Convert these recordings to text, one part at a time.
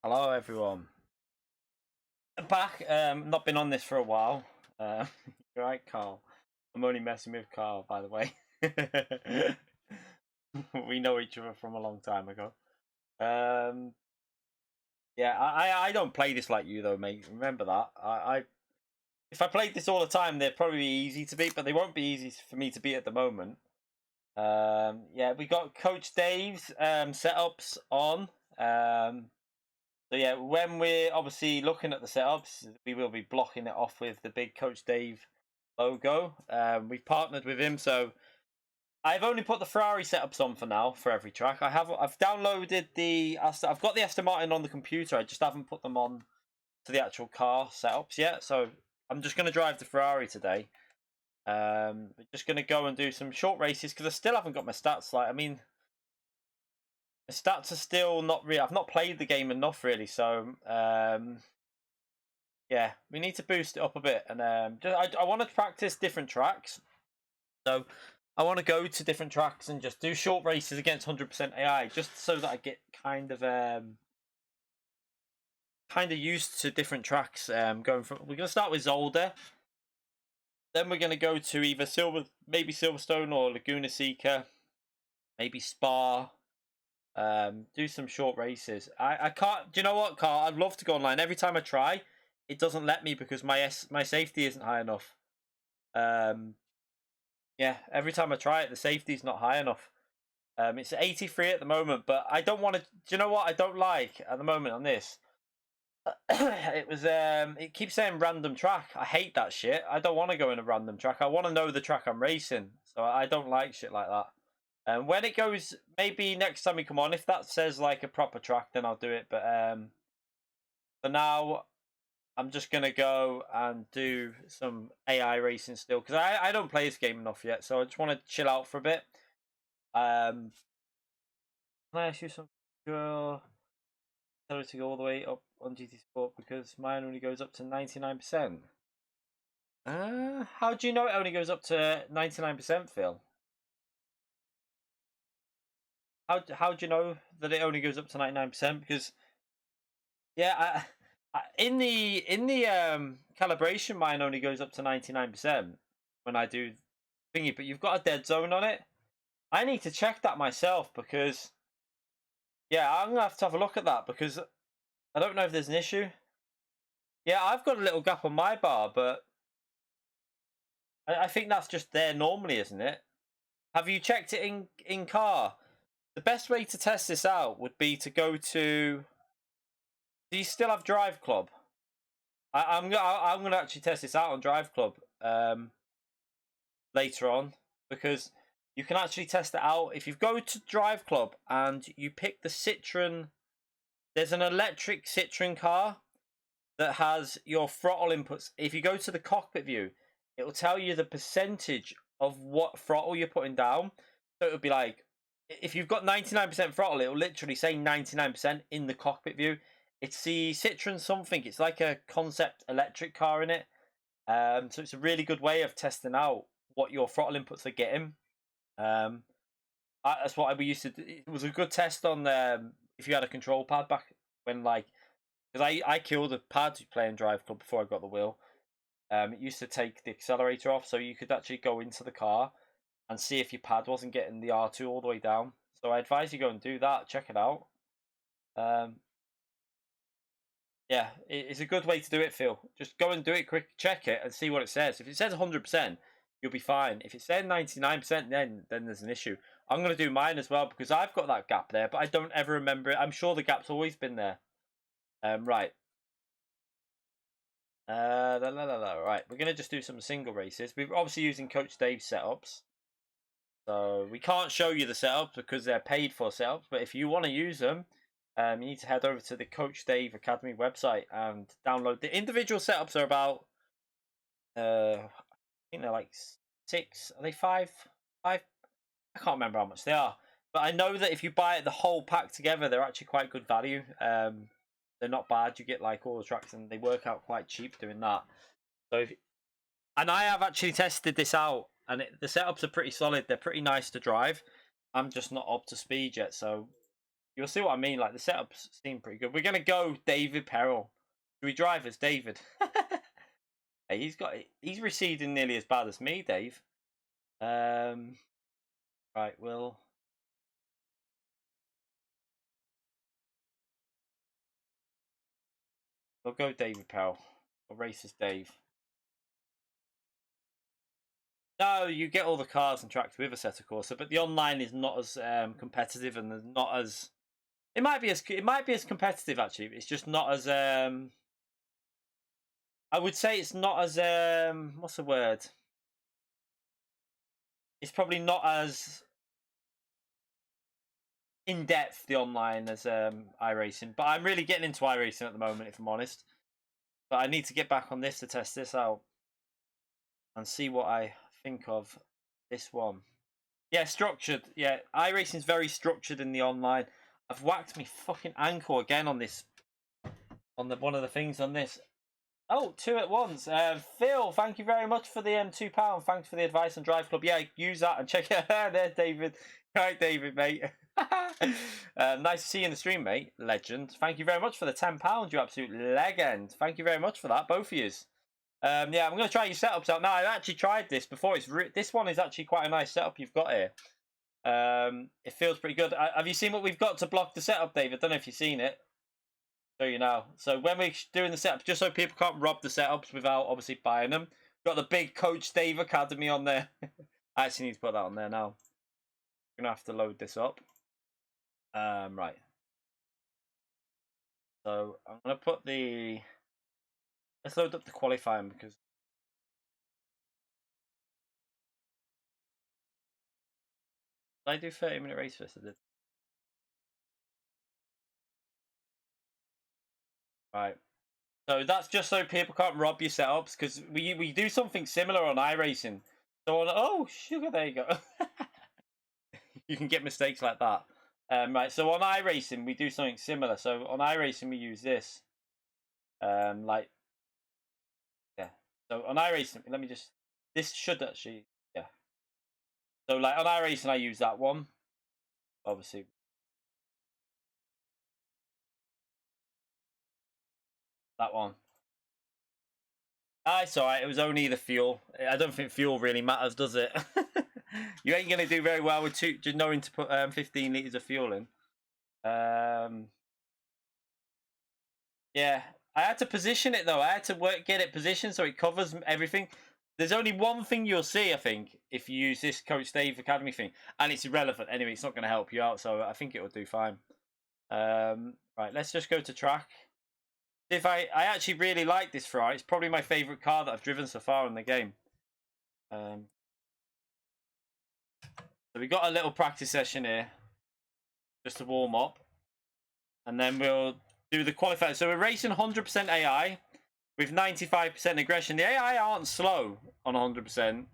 Hello everyone. Back. Not been on this for a while. You're right, Carl. I'm only messing with Carl, by the way. We know each other from a long time ago. Yeah, I don't play this like you though, mate. Remember that. If I played this all the time, they'd probably be easy to beat, but they won't be easy for me to beat at the moment. Yeah, we got Coach Dave's setups on. So yeah, when we're obviously looking at the setups, we will be blocking it off with the big Coach Dave logo. We've partnered with him, so I've only put the Ferrari setups on for now for every track. I've downloaded I've got the Aston Martin on the computer. I just haven't put them on to the actual car setups yet. So I'm just going to drive the Ferrari today. We're just going to go and do some short races because I still haven't got my stats. Like, I mean, the stats are still not real. I've not played the game enough really, so yeah, we need to boost it up a bit. And I want to practice different tracks, so I want to go to different tracks and just do short races against 100% AI, just so that I get kind of used to different tracks. We're gonna start with Zolder, then we're gonna go to either maybe Silverstone or Laguna Seca, maybe Spa. Do some short races. I can't. Do you know what, Carl? I'd love to go online. Every time I try, it doesn't let me because my safety isn't high enough. Yeah, every time I try it, the safety's not high enough. It's 83 at the moment, but I don't want to. Do you know what I don't like at the moment on this? It was it keeps saying random track. I hate that shit. I don't want to go in a random track. I want to know the track I'm racing. So I don't like shit like that. And when it goes, maybe next time we come on, if that says like a proper track, then I'll do it. But for now, I'm just gonna go and do some AI racing still because I don't play this game enough yet. So I just want to chill out for a bit. Can I ask you something? Tell it to go all the way up on GT Sport because mine only goes up to 99%. How do you know it only goes up to 99%, Phil? How do you know that it only goes up to 99%? Because yeah, in the calibration, mine only goes up to 99% when I do thingy. But you've got a dead zone on it. I need to check that myself because yeah, I'm gonna have to look at that because I don't know if there's an issue. Yeah, I've got a little gap on my bar, but I think that's just there normally, isn't it? Have you checked it in car? The best way to test this out would be to go to. Do you still have Drive Club? I'm gonna actually test this out on Drive Club later on because you can actually test it out if you go to Drive Club and you pick the Citroen. There's an electric Citroen car that has your throttle inputs. If you go to the cockpit view, it will tell you the percentage of what throttle you're putting down. So it would be like, if you've got 99% throttle, it will literally say 99% in the cockpit view. It's the Citroen something. It's like a concept electric car in it. So it's a really good way of testing out what your throttle inputs are getting. That's what we used to do. It was a good test on if you had a control pad back when like, because I killed a pad playing Drive Club before I got the wheel. It used to take the accelerator off, so you could actually go into the car and see if your pad wasn't getting the R2 all the way down. So I advise you go and do that. Check it out. Yeah, it's a good way to do it, Phil. Just go and do it quick, check it, and see what it says. If it says 100%, you'll be fine. If it says 99%, then there's an issue. I'm going to do mine as well because I've got that gap there, but I don't ever remember it. I'm sure the gap's always been there. Right. Right, we're going to just do some single races. We're obviously using Coach Dave's setups. So we can't show you the setups because they're paid for setups, but if you want to use them, you need to head over to the Coach Dave Academy website and download. The individual setups are about, I think they're like 6. Are they 5? 5? I can't remember how much they are. But I know that if you buy the whole pack together, they're actually quite good value. They're not bad. You get like all the tracks, and they work out quite cheap doing that. So, and I have actually tested this out, and the setups are pretty solid. They're pretty nice to drive. I'm just not up to speed yet, so you'll see what I mean. Like the setups seem pretty good. We're gonna go David Peril. Do we drive as David? Hey, he's receding nearly as bad as me, Dave. Right, we'll go David Peril. We'll race as Dave. No, you get all the cars and tracks with Assetto Corsa, but the online is not as competitive and not as. It might be as competitive actually. It's just not as I would say it's not as what's the word? It's probably not as in depth the online as iRacing, but I'm really getting into iRacing at the moment, if I'm honest. But I need to get back on this to test this out and see what I think of this one. Yeah, structured. Yeah, iRacing's very structured in the online. I've whacked me fucking ankle again on this, on the one of the things on this. Oh, 2 at once. Phil, thank you very much for the £2. Thanks for the advice on Drive Club. Yeah, use that and check it out. There, David. Right, David, mate. Nice to see you in the stream, mate. Legend. Thank you very much for the £10. You absolute legend. Thank you very much for that, both of you. Yeah, I'm going to try your setups out now. I've actually tried this before. This one is actually quite a nice setup you've got here. It feels pretty good. Have you seen what we've got to block the setup, David? I don't know if you've seen it. Show you now. So when we're doing the setups, just so people can't rob the setups without obviously buying them, got the big Coach Dave Academy on there. I actually need to put that on there now. I'm gonna have to load this up. Right. So I'm gonna put the. Let's load up the qualifying because. Did I do 30-minute race first? I did. Right. So that's just so people can't rob your setups because we do something similar on iRacing. So on oh sugar, there you go. You can get mistakes like that. Right. So on iRacing we do something similar. So on iRacing we use this. Like yeah. So on iRacing, let me just. This should actually yeah. So like on iRacing I use that one. Obviously. That one. It's alright. It was only the fuel. I don't think fuel really matters, does it? You ain't gonna do very well with just knowing to put 15 liters of fuel in. Yeah, I had to position it though. I had to get it positioned so it covers everything. There's only one thing you'll see, I think, if you use this Coach Dave Academy thing, and it's irrelevant anyway. It's not going to help you out, so I think it will do fine. Right, let's just go to track. If I actually really like this Ferrari. It's probably my favorite car that I've driven so far in the game. So we got a little practice session here, just to warm up, and then we'll do the qualifier. So we're racing 100% AI with 95% aggression. The AI aren't slow on 100%.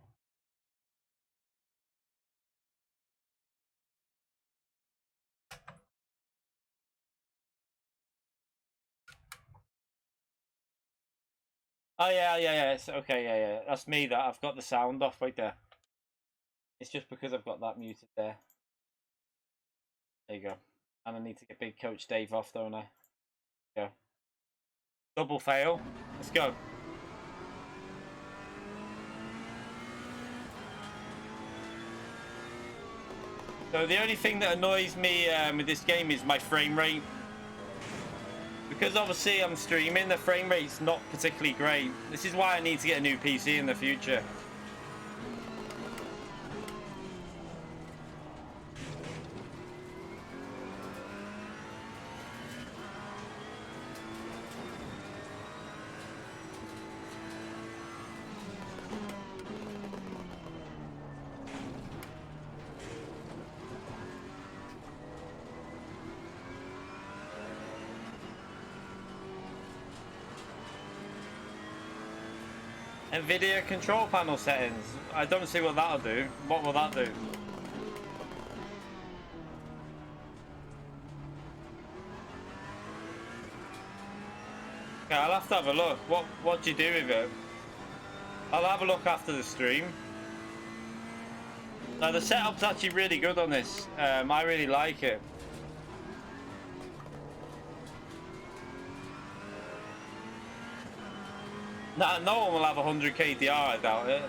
Oh yeah. It's okay, yeah. That's me. That I've got the sound off right there. It's just because I've got that muted there. There you go. And I need to get Big Coach Dave off, don't I? Go. Double fail. Let's go. So the only thing that annoys me with this game is my frame rate. Because obviously I'm streaming, the frame rate's not particularly great. This is why I need to get a new PC in the future. NVIDIA control panel settings. I don't see what that'll do. What will that do? Okay, I'll have to have a look. What do you do with it? I'll have a look after the stream. Now the setup's actually really good on this. I really like it. No one will have 100 KDR, I doubt it.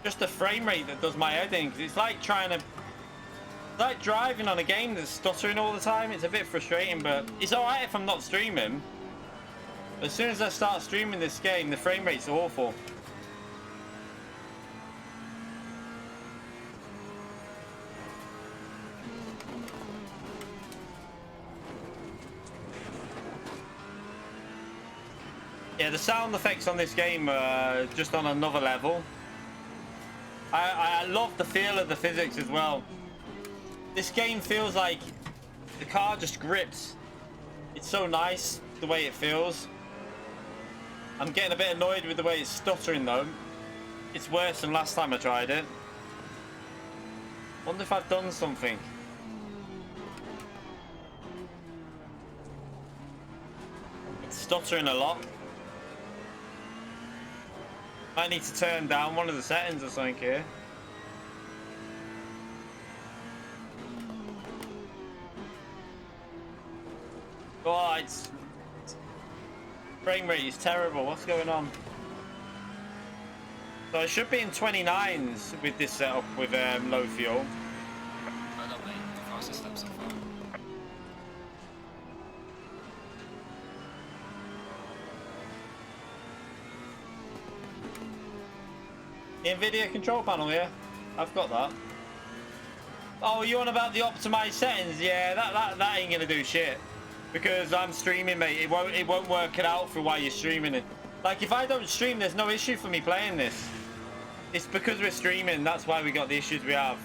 Just the frame rate that does my head in, because it's like like driving on a game that's stuttering all the time. It's a bit frustrating, but it's alright if I'm not streaming. As soon as I start streaming this game, the frame rate's awful. Yeah, the sound effects on this game are just on another level. I love the feel of the physics as well. This game feels like the car just grips. It's so nice the way it feels. I'm getting a bit annoyed with the way it's stuttering though. It's worse than last time I tried it. Wonder if I've done something. It's stuttering a lot. I need to turn down one of the settings or something here. Oh, it's frame rate is terrible. What's going on? So I should be in 29s with this setup with low fuel. The NVIDIA control panel, yeah, I've got that. Oh, you on about the optimized settings? Yeah, that ain't gonna do shit because I'm streaming, mate. It won't work it out for why you're streaming it. Like if I don't stream, there's no issue for me playing this. It's because we're streaming. That's why we got the issues we have.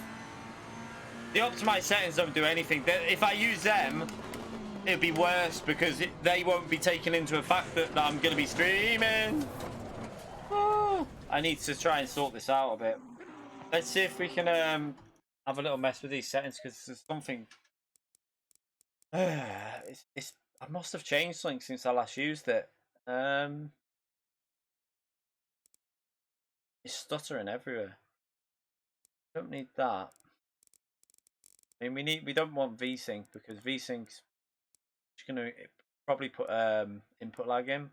The optimized settings don't do anything. If I use them, it'll be worse because they won't be taken into a fact that I'm gonna be streaming. Oh, I need to try and sort this out a bit. Let's see if we can have a little mess with these settings because there's something. I must have changed something since I last used it. It's stuttering everywhere. Don't need that. I mean, we don't want Vsync because Vsync's just gonna probably put input lag in.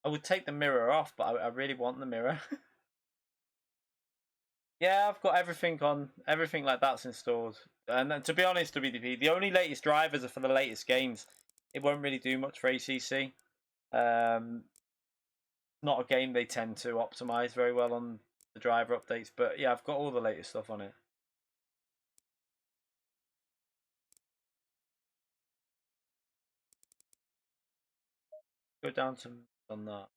I would take the mirror off, but I really want the mirror. Yeah, I've got everything on. Everything like that's installed. And to be honest, WDP, the only latest drivers are for the latest games. It won't really do much for ACC. Not a game they tend to optimize very well on the driver updates. But yeah, I've got all the latest stuff on it. Go down to on that.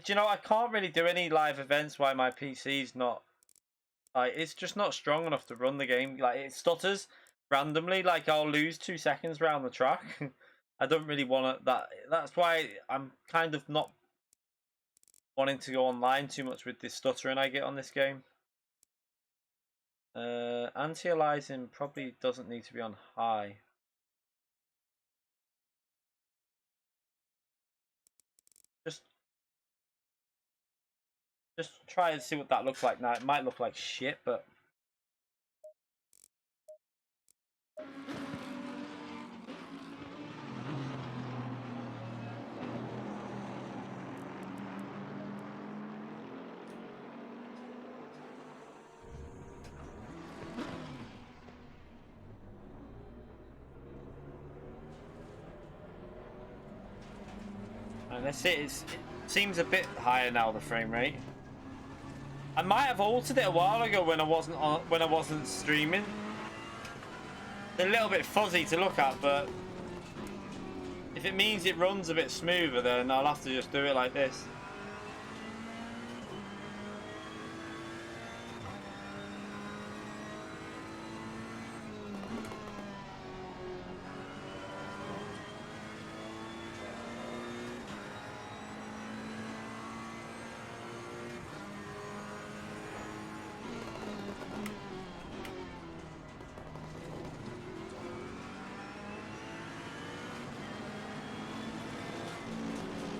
Do you know, I can't really do any live events while my PC's not, like, it's just not strong enough to run the game. Like, it stutters randomly. Like, I'll lose 2 seconds around the track. I don't really want to, that's why I'm kind of not wanting to go online too much with this stuttering I get on this game. Anti-aliasing probably doesn't need to be on high. Just try and see what that looks like now. It might look like shit, but and that's it. It seems a bit higher now, the frame rate. I might have altered it a while ago when I wasn't streaming. They're a little bit fuzzy to look at, but if it means it runs a bit smoother, then I'll have to just do it like this.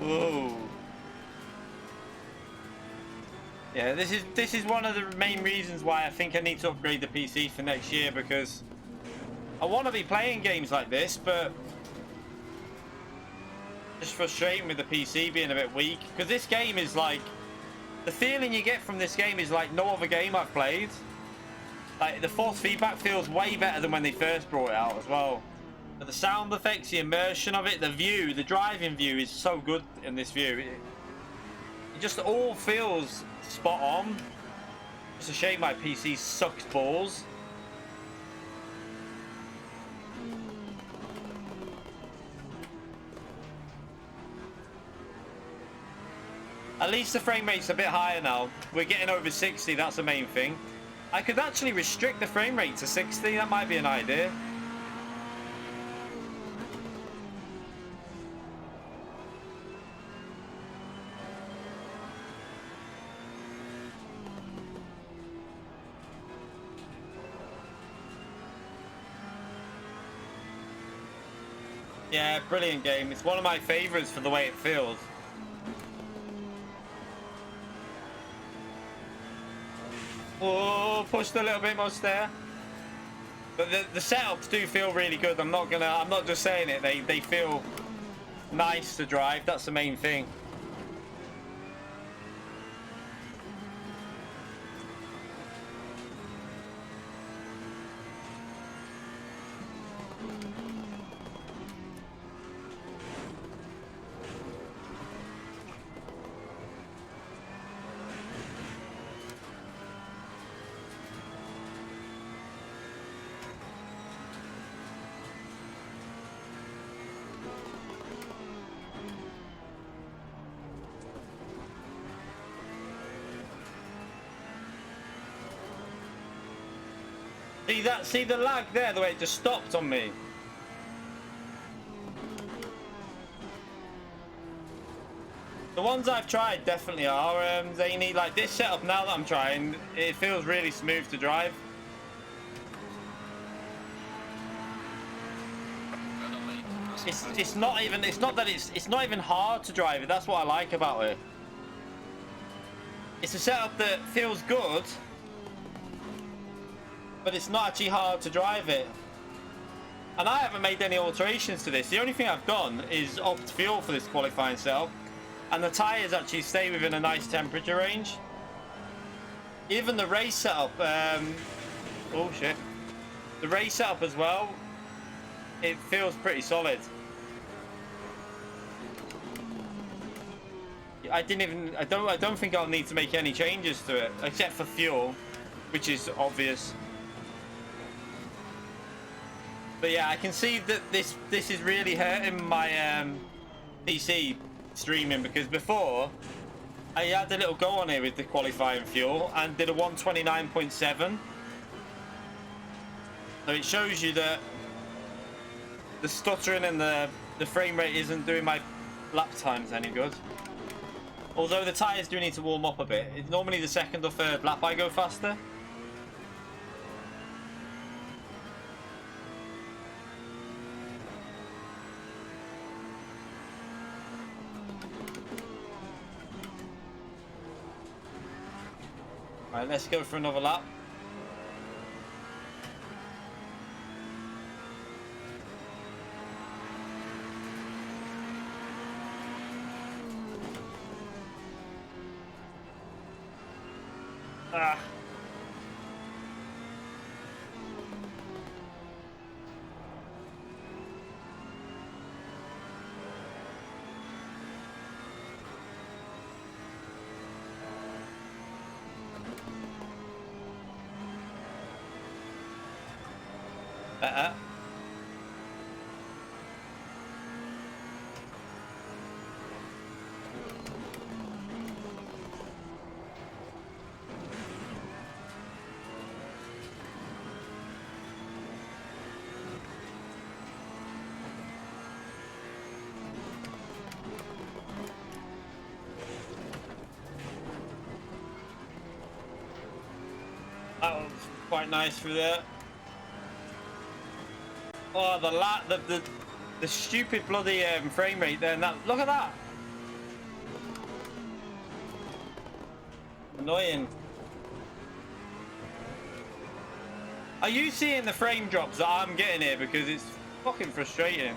Whoa. Yeah, this is one of the main reasons why I think I need to upgrade the PC for next year, because I want to be playing games like this, but just frustrating with the PC being a bit weak. Because this game is like, the feeling you get from this game is like no other game I've played. Like, the force feedback feels way better than when they first brought it out as well. But the sound effects, the immersion of it, the view, the driving view is so good in this view. It just all feels spot on. It's a shame my PC sucks balls. At least the frame rate's a bit higher now. We're getting over 60, that's the main thing. I could actually restrict the frame rate to 60, that might be an idea. Yeah, brilliant game. It's one of my favourites for the way it feels. Oh, pushed a little bit more there. But the setups do feel really good. I'm not just saying it. They feel nice to drive. That's the main thing. See the lag there, the way it just stopped on me. The ones I've tried definitely are. They need, like, this setup now that I'm trying. It feels really smooth to drive. It's not even hard to drive it. That's what I like about it. It's a setup that feels good, but it's not actually hard to drive it. And I haven't made any alterations to this. The only thing I've done is opt fuel for this qualifying setup, and the tyres actually stay within a nice temperature range. Even the race setup, oh shit, the race setup as well, it feels pretty solid. I don't think I'll need to make any changes to it except for fuel, which is obvious. But yeah, I can see that this is really hurting my PC streaming, because before I had a little go on here with the qualifying fuel and did a 129.7. So it shows you that the stuttering and the frame rate isn't doing my lap times any good. Although the tyres do need to warm up a bit. It's normally the second or third lap I go faster. Alright, let's go for another lap. Ah. That was quite nice through there. Oh, the stupid bloody frame rate there. And that, look at that. Annoying. Are you seeing the frame drops that I'm getting here? Because it's fucking frustrating.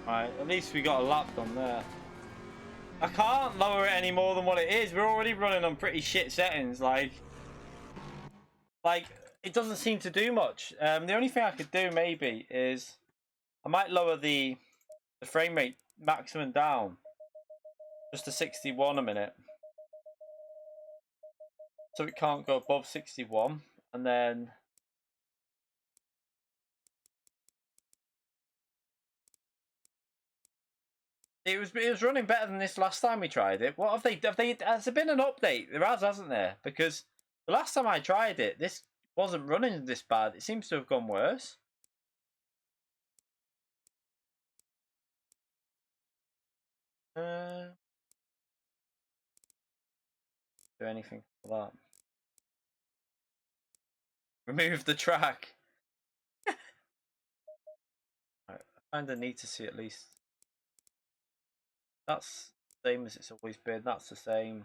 Right, at least we got a lap done there. I can't lower it any more than what it is. We're already running on pretty shit settings. Like it doesn't seem to do much. The only thing I could do maybe is I might lower the frame rate maximum down just to 61 a minute, so it can't go above 61, and then it was running better than this last time we tried it. What have they has there been an update? There has, hasn't there? Because the last time I tried it, this wasn't running this bad. It seems to have gone worse. Do anything for that. Remove the track. Kinda need to see at least. That's the same as it's always been. That's the same.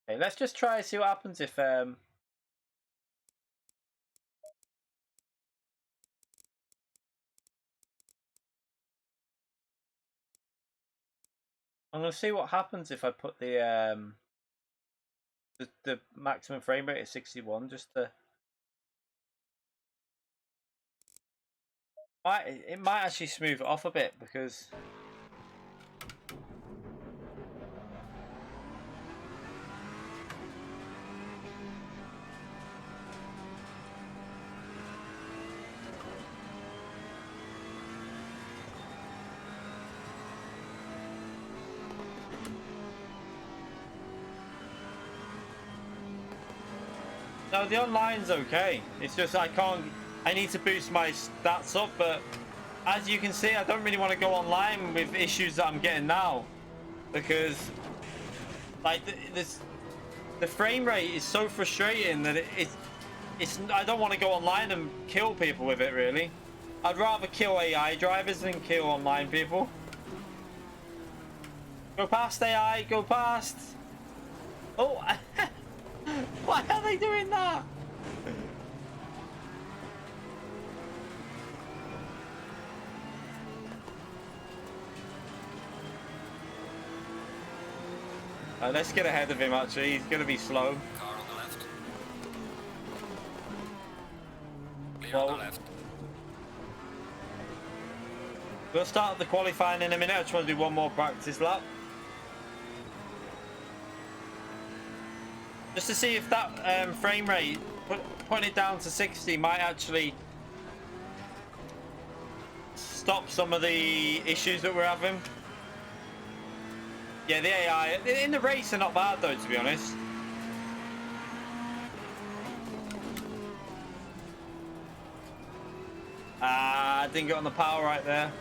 Okay, let's just try see what happens if I'm gonna see what happens if I put the maximum frame rate at 61 just to it might actually smooth it off a bit because no, the online's okay. It's just I need to boost my stats up, but as you can see, I don't really want to go online with issues that I'm getting now because like the frame rate is so frustrating that it's I don't want to go online and kill people with it really. I'd rather kill AI drivers than kill online people. Go past AI, go past. Oh, why are they doing that? Let's get ahead of him actually, he's going to be slow. Car on the left. Clear Well, on the left. We'll start the qualifying in a minute. I just want to do one more practice lap. Just to see if that frame rate, putting it down to 60 might actually stop some of the issues that we're having. Yeah, the AI in the race are not bad though, to be honest. Ah, didn't get on the power right there.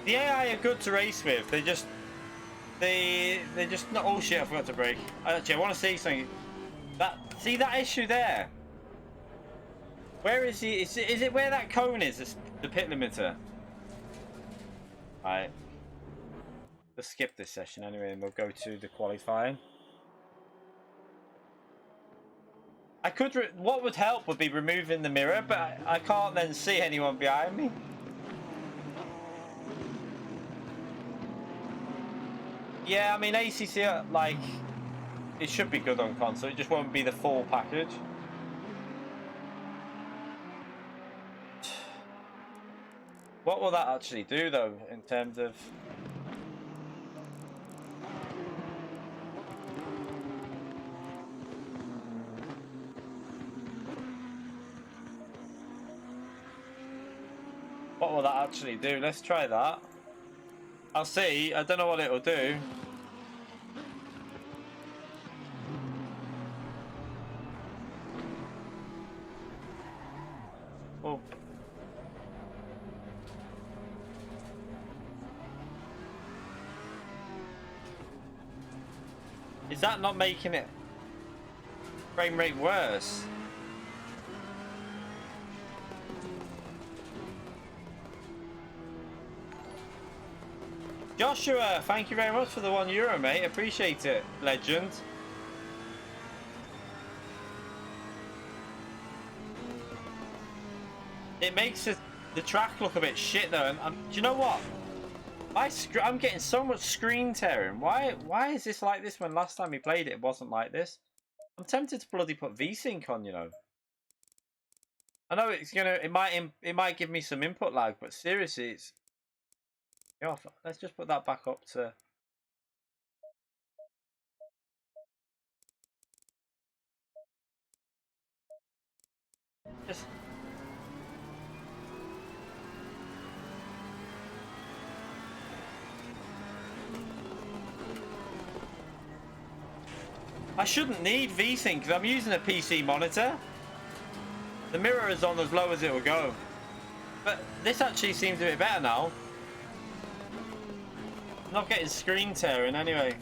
The AI are good to race with. They just not. Oh shit! I forgot to brake. Actually, I want to see something. See that issue there? Where is he? Is it where that cone is? The pit limiter. Right. Let's skip this session anyway, and we'll go to the qualifying. I could. What would help would be removing the mirror, but I can't then see anyone behind me. Yeah, I mean ACC like it should be good on console. It just won't be the full package. What will that actually do though in terms of? What will that actually do? Let's try that. I'll see. I don't know what it'll do. Oh. Is that not making it? Frame rate worse. Joshua, thank you very much for the €1, mate. Appreciate it, legend. It makes the track look a bit shit though. And do you know what? I'm getting so much screen tearing. Why is this like this when last time we played it wasn't like this? I'm tempted to bloody put Vsync on, you know. I know it might give me some input lag, but seriously, it's off. Let's just put that back up to. Just. I shouldn't need Vsync because I'm using a PC monitor. The mirror is on as low as it will go. But this actually seems a bit better now. I'm not getting screen tearing anyway.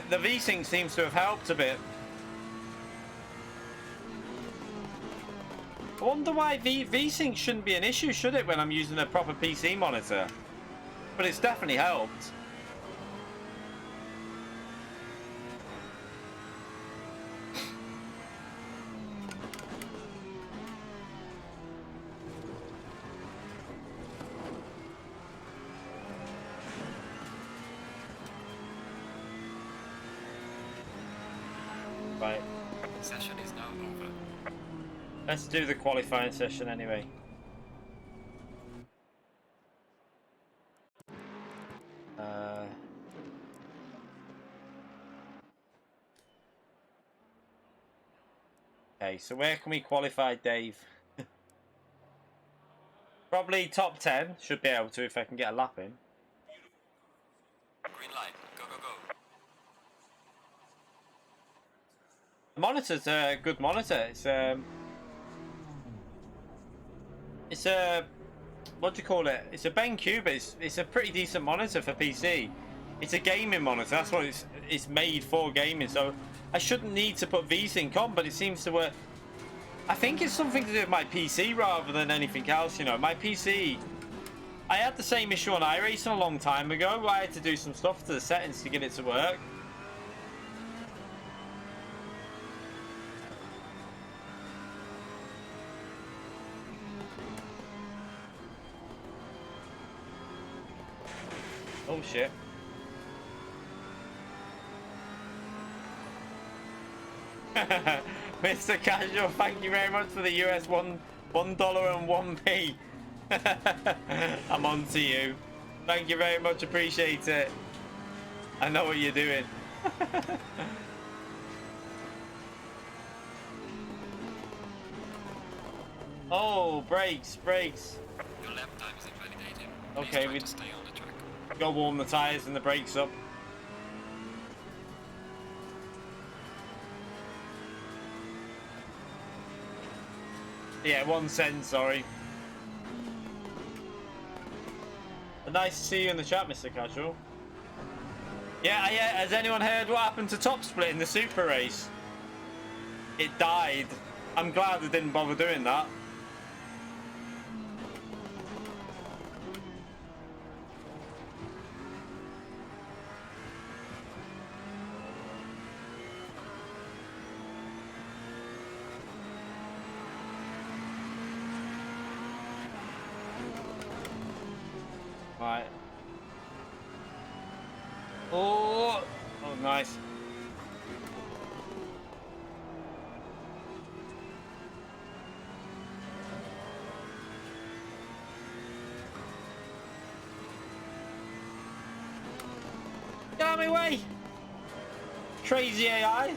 The Vsync seems to have helped a bit. I wonder why Vsync shouldn't be an issue, should it, when I'm using a proper PC monitor? But it's definitely helped. Right. Session is now over. Let's do the qualifying session anyway. Okay, so where can we qualify, Dave? Probably top 10. Should be able to if I can get a lap in. Green light. Go, go, go. The monitor's a good monitor. It's a what do you call it? It's a BenQ, but it's a pretty decent monitor for PC. It's a gaming monitor. That's what it's made for gaming. So I shouldn't need to put Vsync on, but it seems to work. I think it's something to do with my PC rather than anything else. You know, my PC. I had the same issue on iRacing a long time ago. Where I had to do some stuff to the settings to get it to work. Oh shit. Mr. Casual, thank you very much for the US $1 and 1p. I'm on to you. Thank you very much, appreciate it. I know what you're doing. Oh, brakes. Your lap time is invalidated. Okay, we stay on the track. Go warm the tyres and the brakes up. Yeah, 1 cent, sorry. Nice to see you in the chat, Mr. Casual. Yeah, has anyone heard what happened to Top Split in the Super Race? It died. I'm glad they didn't bother doing that. Right. Oh, nice. Get out of my way! Crazy AI.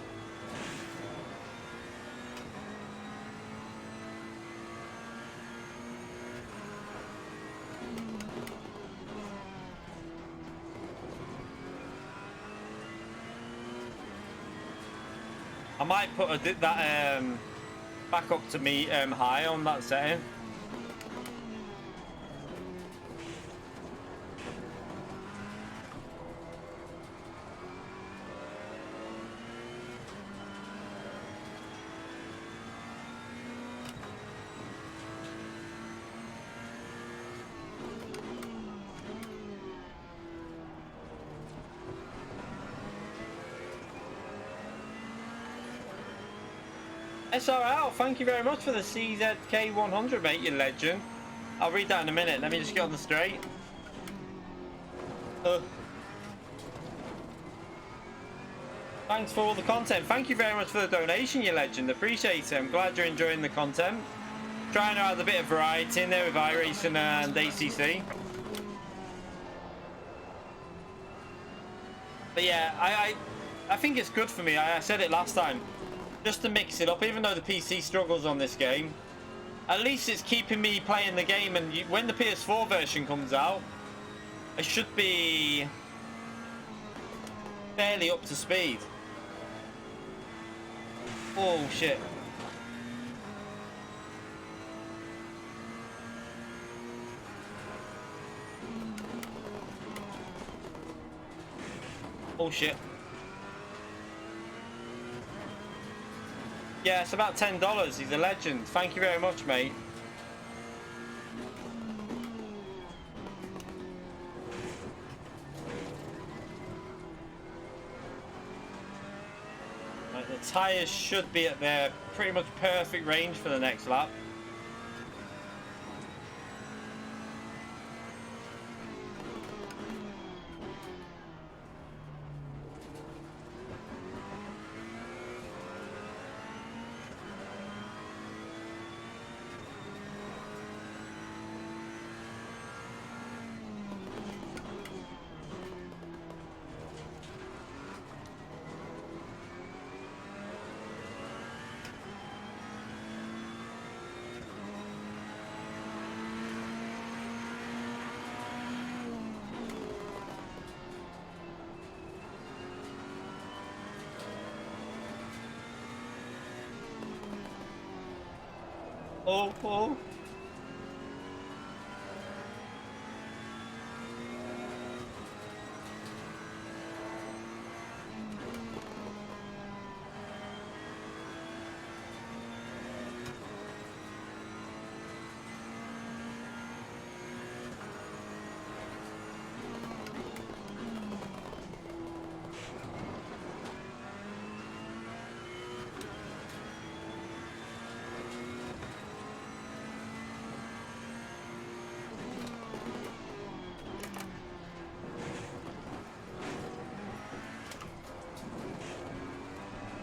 I might put that back up to me high on that setting. SRL, thank you very much for the CZK100, mate, you legend. I'll read that in a minute. Let me just get on the straight. Thanks for all the content. Thank you very much for the donation, you legend. Appreciate it. I'm glad you're enjoying the content. Trying to add a bit of variety in there with iRacing and ACC. But yeah, I think it's good for me. I said it last time. Just to mix it up, even though the PC struggles on this game. At least it's keeping me playing the game, and when the PS4 version comes out, I should be fairly up to speed. Oh shit. Oh shit. Yeah, it's about $10. He's a legend. Thank you very much, mate. Right, the tyres should be at their pretty much perfect range for the next lap. Oh.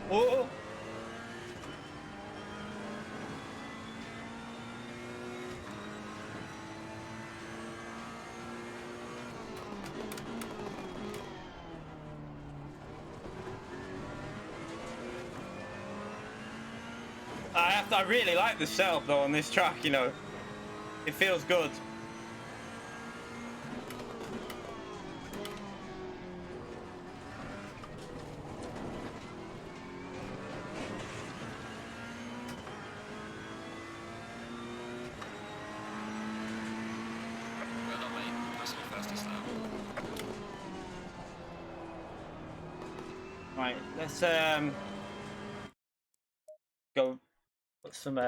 Oh. I really like the setup though on this track, you know. It feels good. Well done, mate. Personal fastest lap. Right, let's go put some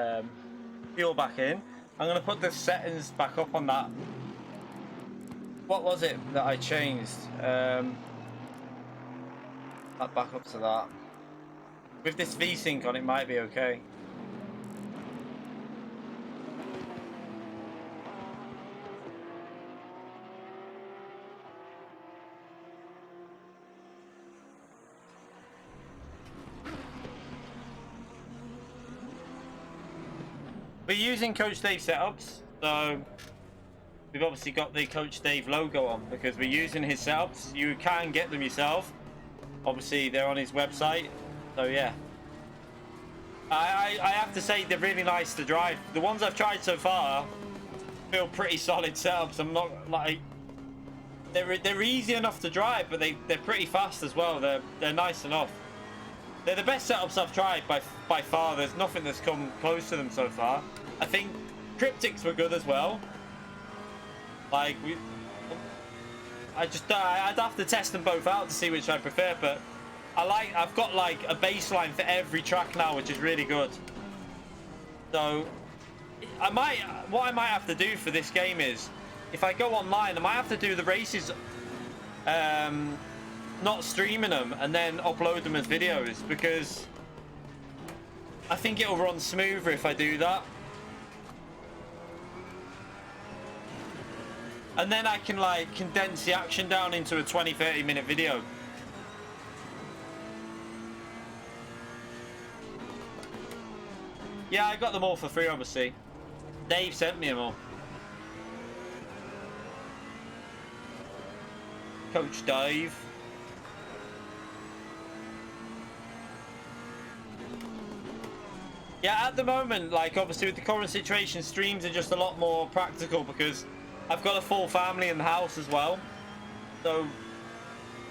fuel back in. I'm gonna put the settings back up on that. What was it that I changed? That back up to that. With this Vsync on, it might be okay. We're using Coach Dave setups, so we've obviously got the Coach Dave logo on because we're using his setups. You can get them yourself. Obviously, they're on his website, so yeah. I have to say they're really nice to drive. The ones I've tried so far feel pretty solid setups. I'm not like they're easy enough to drive, but they're pretty fast as well. They're nice enough. They're the best setups I've tried by far. There's nothing that's come close to them so far. I think Cryptics were good as well. Like I'd have to test them both out to see which I prefer, but I've got like a baseline for every track now, which is really good. So what I might have to do for this game is, if I go online, I might have to do the races, not streaming them and then upload them as videos, because I think it'll run smoother if I do that. And then I can like condense the action down into a 20-30 minute video. Yeah, I got them all for free, obviously. Dave sent me them all. Coach Dave. Yeah, at the moment, like obviously with the current situation, streams are just a lot more practical because I've got a full family in the house as well. So,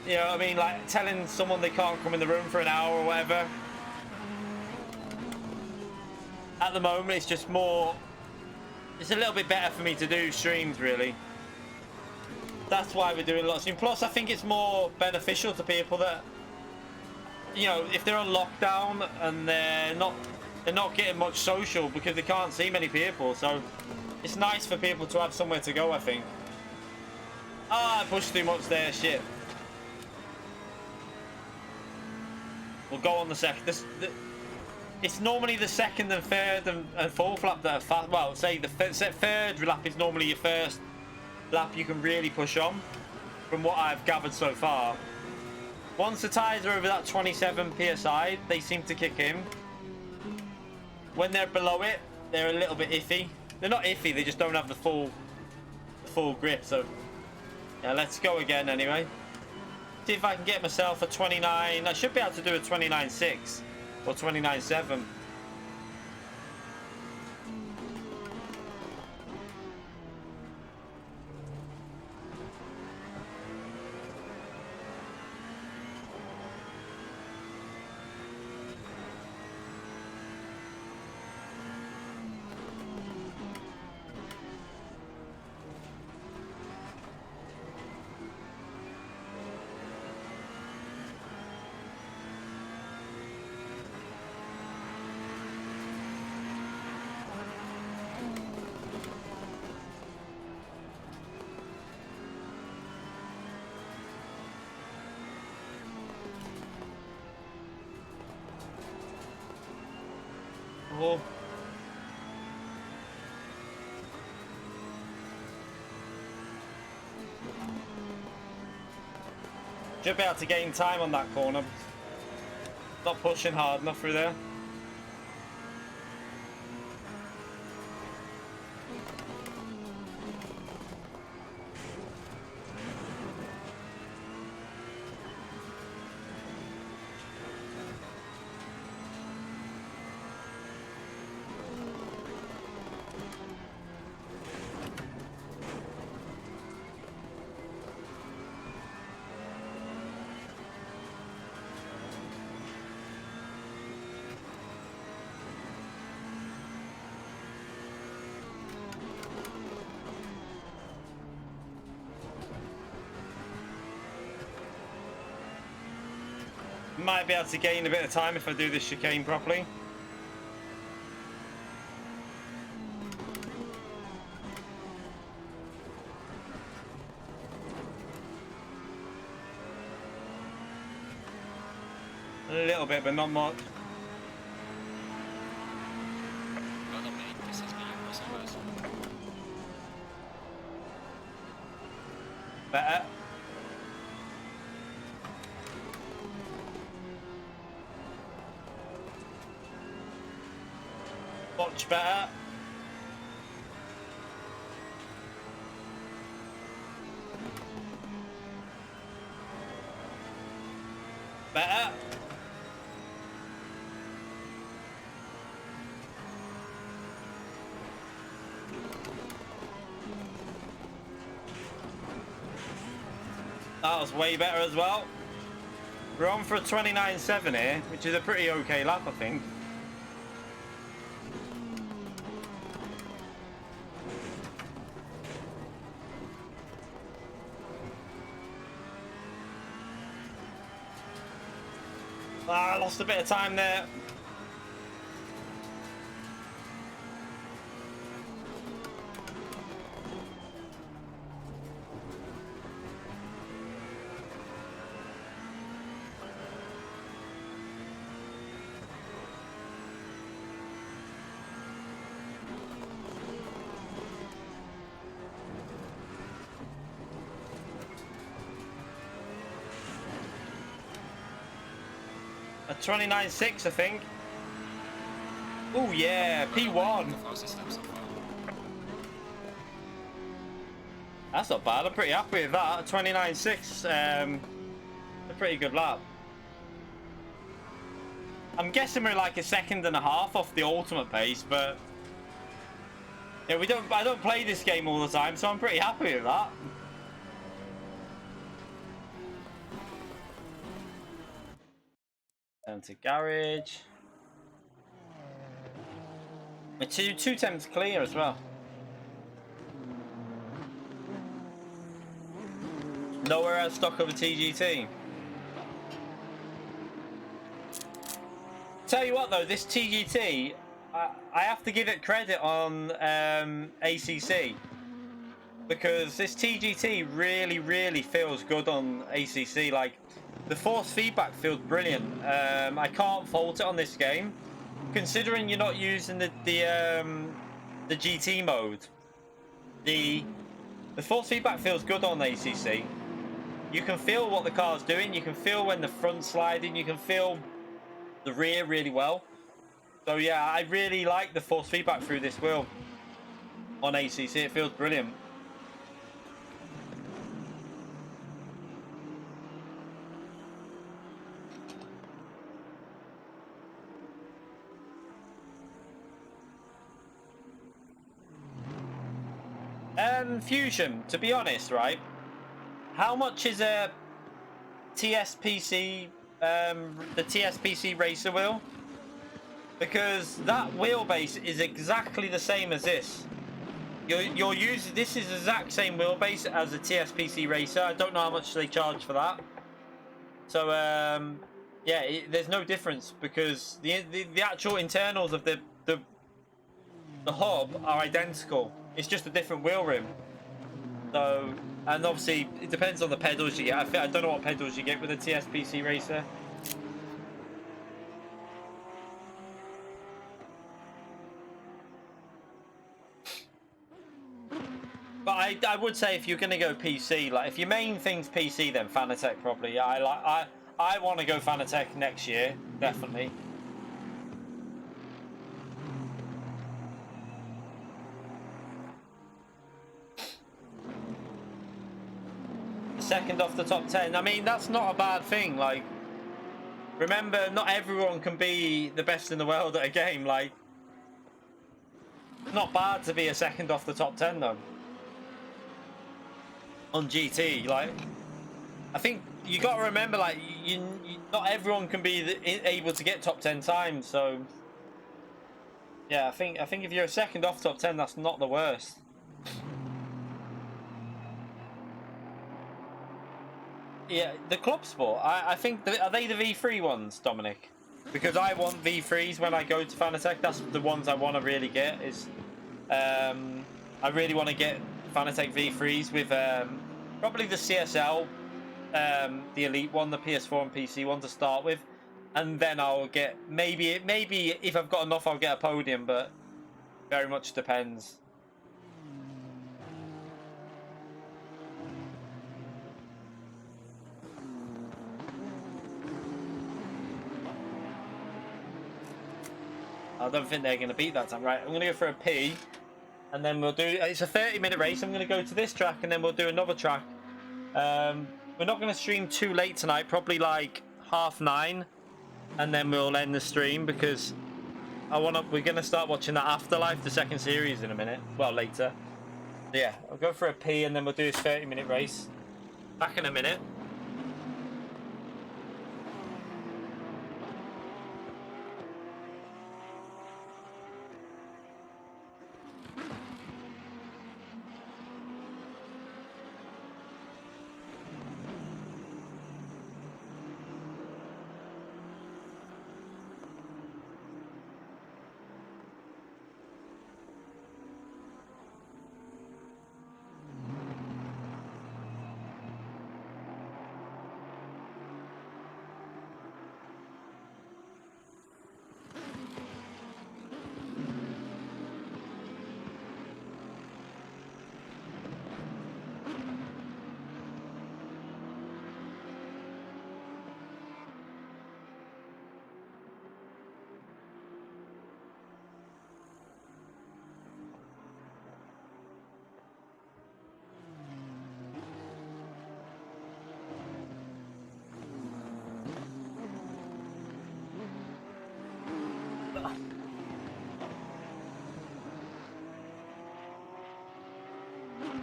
you know what I mean? Like telling someone they can't come in the room for an hour or whatever. At the moment, it's just more... It's a little bit better for me to do streams, really. That's why we're doing lots of streams. Plus, I think it's more beneficial to people that... You know, if they're on lockdown and they're not getting much social because they can't see many people. So, it's nice for people to have somewhere to go, I think. Ah, I pushed too much there, shit. We'll go on the second. It's normally the second and third and fourth lap that are fast. Well, say the third lap is normally your first lap you can really push on, from what I've gathered so far. Once the tyres are over that 27 psi, they seem to kick in. When they're below it, they're a little bit iffy. They're not iffy, they just don't have the full grip. So, yeah, let's go again anyway. See if I can get myself a 29. I should be able to do a 29.6 or 29.7. Oh. Should be able to gain time on that corner. Not pushing hard enough through there. Might be able to gain a bit of time if I do this chicane properly. A little bit, but not much. Better. Much better. Better. That was way better as well. We're on for a 29.7 here, which is a pretty okay lap, I think. Ah, I lost a bit of time there. 29.6, I think. Oh yeah, P1. The fastest lap so far. That's not bad. I'm pretty happy with that. 29.6. A pretty good lap. I'm guessing we're like a second and a half off the ultimate pace, but yeah, I don't play this game all the time, so I'm pretty happy with that. Down to garage. My two temps clear as well. Nowhere else stock of a TGT. Tell you what though, this TGT, I have to give it credit on ACC, because this TGT really feels good on ACC. Like, the force feedback feels brilliant. I can't fault it on this game, considering you're not using the GT mode. The force feedback feels good on ACC. You can feel what the car's doing. You can feel when the front's sliding. You can feel the rear really well. So yeah, I really like the force feedback through this wheel on ACC. It feels brilliant. Fusion, to be honest, right? How much is a TSPC, the TSPC racer wheel? Because that wheelbase is exactly the same as this. You're using, this is the exact same wheelbase as a TSPC racer. I don't know how much they charge for that. So yeah, there's no difference, because the actual internals of the hub are identical. It's just a different wheel rim. So, and obviously it depends on the pedals you get. I don't know what pedals you get with a TSPC racer. But I would say, if you're going to go PC, like if your main thing's PC, then Fanatec probably. Yeah, I want to go Fanatec next year, definitely. Second off the top 10. I mean, that's not a bad thing. Like, remember, not everyone can be the best in the world at a game. Like, not bad to be a second off the top 10 though. On GT, like, I think you got to remember, like, not everyone can be able to get top 10 times. So, yeah, I think if you're a second off top 10, that's not the worst. Yeah, the Club Sport. I think are they the V3 ones, Dominic? Because I want V3s when I go to Fanatec. That's the ones I want to really get. Is I really want to get Fanatec V3s with probably the CSL, the Elite one, the PS4 and PC one to start with, and then I'll get maybe if I've got enough, I'll get a podium, but very much depends. I don't think they're going to beat that time. Right, I'm going to go for a P, and then we'll do... It's a 30-minute race. I'm going to go to this track, and then we'll do another track. We're not going to stream too late tonight, probably like 9:30, and then we'll end the stream, because we're going to start watching that Afterlife, the second series, in a minute. Well, later. Yeah, I'll go for a P, and then we'll do this 30-minute race. Back in a minute.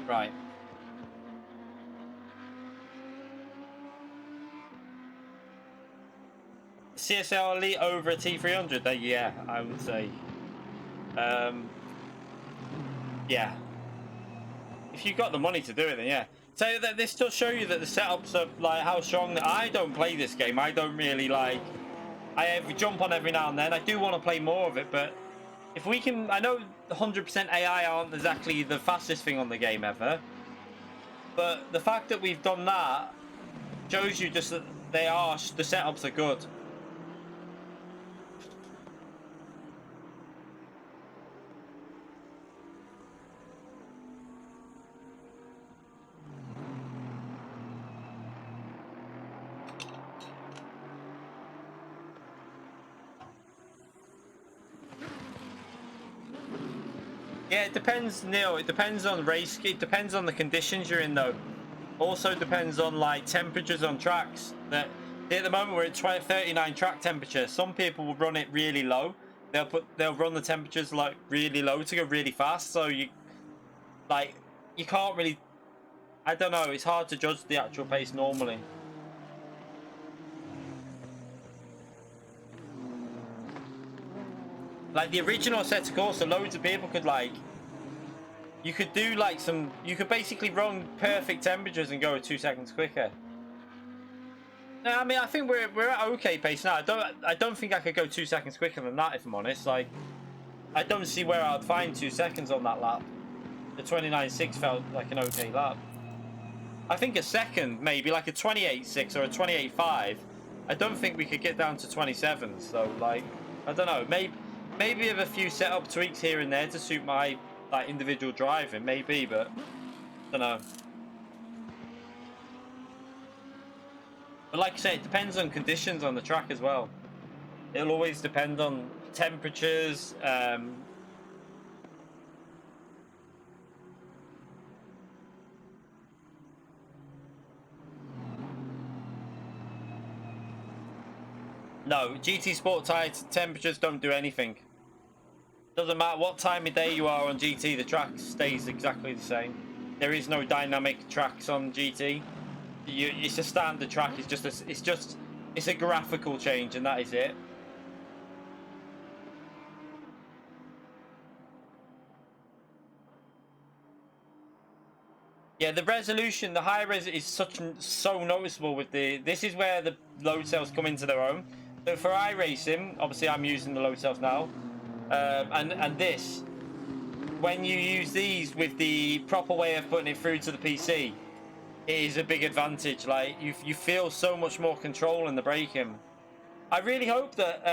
Right. CSL Elite over a T300? Yeah, I would say. Yeah. If you've got the money to do it, then yeah. So that this does show you that the setups are like how strong. I don't play this game. I don't really like. I jump on every now and then. I do want to play more of it, but if we can, I know 100% AI aren't exactly the fastest thing on the game ever, but the fact that we've done that shows you just that the setups are good. Yeah, it depends, Neil. It depends on race. It depends on the conditions you're in, though. Also depends on like temperatures on tracks. That at the moment we're at 39 track temperature. Some people will run it really low. They'll run the temperatures like really low to go really fast. So you can't really. I don't know. It's hard to judge the actual pace normally. Like the original Assetto Corsa, loads of people could like. You could do like some. You could basically run perfect temperatures and go 2 seconds quicker. No, I mean I think we're at okay pace now. I don't think I could go 2 seconds quicker than that if I'm honest. Like I don't see where I'd find 2 seconds on that lap. The 29.6 felt like an okay lap. I think a second maybe like a 28.6 or a 28.5. I don't think we could get down to 27. So like I don't know. Maybe with a few setup tweaks here and there to suit my like individual driving, maybe, but I don't know. But like I say, it depends on conditions on the track as well. It'll always depend on temperatures. No, GT Sport tire temperatures don't do anything. Doesn't matter what time of day you are on GT, the track stays exactly the same. There is no dynamic tracks on GT. It's a standard track. It's a graphical change, and that is it. Yeah, the resolution, the high res is so noticeable with the. This is where the load cells come into their own. So for iRacing, obviously I'm using the load cells now, and this, when you use these with the proper way of putting it through to the PC, it is a big advantage. Like you feel so much more control in the braking. I really hope that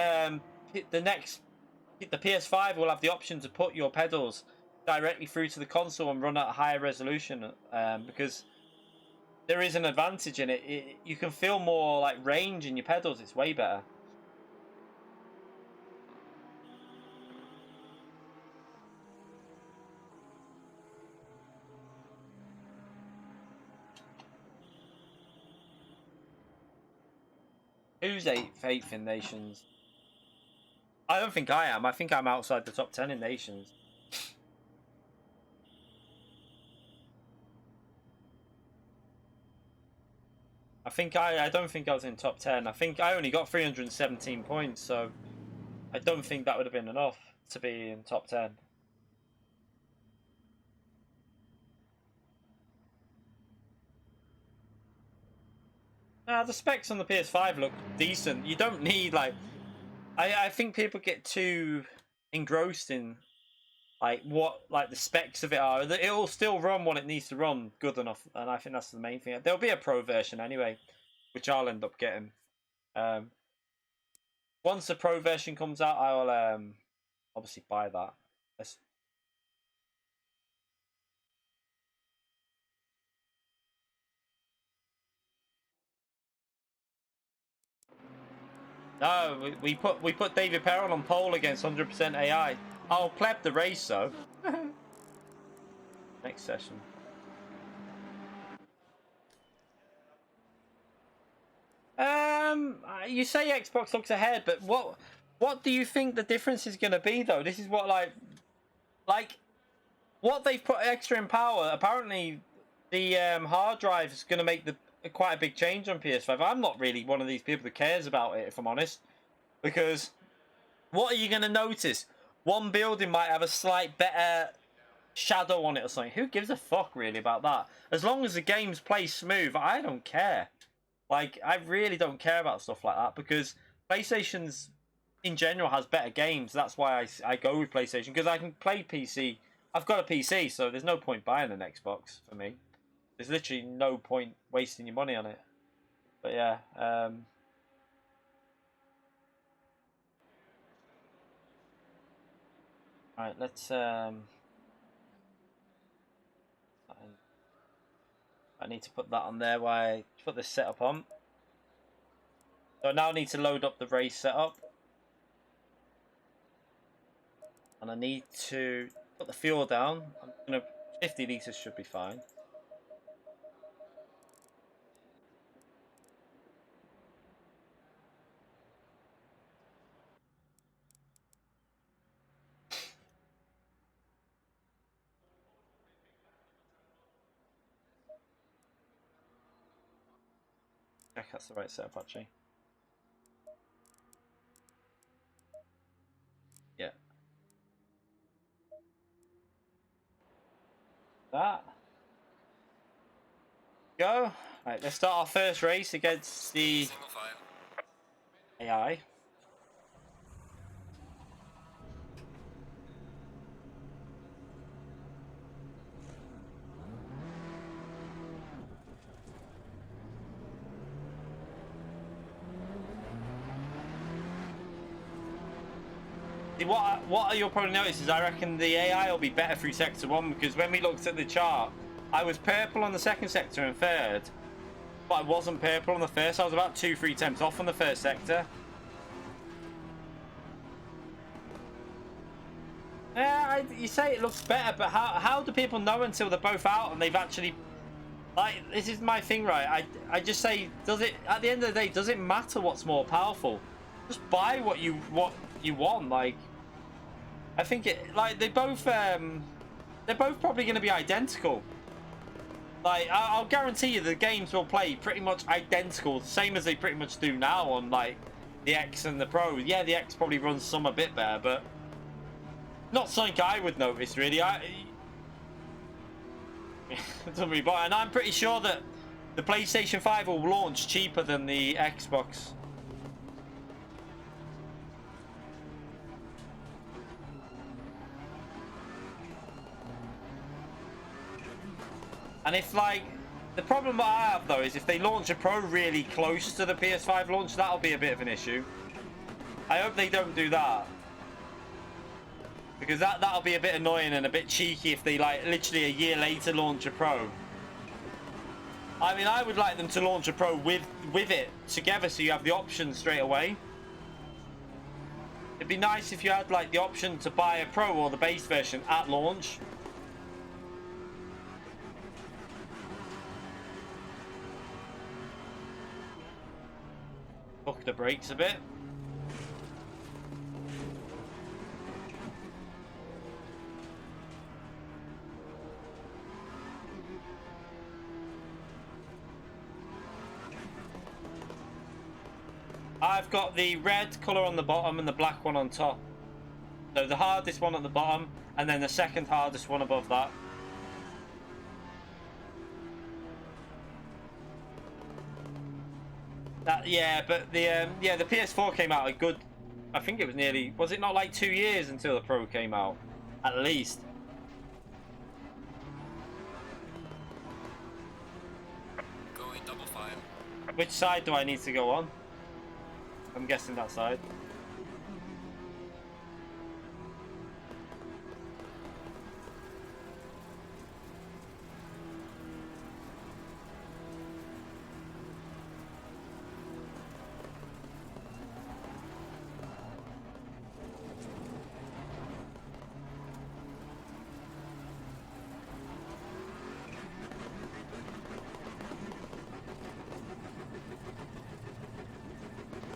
the PS5 will have the option to put your pedals directly through to the console and run at a higher resolution, because there is an advantage in it. You can feel more like range in your pedals. It's way better. Who's eighth in nations? I don't think I am. I think I'm outside the top 10 in nations. I don't think I was in top 10. I think I only got 317 points, so I don't think that would have been enough to be in top 10. The specs on the PS5 look decent. You don't need like I think people get too engrossed in like what like the specs of it are. It'll still run what it needs to run good enough, and I think that's the main thing. There'll be a pro version anyway, which I'll end up getting. Once the pro version comes out, I'll obviously buy that. No, we put David Perron on pole against 100% AI. I'll pleb the race though. Next session. You say Xbox looks ahead, but what do you think the difference is going to be though? This is what like what they've put extra in power, apparently the hard drive is going to make quite a big change on PS5. I'm not really one of these people that cares about it, if I'm honest, because what are you going to notice? One building might have a slight better shadow on it or something. Who gives a fuck really about that? As long as the games play smooth, I don't care. Like, I really don't care about stuff like that, because PlayStation's in general has better games. That's why I go with PlayStation, because I can play PC. I've got a PC, so there's no point buying an Xbox for me. There's literally no point wasting your money on it. But yeah, alright, let's I need to put that on there while I put this setup on. So I now need to load up the race setup. And I need to put the fuel down. I'm gonna 50 litres should be fine. Check that's the right setup actually. Yeah. That. Go. Right, let's start our first race against the AI. What you'll probably notice is I reckon the AI will be better through sector 1, because when we looked at the chart, I was purple on the second sector and third, but I wasn't purple on the first. I was about 2-3 temps off on the first sector. Yeah, you say it looks better, but how do people know until they're both out and they've actually... Like, this is my thing, right? I just say, does it, at the end of the day, does it matter what's more powerful? Just buy what you want. Like, I think like they're both probably going to be identical. Like, I'll guarantee you the games will play pretty much identical, same as they pretty much do now on like the X and the Pro. Yeah, the X probably runs some a bit better, but not something I would notice really. It doesn't really bother. And I'm pretty sure that the PlayStation 5 will launch cheaper than the Xbox. And if, like, the problem that I have, though, is if they launch a Pro really close to the PS5 launch, that'll be a bit of an issue. I hope they don't do that. Because that'll be a bit annoying and a bit cheeky if they, like, literally a year later launch a Pro. I mean, I would like them to launch a Pro with it together so you have the option straight away. It'd be nice if you had, like, the option to buy a Pro or the base version at launch. Hook the brakes a bit. I've got the red colour on the bottom and the black one on top. So the hardest one at the bottom, and then the second hardest one above that. Yeah, but the PS4 came out a good, I think it was nearly, was it not like 2 years until the Pro came out? At least. Going double file. Which side do I need to go on? I'm guessing that side.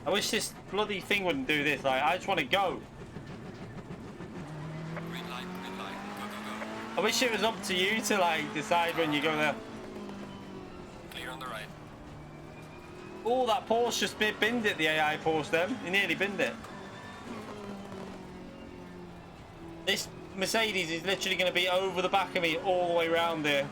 I wish this bloody thing wouldn't do this. Like, I just want to go. Green light, go, go, go. I wish it was up to you to like decide when you're gonna. Clear on the right. Oh, that Porsche just binned it. The AI Porsche then. He nearly binned it. This Mercedes is literally going to be over the back of me all the way around there.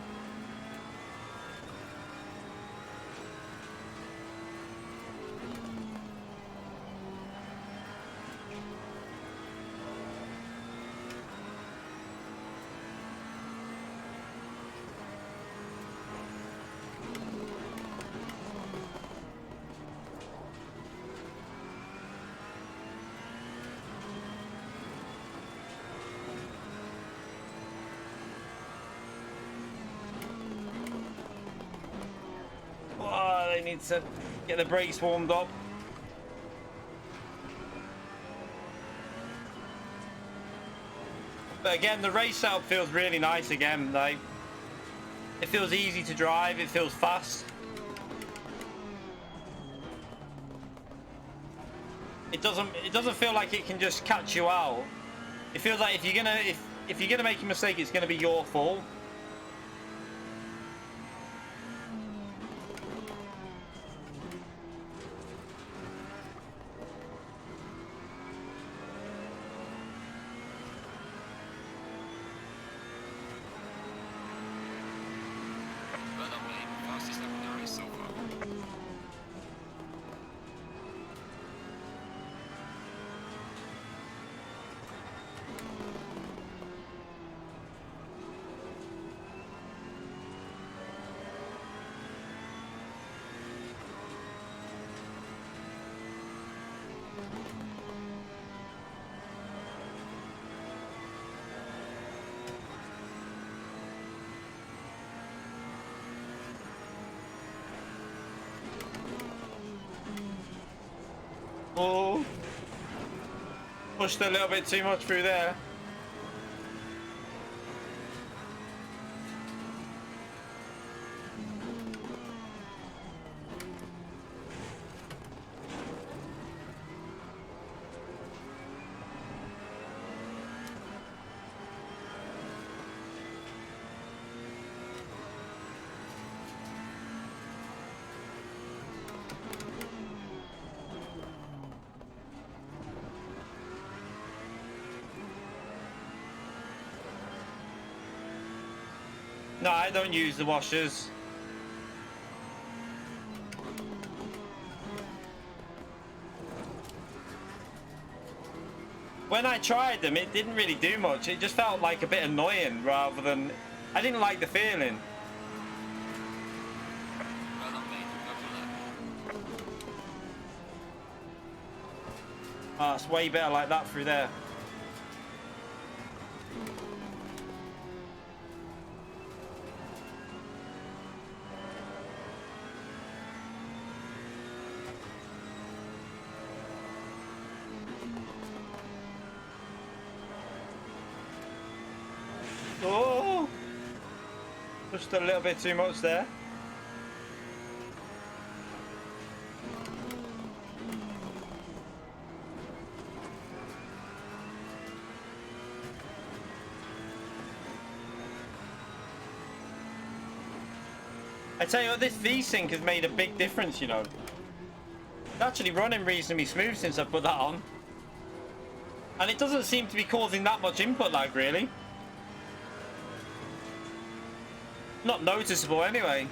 Oh, they need to get the brakes warmed up. But again, the race setup feels really nice again. Like, it feels easy to drive. It feels fast. It doesn't feel like it can just catch you out. It feels like if you're gonna make a mistake, it's gonna be your fault. Well done, mate. Fastest lap of the race so far. Oh, pushed a little bit too much through there. No, I don't use the washers. When I tried them, it didn't really do much. It just felt like a bit annoying rather than... I didn't like the feeling. Well done, mate. Go for that. Ah, it's way better like that through there. Oh, just a little bit too much there. I tell you what, this Vsync has made a big difference, you know. It's actually running reasonably smooth since I put that on. And it doesn't seem to be causing that much input lag, really. Not noticeable anyway.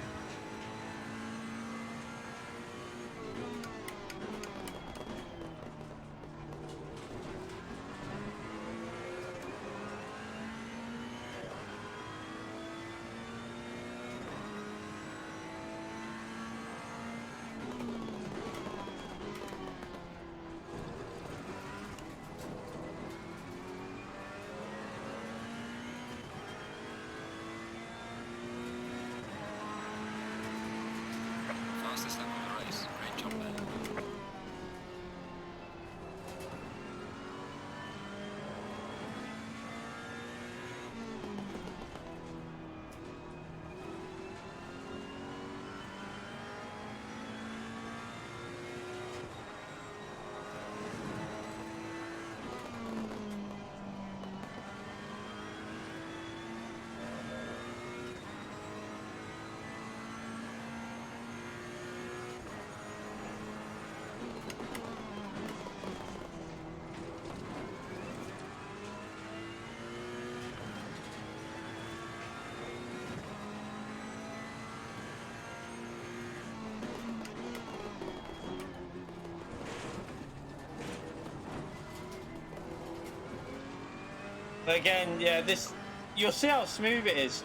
But again, yeah, this, you'll see how smooth it is.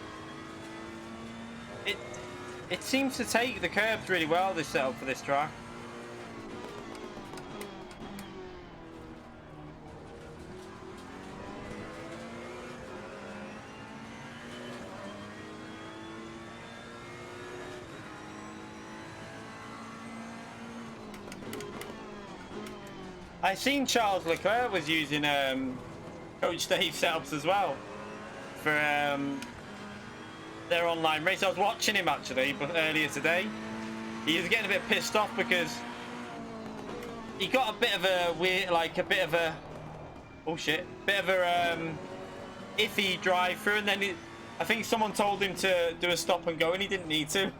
It seems to take the curbs really well, this setup for this track. I seen Charles Leclerc was using Coach Dave setups as well for their online race. I was watching him actually, but earlier today, he was getting a bit pissed off because he got a bit of a weird, like a bit of a, oh shit, bit of a iffy drive through, and then I think someone told him to do a stop and go, and he didn't need to.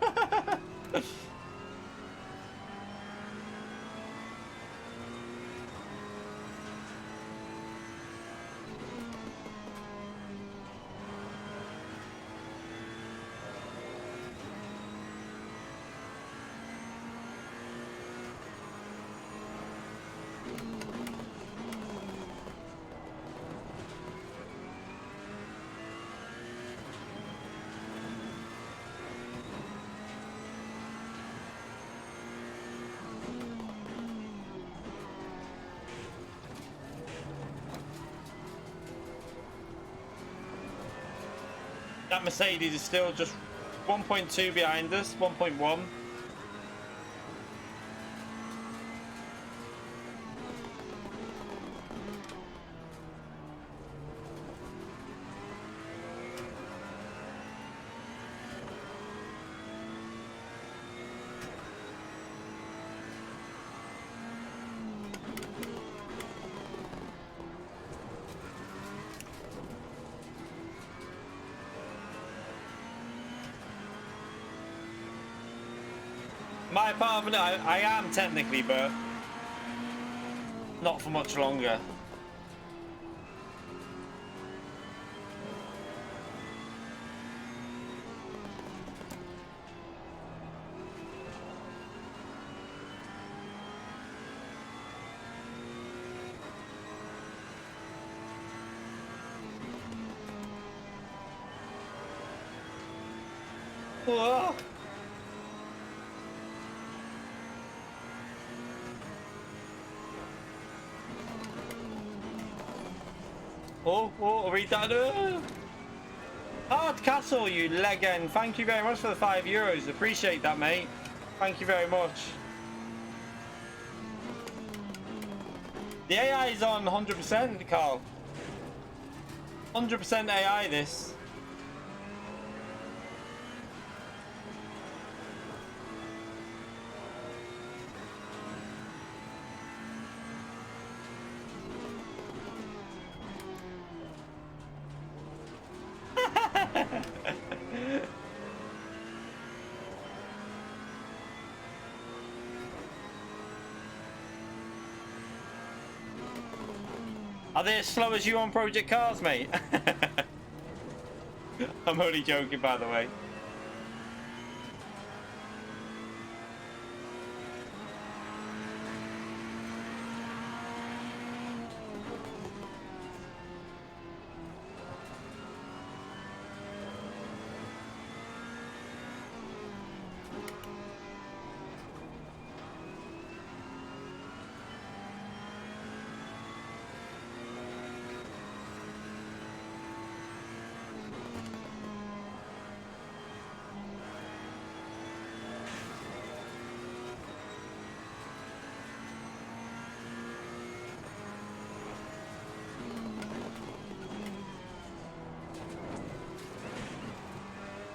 That Mercedes is still just 1.2 behind us, 1.1. My apartment, I am technically, but not for much longer. Whoa. Oh, read that. Hard Castle, you legend. Thank you very much for the €5. Appreciate that, mate. Thank you very much. The AI is on 100%, Carl. 100% AI, this. Are they as slow as you on Project Cars, mate? I'm only joking, by the way.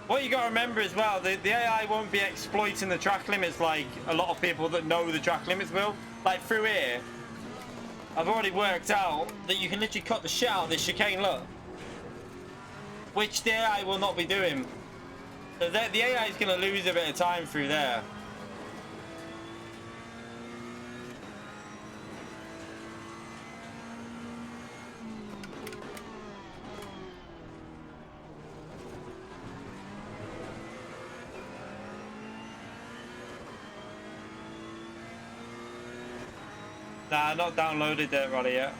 What you got to remember as well, the AI won't be exploiting the track limits like a lot of people that know the track limits will. Like through here, I've already worked out that you can literally cut the shit out of this chicane, look. Which the AI will not be doing. So the AI is going to lose a bit of time through there. Nah, not downloaded that rally yet.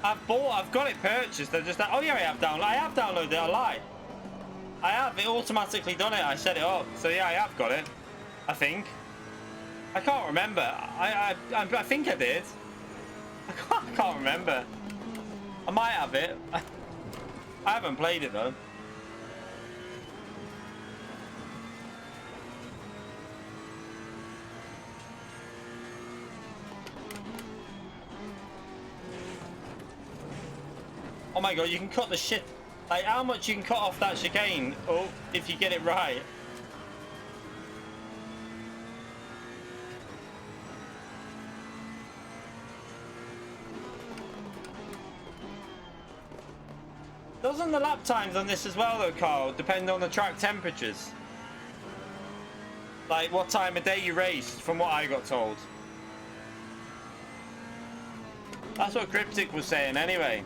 I've got it purchased. I just, oh yeah, I have downloaded it. I lie. I have it automatically done it. I set it up. So yeah, I have got it. I think. I can't remember. I think I did. I can't remember. I might have it. I haven't played it though. Oh my god, you can cut the shit. Like, how much you can cut off that chicane? Oh, if you get it right. Doesn't the lap times on this as well though, Carl, depend on the track temperatures? Like what time of day you raced, from what I got told. That's what Cryptic was saying anyway.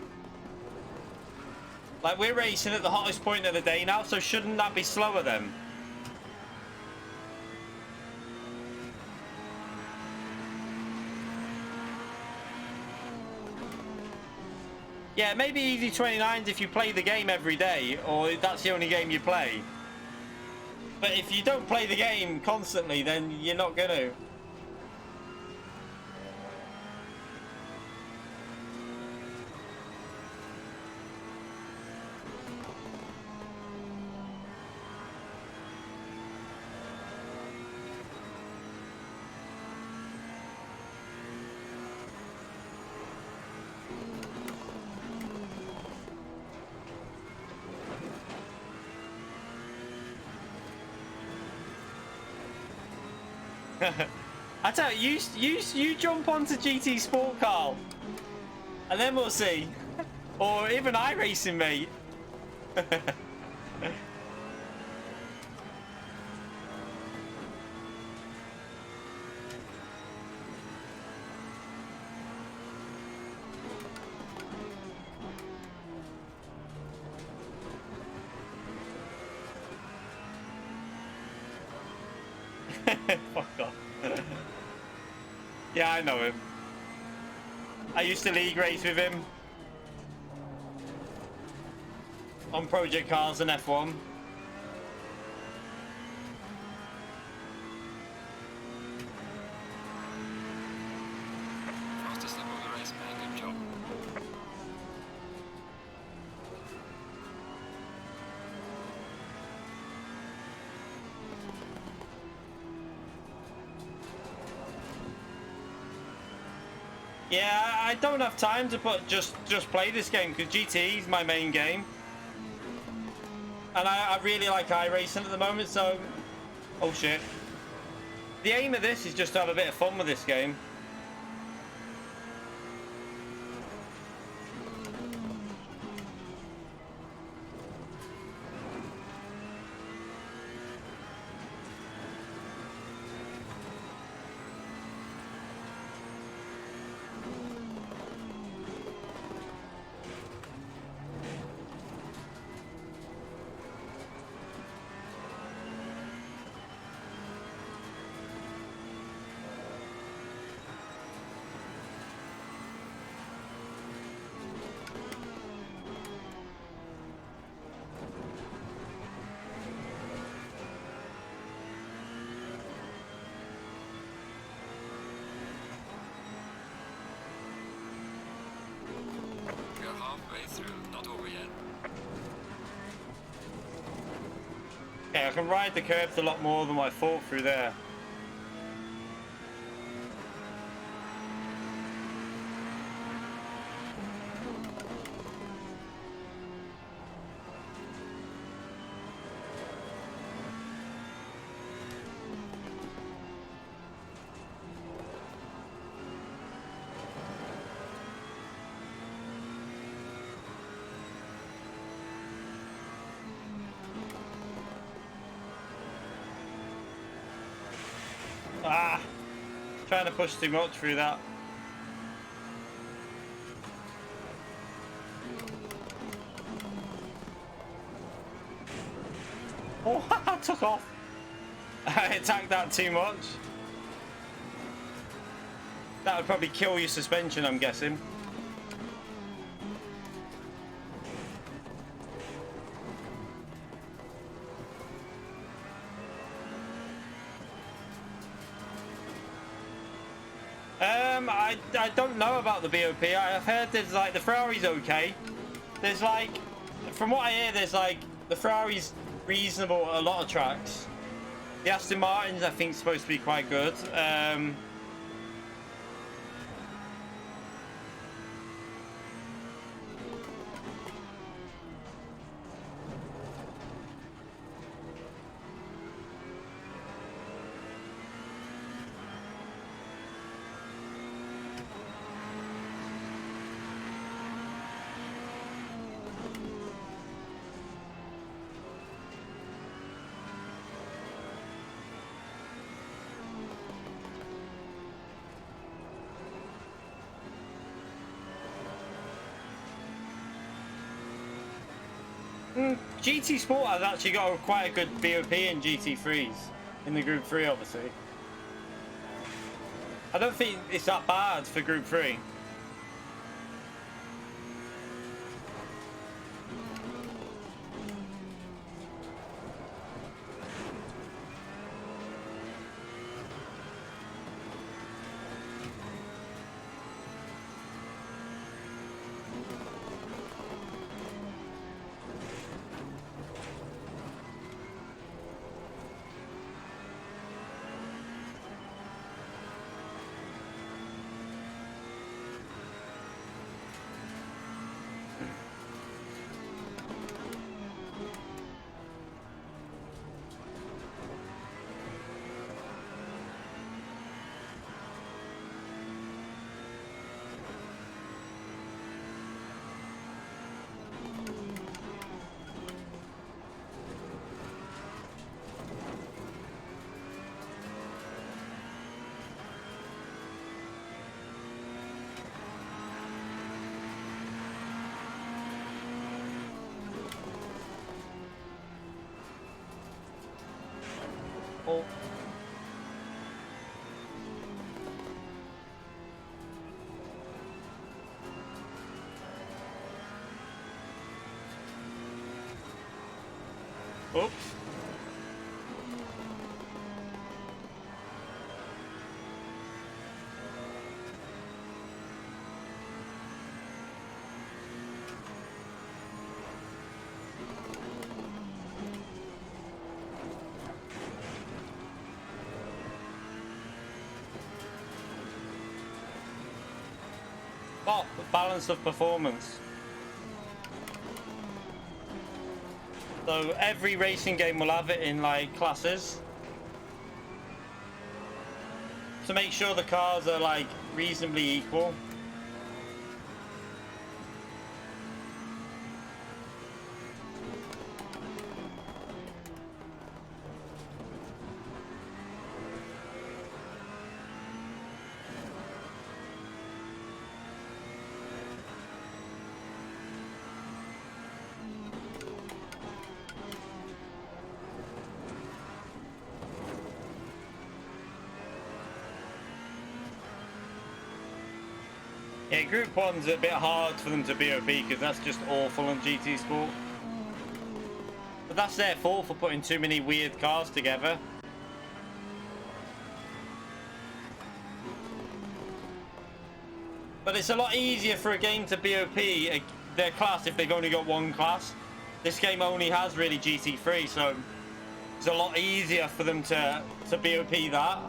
Like, we're racing at the hottest point of the day now, so shouldn't that be slower then? Yeah, maybe easy 29s if you play the game every day, or that's the only game you play. But if you don't play the game constantly, then you're not gonna. I tell you, you jump onto GT Sport, Carl, and then we'll see. Or even iRacing, mate. Fuck off. Yeah, I know him. I used to league race with him on Project Cars and F1. Fastest lap of the race, man. Good job. Yeah, I don't have time to just play this game because GT is my main game, and I really like iRacing at the moment. So, oh shit! The aim of this is just to have a bit of fun with this game. We're halfway through, not over yet. Okay, I can ride the curbs a lot more than I thought through there. Ah, trying to push too much through that. Oh, I took off. I attacked that too much. That would probably kill your suspension, I'm guessing. I don't know about the BOP. I've heard there's like the Ferrari's okay. There's like, from what I hear, there's like the Ferrari's reasonable at a lot of tracks. The Aston Martins I think supposed to be quite good. GT Sport has actually got quite a good BOP in GT3s in the Group 3, obviously. I don't think it's that bad for Group 3. Oh. Oops. Oh, the balance of performance. So every racing game will have it in like classes to make sure the cars are like reasonably equal. Yeah, Group 1's a bit hard for them to BOP because that's just awful on GT Sport. But that's their fault for putting too many weird cars together. But it's a lot easier for a game to BOP their class if they've only got one class. This game only has really GT3, so it's a lot easier for them to BOP that.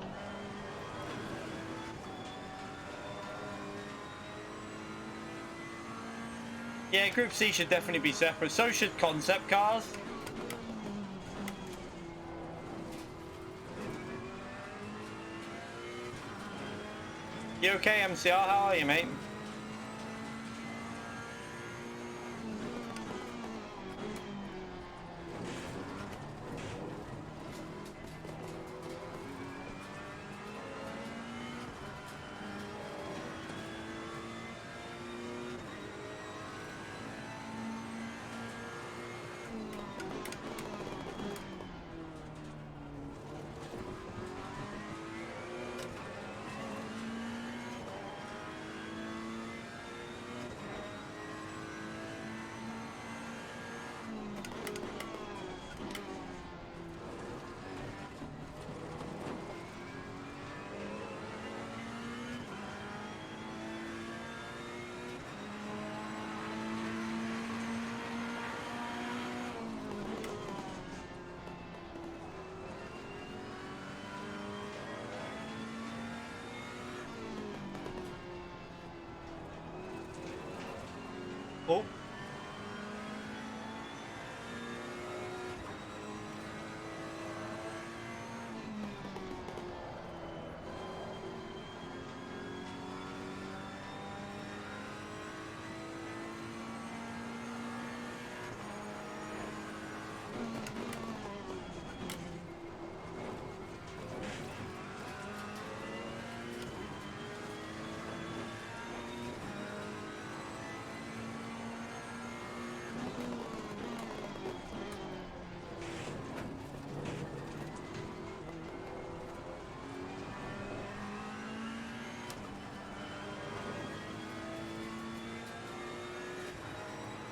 Yeah, Group C should definitely be separate. So should concept cars. You okay, MCR? How are you, mate?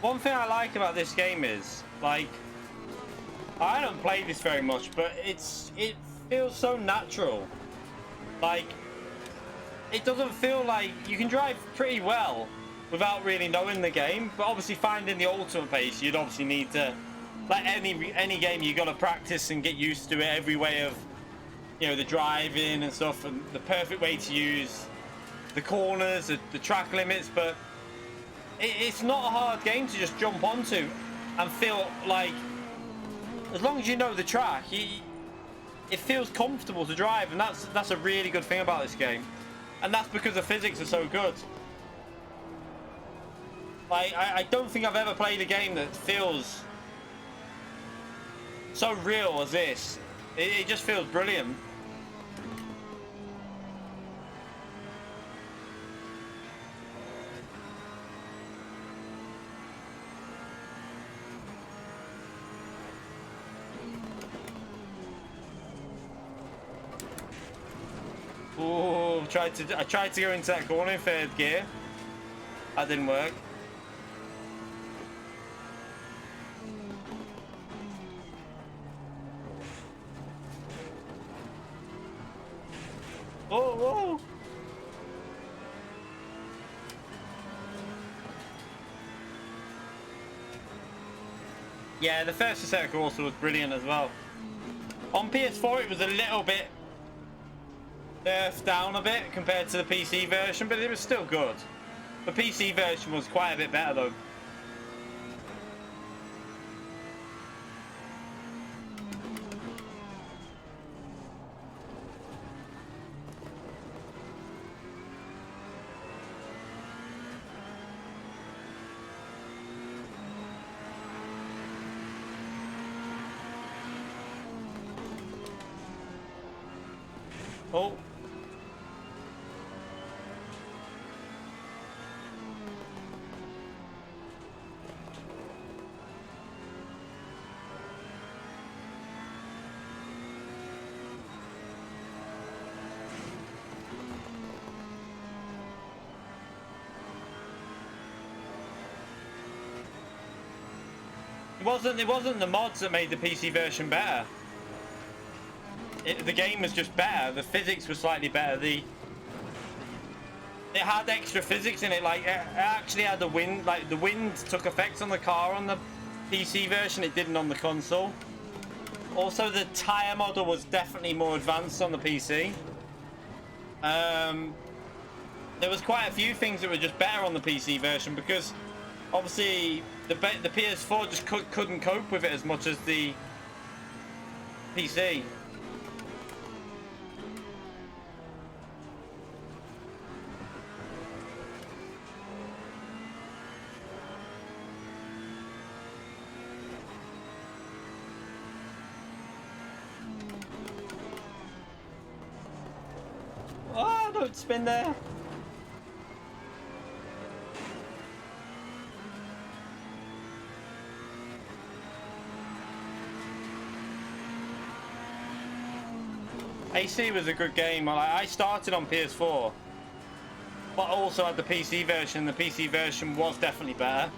One thing I like about this game is, like, I don't play this very much, but it feels so natural. Like, it doesn't feel like you can drive pretty well without really knowing the game. But obviously, finding the ultimate pace, you'd obviously need to, like any game, you got to practice and get used to it. Every way of, you know, the driving and stuff, and the perfect way to use the corners, the track limits. But it's not a hard game to just jump onto and feel like, as long as you know the track, it feels comfortable to drive, and that's a really good thing about this game. And that's because the physics are so good. Like, I don't think I've ever played a game that feels so real as this. It just feels brilliant. Oh, I tried to go into that corner in third gear. That didn't work. Oh, whoa. Yeah, the first Assetto Corsa was brilliant as well. On PS4, it was a little bit nerfed down a bit compared to the PC version, but it was still good. The PC version was quite a bit better though. Oh. It wasn't the mods that made the PC version better. The game was just better. The physics was slightly better. It had extra physics in it. Like, it actually had the wind. Like, the wind took effect on the car on the PC version. It didn't on the console. Also, the tire model was definitely more advanced on the PC. There was quite a few things that were just better on the PC version because obviously the PS4 just couldn't cope with it as much as the PC. Oh, don't spin there. AC was a good game. I started on PS4, but also had the PC version. The PC version was definitely better.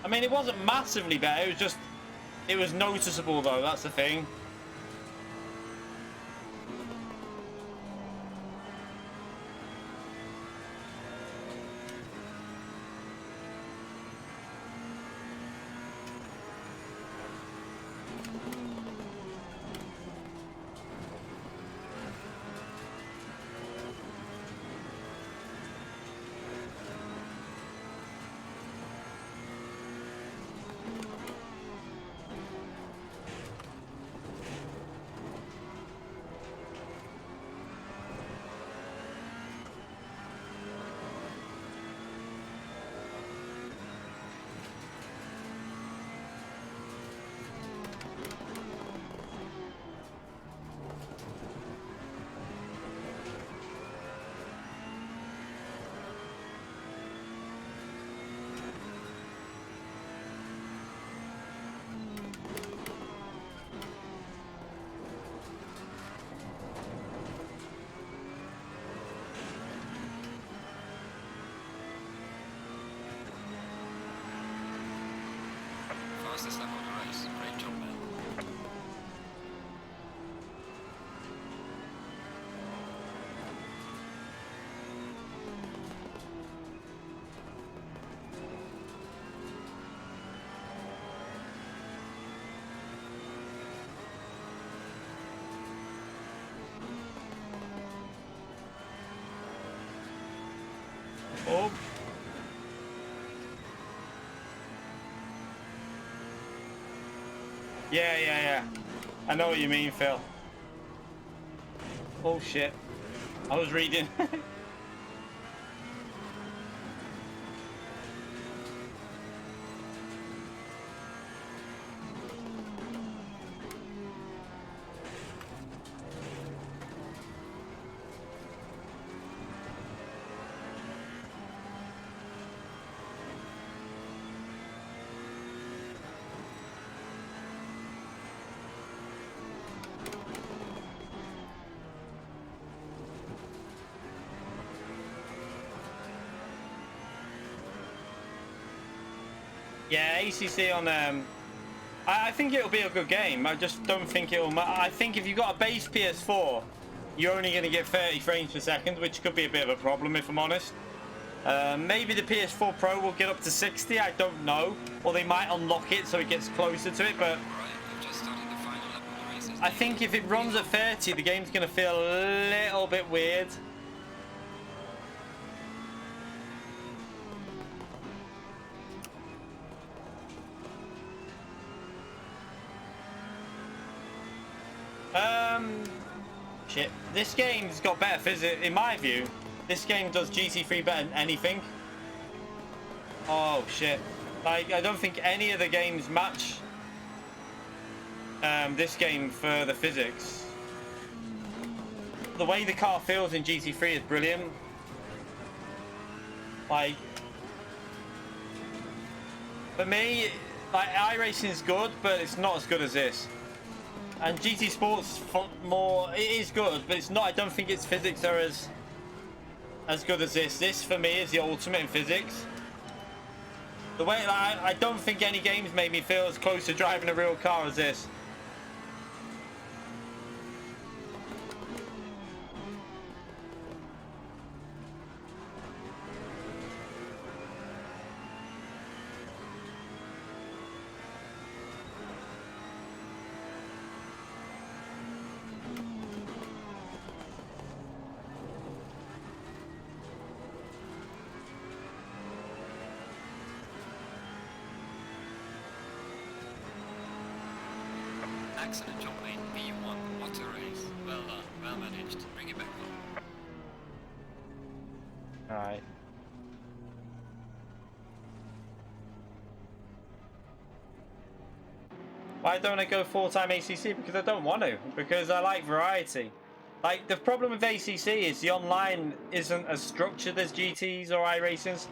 I mean, it wasn't massively better. It was noticeable though. That's the thing. fastest lap of the race. Great job, man. Oh. Yeah. I know what you mean, Phil. Oh shit. I was reading. Yeah, ACC on I think it'll be a good game. I just don't think it'll I think if you've got a base PS4, you're only going to get 30 frames per second, which could be a bit of a problem if I'm honest. Maybe the PS4 Pro will get up to 60, I don't know. Or they might unlock it so it gets closer to it, but I think if it runs at 30, the game's going to feel a little bit weird. Shit. This game's got better physics, in my view. This game does GT3 better than anything. Oh, shit. Like, I don't think any of the games match this game for the physics. The way the car feels in GT3 is brilliant. Like, for me, like, iRacing is good, but it's not as good as this. And GT Sports more, it is good, but it's not. I don't think its physics are as good as this. This for me is the ultimate in physics. The way I don't think any games made me feel as close to driving a real car as this. Excellent job, mate. V1, what a race. Well done, well managed. Bring it back on. Alright. Why don't I go full-time ACC? Because I don't want to. Because I like variety. Like, the problem with ACC is the online isn't as structured as GTs or iRacings.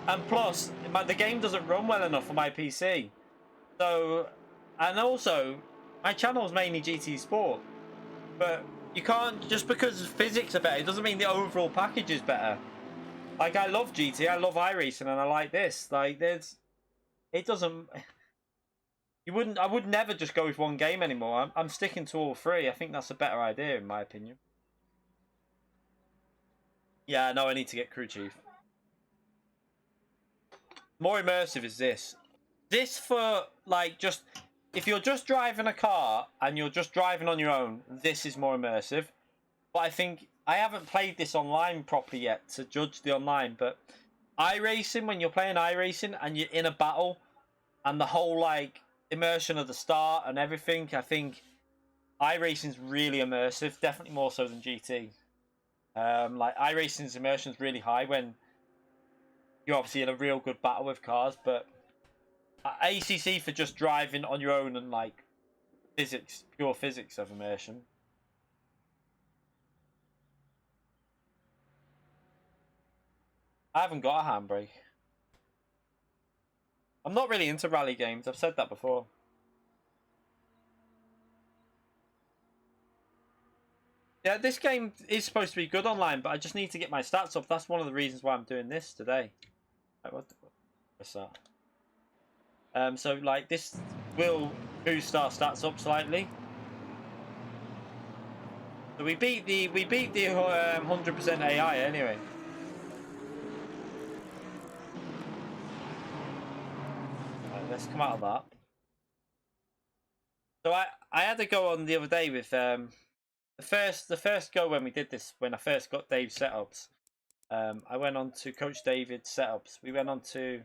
And plus, the game doesn't run well enough for my PC. So, and also, my channel is mainly GT Sport. But you can't, just because physics are better, it doesn't mean the overall package is better. Like, I love GT, I love iRacing, and I like this. Like, it doesn't... I would never just go with one game anymore. I'm sticking to all three. I think that's a better idea, in my opinion. Yeah, no, I need to get crew chief. More immersive is this. This for, like, just... If you're just driving a car and you're just driving on your own, this is more immersive. But I think... I haven't played this online properly yet to judge the online, but... iRacing, when you're playing iRacing and you're in a battle, and the whole, like... immersion of the start and everything, I think iRacing's really immersive, definitely more so than GT. Like iRacing's immersion's really high when you're obviously in a real good battle with cars, but ACC for just driving on your own and like physics, pure physics of immersion. I haven't got a handbrake. I'm not really into rally games. I've said that before. Yeah, this game is supposed to be good online, but I just need to get my stats up. That's one of the reasons why I'm doing this today. Wait, what's that? So like this will boost our stats up slightly. So we beat the 100% AI anyway. Right, let's come out of that. So I had a go on the other day with the first go when we did this, when I first got Dave's setups. I went on to Coach David's setups. We went on to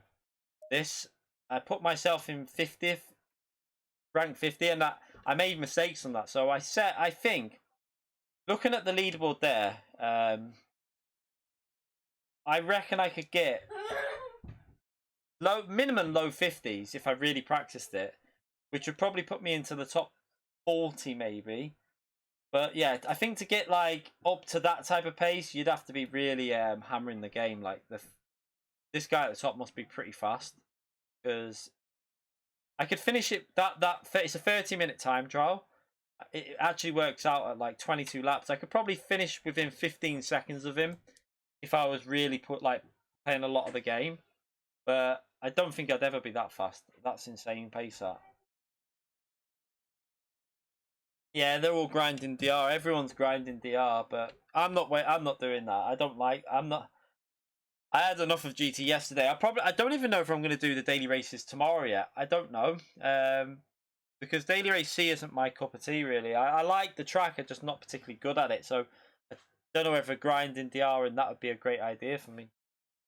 this. I put myself in 50th, rank 50, and I made mistakes on that. So I think, looking at the leaderboard there, I reckon I could get minimum low 50s if I really practiced it, which would probably put me into the top 40 maybe. But yeah, I think to get like up to that type of pace, you'd have to be really hammering the game. Like this guy at the top must be pretty fast, because I could finish it. It's a 30-minute time trial. It actually works out at like 22 laps. I could probably finish within 15 seconds of him if I was really playing a lot of the game. But I don't think I'd ever be that fast. That's insane pace that. Yeah, they're all grinding DR. Everyone's grinding DR, but I'm not. I'm not doing that. I don't like. I'm not. I had enough of GT yesterday. I don't even know if I'm going to do the daily races tomorrow yet. I don't know. Because daily race C isn't my cup of tea really. I like the track. I'm just not particularly good at it. So I don't know whether grinding DR and that would be a great idea for me.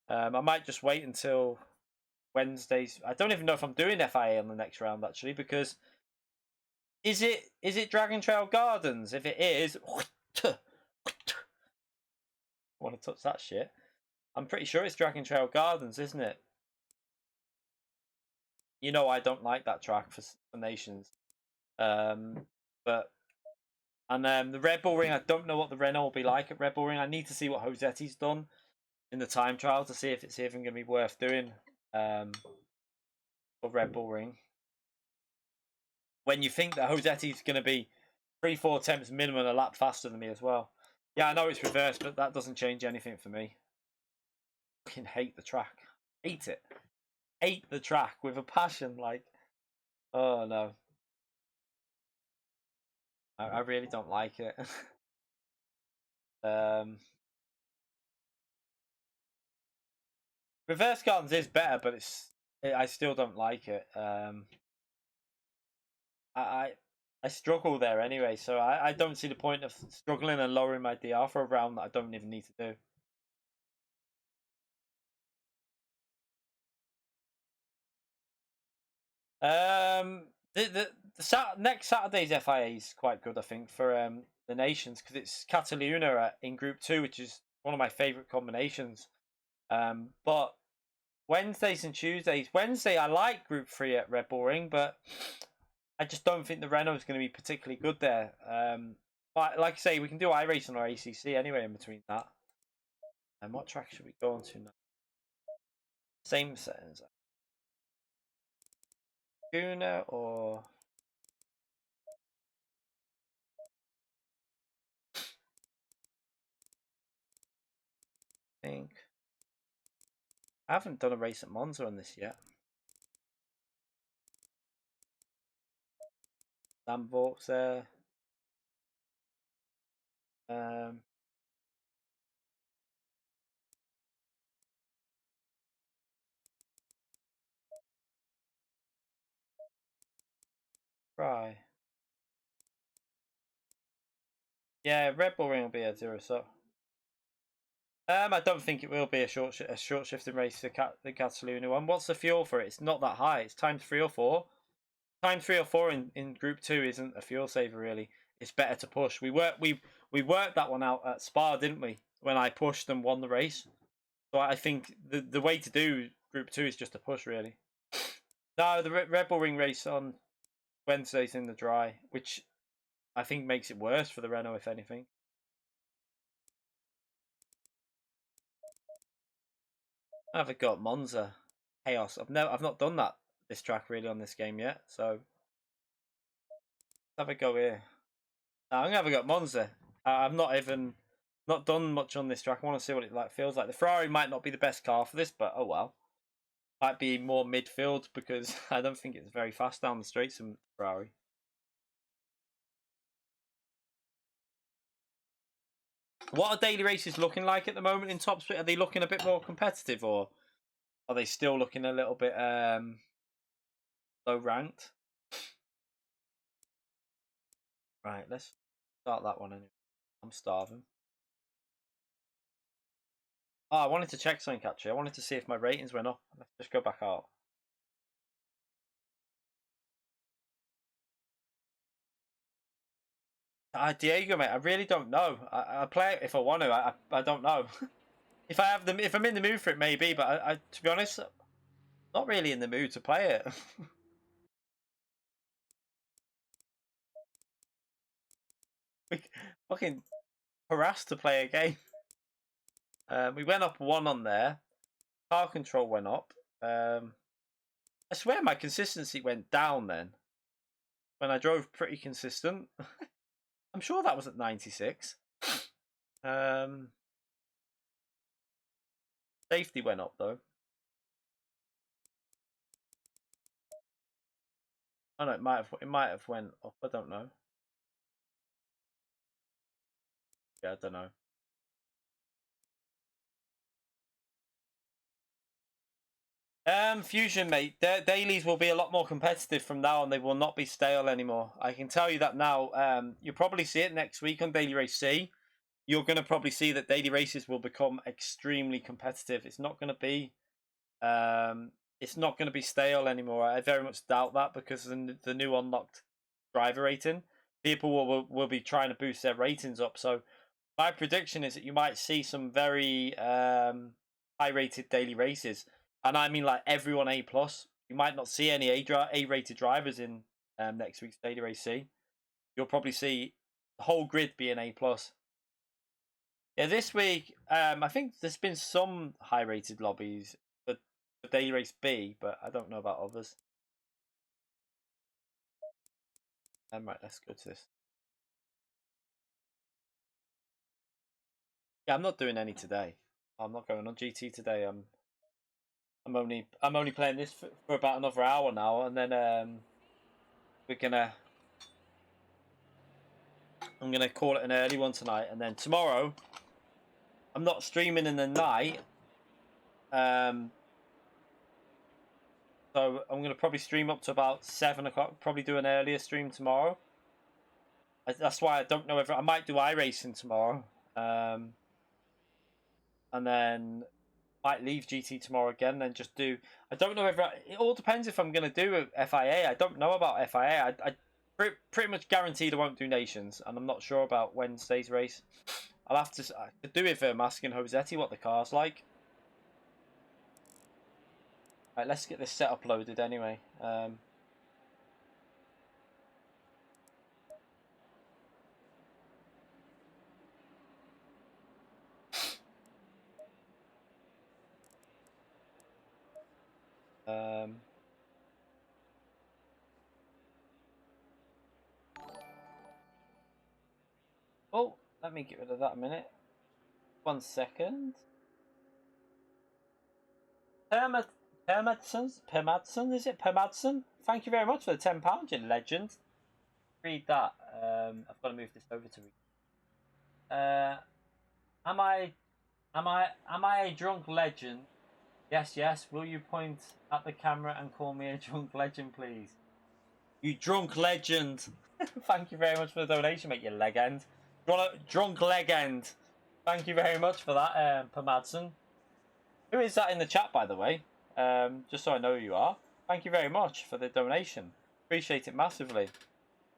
I might just wait until Wednesdays. I don't even know if I'm doing FIA on the next round actually, because is it Dragon Trail Gardens? If it is, I want to touch that shit. I'm pretty sure it's Dragon Trail Gardens, isn't it? You know I don't like that track for Nations. But the Red Bull Ring, I don't know what the Renault will be like at Red Bull Ring. I need to see what Josetti's done in the time trial to see if it's even going to be worth doing for Red Bull Ring. When you think that Josetti's going to be 3-4 attempts minimum a lap faster than me as well. Yeah, I know it's reversed, but that doesn't change anything for me. I fucking hate the track. Hate it. Hate the track with a passion. Like, oh no. I really don't like it. Reverse Gardens is better, but I still don't like it. I struggle there anyway, so I don't see the point of struggling and lowering my DR for a round that I don't even need to do. Next Saturday's FIA is quite good, I think, for the nations, because it's Cataluna in Group 2, which is one of my favourite combinations. But Wednesdays and Tuesdays, Wednesday I like Group 3 at Red Bull Ring, but I just don't think the Renault is going to be particularly good there. But like I say, we can do iRacing or ACC anyway in between that. And what track should we go on to now? Same settings. Guna or I think I haven't done a race at Monza on this yet. Zandvoort's there. Right. Yeah, Red Bull Ring will be a 0-so. I don't think it will be a short shifting race, the Cataluna one. What's the fuel for it? It's not that high. It's times 3 or 4. Times 3 or 4 in Group 2 isn't a fuel saver really. It's better to push. We worked that one out at Spa, didn't we? When I pushed and won the race. So I think the way to do Group 2 is just to push really. No, the Red Bull Ring race on Wednesday's in the dry, which I think makes it worse for the Renault, if anything. I've got Monza Chaos. I've not done this track really on this game yet, so let's have a go here. I'm gonna have a go at Monza. I've not done much on this track. I want to see what it feels like. The Ferrari might not be the best car for this, but oh well. Might be more midfield because I don't think it's very fast down the straights in Ferrari. What are daily races looking like at the moment in top speed? Are they looking a bit more competitive, or are they still looking a little bit low ranked? Right, let's start that one anyway. I'm starving. Oh, I wanted to check something actually. I wanted to see if my ratings went up. Let's just go back out. Diego, mate, I really don't know. I play it if I want to. I don't know. If I have them, if I'm in the mood for it, maybe. But I to be honest, not really in the mood to play it. We fucking harassed to play a game. We went up 1 on there. Car control went up. I swear my consistency went down then. When I drove pretty consistent. I'm sure that was at 96. Safety went up though. Oh no, it might have went up. I don't know. Yeah, I don't know. Fusion, mate. Their dailies will be a lot more competitive from now on. They will not be stale anymore. I can tell you that now. You'll probably see it next week on Daily Race C. You're going to probably see that daily races will become extremely competitive. It's not going to be, it's not going to be stale anymore. I very much doubt that because the new unlocked driver rating, people will be trying to boost their ratings up. So my prediction is that you might see some very high rated daily races. And I mean like everyone A+. You might not see any A-rated drivers in next week's Daily Race C. You'll probably see the whole grid being A+. Yeah, this week, I think there's been some high-rated lobbies for Daily Race B, but I don't know about others. Right, let's go to this. Yeah, I'm not doing any today. I'm not going on GT today. I'm only playing this for about another hour now, and then I'm gonna call it an early one tonight, and then tomorrow I'm not streaming in the night. So I'm gonna probably stream up to about 7 o'clock. Probably do an earlier stream tomorrow. That's why I don't know if I might do iRacing tomorrow, and then might leave GT tomorrow again. Then just do. I don't know if it all depends if I'm gonna do FIA. I don't know about FIA. I pretty much guaranteed I won't do Nations, and I'm not sure about Wednesday's race. I'll have to I could do with asking Josetti what the car's like. Right, let's get this set uploaded anyway. Oh, let me get rid of that a minute. 1 second. Permadson, is it Permadson? Thank you very much for the £10, you legend. Read that. I've got to move this over to read. Am I a drunk legend? Yes, yes. Will you point at the camera and call me a drunk legend, please? You drunk legend. Thank you very much for the donation, mate, you legend. Drunk legend. Thank you very much for that, Permadson. Who is that in the chat, by the way? Just so I know who you are. Thank you very much for the donation. Appreciate it massively.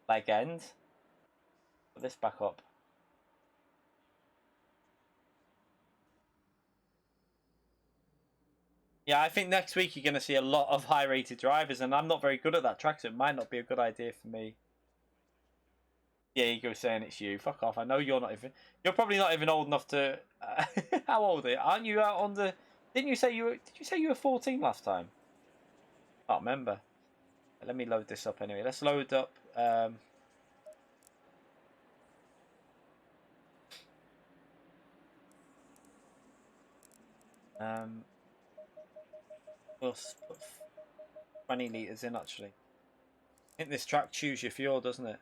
Legend. Put this back up. Yeah, I think next week you're going to see a lot of high-rated drivers, and I'm not very good at that track, so it might not be a good idea for me. Yeah, you go saying it's you. Fuck off. I know you're not even... You're probably not even old enough to... How old are you? Aren't you out on the... Didn't you say you were... Did you say you were 14 last time? I can't remember. Let me load this up anyway. Let's load up... We'll put 20 litres in actually. I think this track chews your fuel, doesn't it?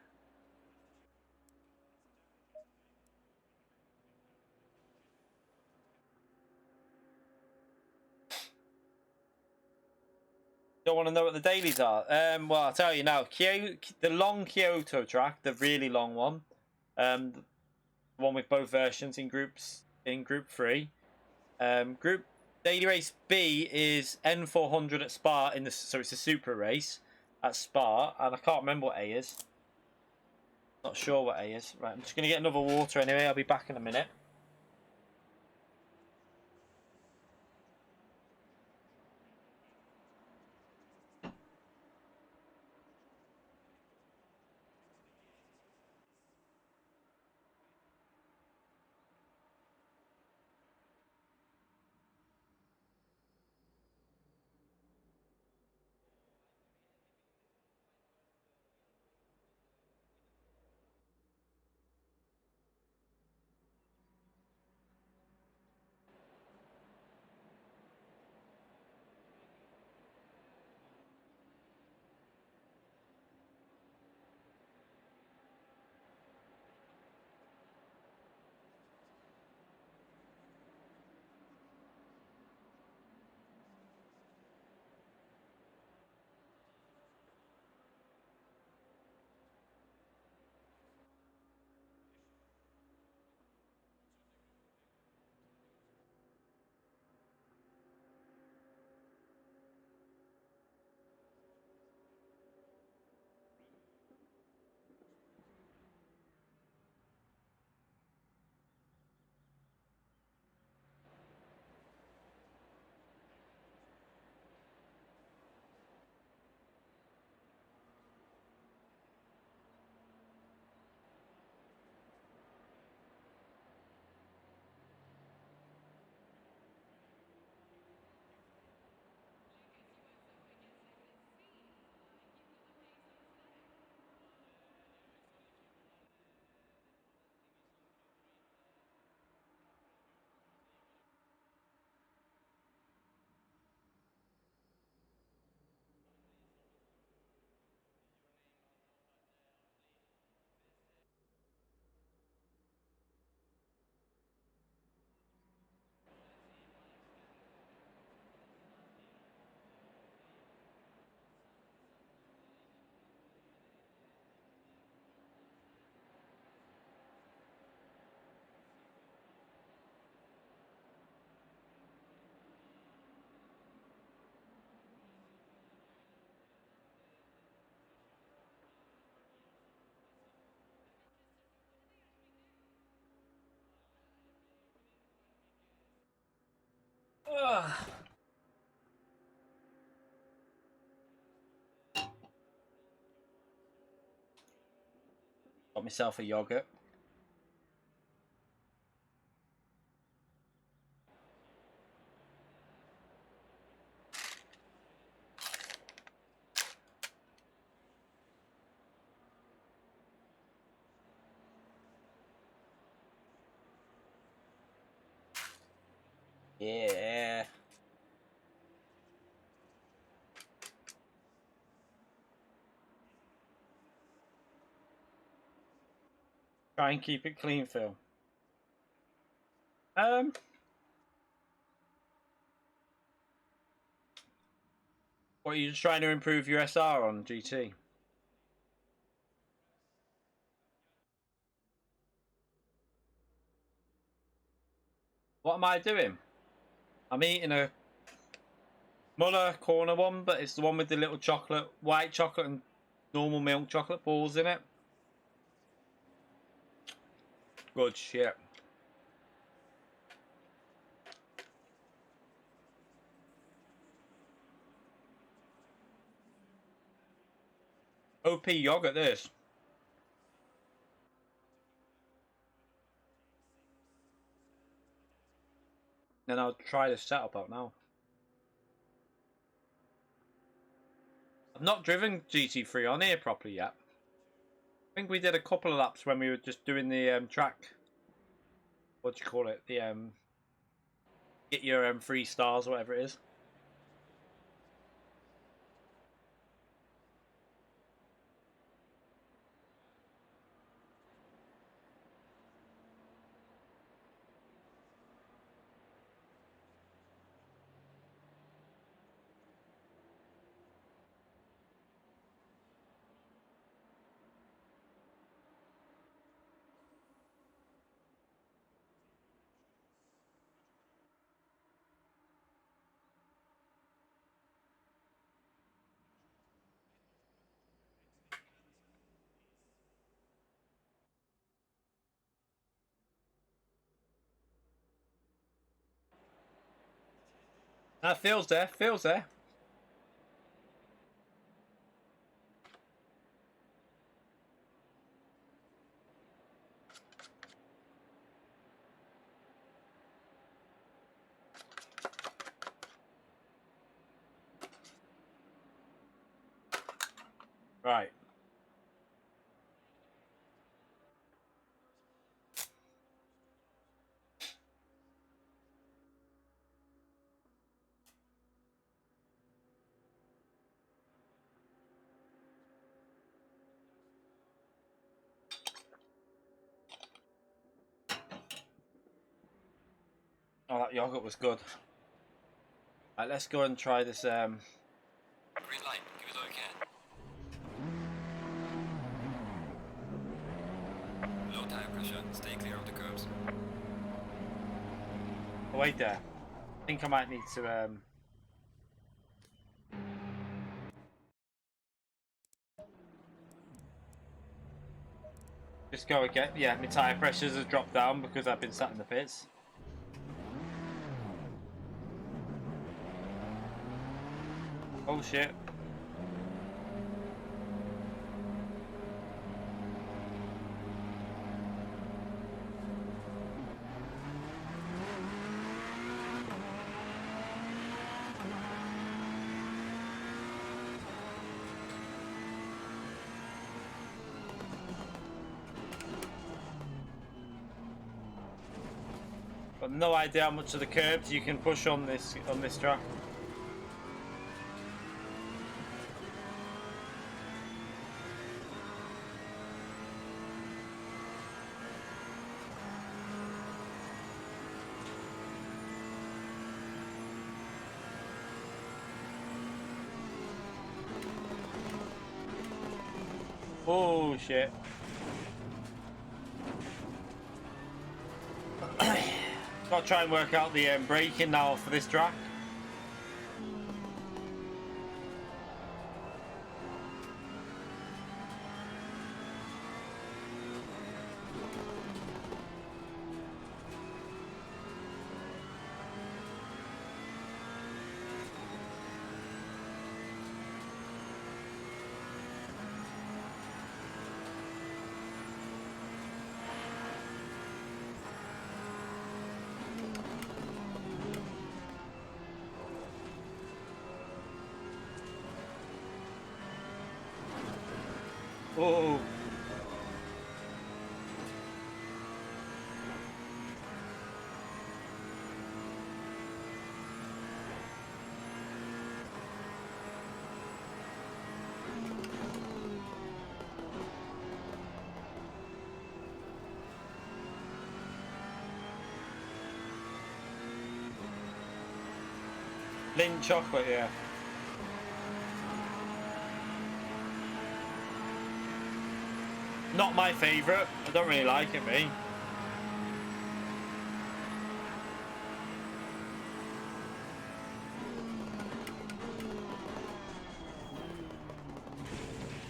Don't want to know what the dailies are. Well, I'll tell you now. The long Kyoto track, the really long one, the one with both versions in groups in Group 3. Group Daily Race B is N400 at Spa so it's a super race at Spa, and I can't remember what A is. Not sure what A is. Right, I'm just gonna get another water anyway. I'll be back in a minute. Ugh. Got myself a yogurt. Yeah. Try and keep it clean, Phil. What, are you just trying to improve your SR on GT? What am I doing? I'm eating a Muller corner one, but it's the one with the little white chocolate and normal milk chocolate balls in it. Good shit. OP yogurt, this. Then I'll try the setup out now. I've not driven GT3 on here properly yet. I think we did a couple of laps when we were just doing the track. What do you call it? The get your 3 stars, whatever it is. Feels there, feels there. Right. Oh, that yogurt was good. Right, let's go and try this. Green light, give it all you can. Low tire pressure, stay clear of the curbs. Oh, wait there. I think I might need to. Just go again. Yeah, my tyre pressures have dropped down because I've been sat in the pits. Oh shit. Got no idea how much of the curbs you can push on this track. Oh shit. Got to try and work out the braking now for this track. Oh. Lindt chocolate, yeah. Not my favourite. I don't really like it, me.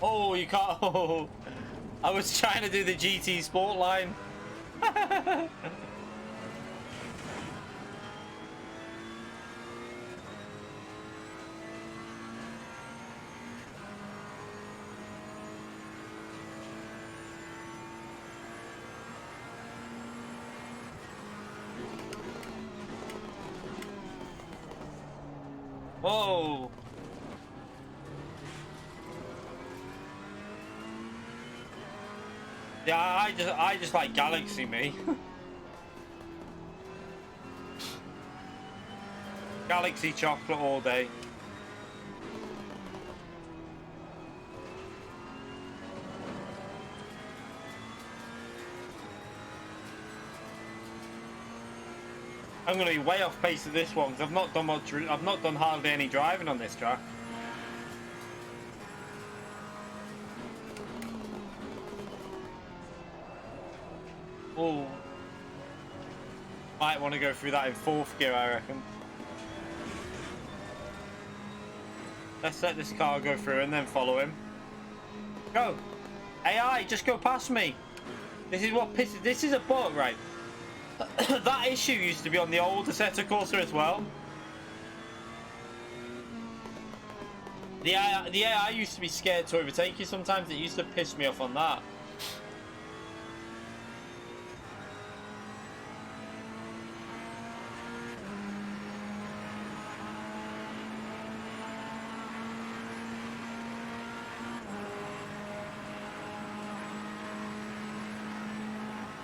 Oh, you can't. Oh, I was trying to do the GT Sport line. Whoa. Yeah, I just like Galaxy, me. Galaxy chocolate all day. I'm going to be way off pace of this one because I've not done much. I've not done hardly any driving on this track. Oh, might want to go through that in fourth gear, I reckon. Let's let this car go through and then follow him. Go, AI, just go past me. This is what pisses. This is a bug, right? That issue used to be on the old Assetto Corsa as well. The AI used to be scared to overtake you sometimes. It used to piss me off on that.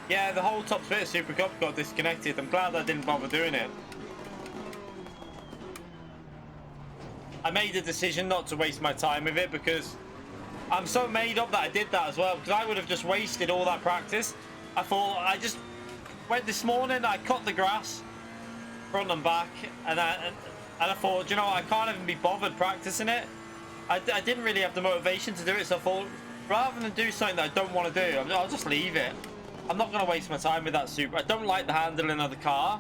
Yeah, the whole top split of Super Cup got disconnected. I'm glad I didn't bother doing it. I made a decision not to waste my time with it because I'm so made up that I did that as well, because I would have just wasted all that practice. I thought, I just went this morning, I cut the grass front and back, and I thought, you know, I can't even be bothered practicing it. I didn't really have the motivation to do it, so I thought, rather than do something that I don't want to do, I'll just leave it. I'm not going to waste my time with that Super. I don't like the handling of the car.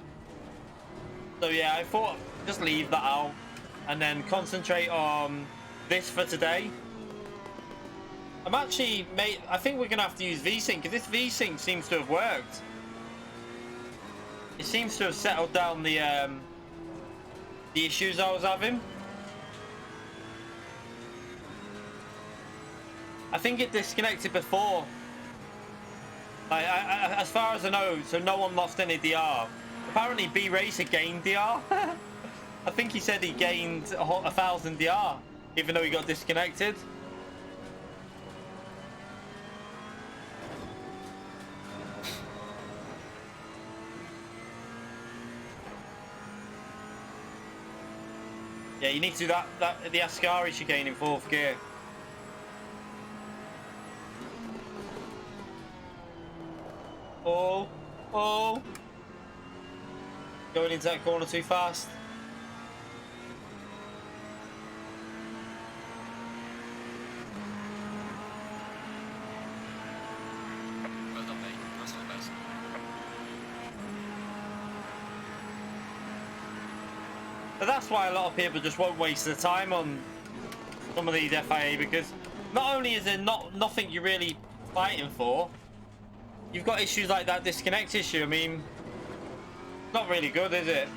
So yeah, I thought, just leave that out and then concentrate on this for today. I think we're going to have to use Vsync, because this Vsync seems to have worked. It seems to have settled down the issues I was having. I think it disconnected before. As far as I know, so no one lost any DR. Apparently B-Racer gained DR. I think he said he gained 1,000 DR, even though he got disconnected. Yeah, you need to do that the Ascari chicane in 4th gear. Oh, going into that corner too fast. Well done, mate. Personal best. But that's why a lot of people just won't waste their time on some of these FIA, because not only is there nothing you're really fighting for, you've got issues like that disconnect issue. I mean, not really good, is it?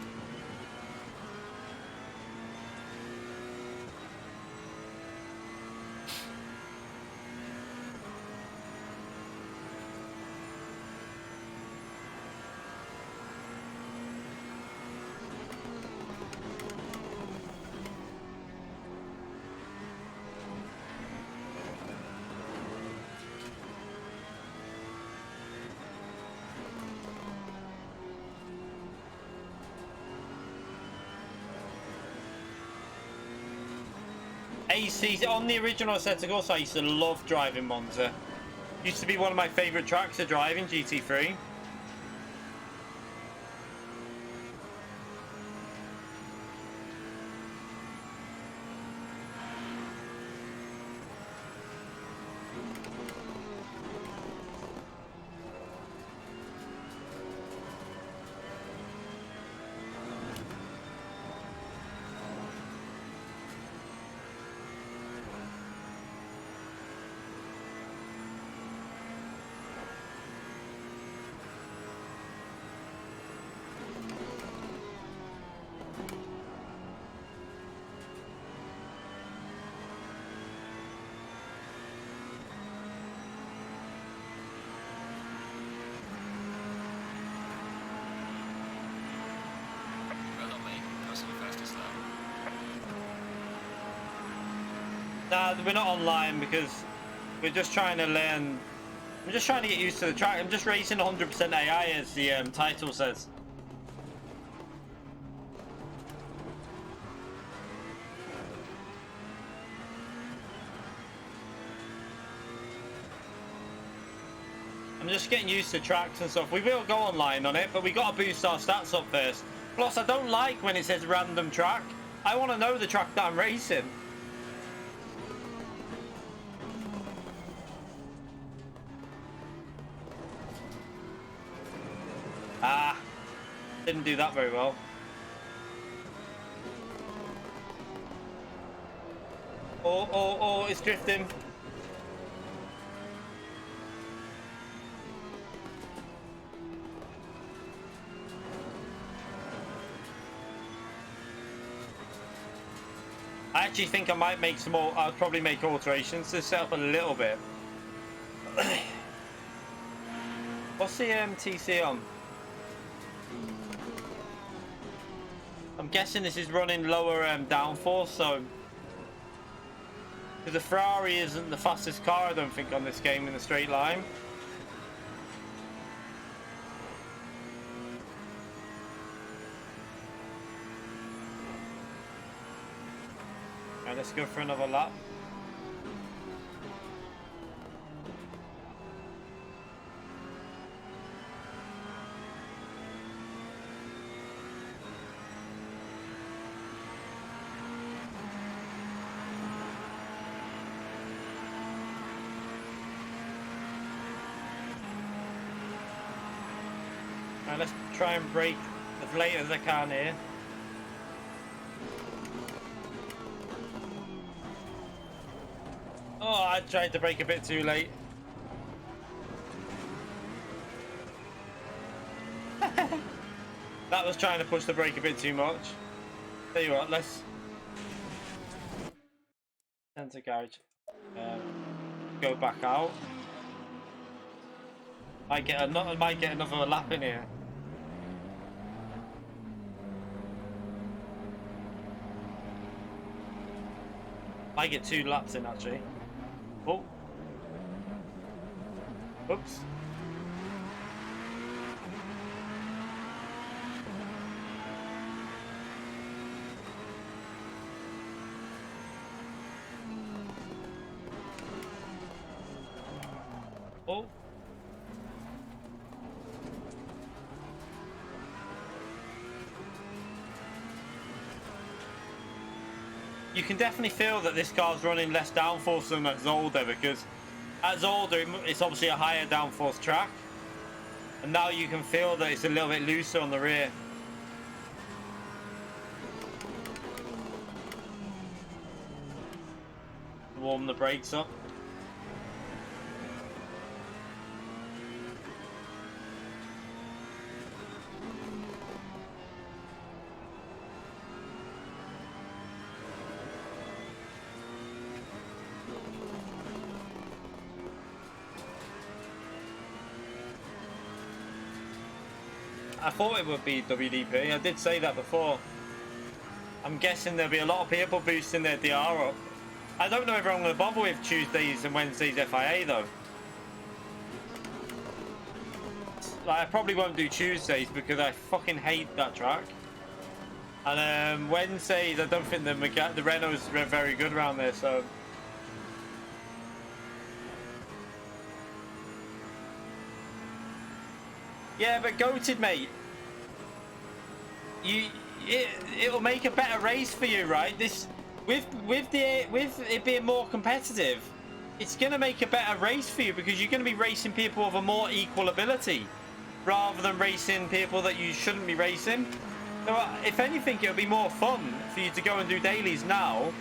AC on the original Assetto Corsa, I used to love driving Monza. Used to be one of my favourite tracks to drive in GT3. Nah, we're not online because we're just trying to learn. I'm just trying to get used to the track. I'm just racing 100% AI, as the title says. I'm just getting used to tracks and stuff. We will go online on it, but we got to boost our stats up first. Plus, I don't like when it says random track. I want to know the track that I'm racing. Ah, didn't do that very well. Oh, it's drifting. I actually think I might make some more. I'll probably make alterations to set up a little bit. What's the TC on? I'm guessing this is running lower downforce, so because the Ferrari isn't the fastest car, I don't think, on this game in the straight line. Right, let's go for another lap. Right, let's try and brake as late as I can here. Oh, I tried to brake a bit too late. That was trying to push the brake a bit too much. Tell you what, let's enter garage. Go back out. Might get another lap in here. Might get 2 laps in actually. Oh. Oops. Oh. You can definitely feel that this car's running less downforce than at Zolder, because at Zolder it's obviously a higher downforce track, and now you can feel that it's a little bit looser on the rear. Warm the brakes up. I thought it would be WDP. I did say that before. I'm guessing there'll be a lot of people boosting their DR up. I don't know if I'm going to bother with Tuesdays and Wednesdays FIA though. Like, I probably won't do Tuesdays because I fucking hate that track. And Wednesdays, I don't think the Renault's very good around there, so. Yeah, but goated, mate. It'll make a better race for you, right? This with it being more competitive, it's gonna make a better race for you because you're gonna be racing people of a more equal ability, rather than racing people that you shouldn't be racing. So if anything, it'll be more fun for you to go and do dailies now,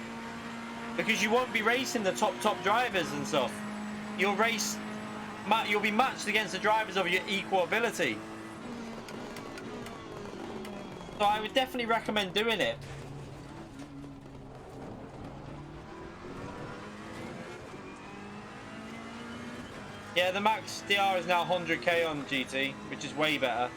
because you won't be racing the top drivers and stuff. You'll be matched against the drivers of your equal ability. So I would definitely recommend doing it. Yeah, the max DR is now 100k on GT, which is way better.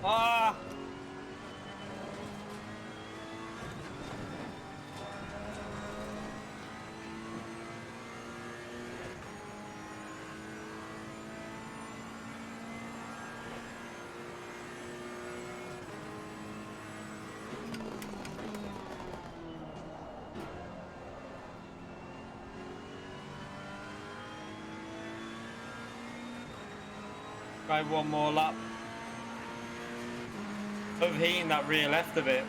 Ah! Try one more lap. Overheating that rear left a bit.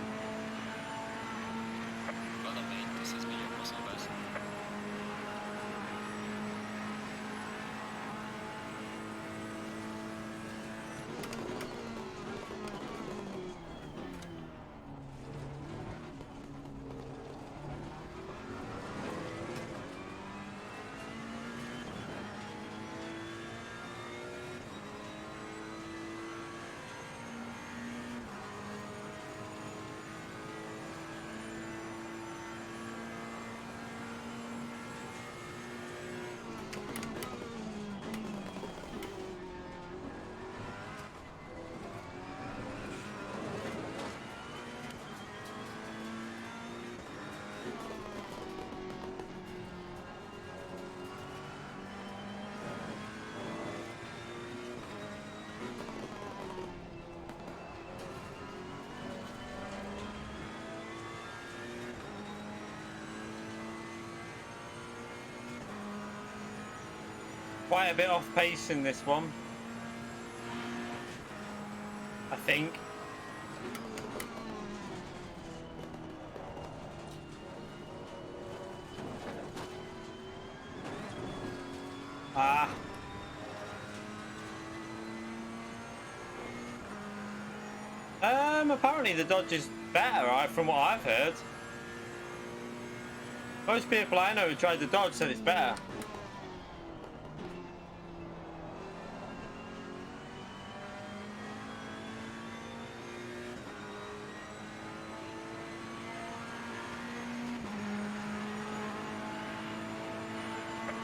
Well done, mate. This has been your personal best. Quite a bit off pace in this one, I think. Apparently the Dodge is better, from what I've heard. Most people I know who tried the Dodge said it's better.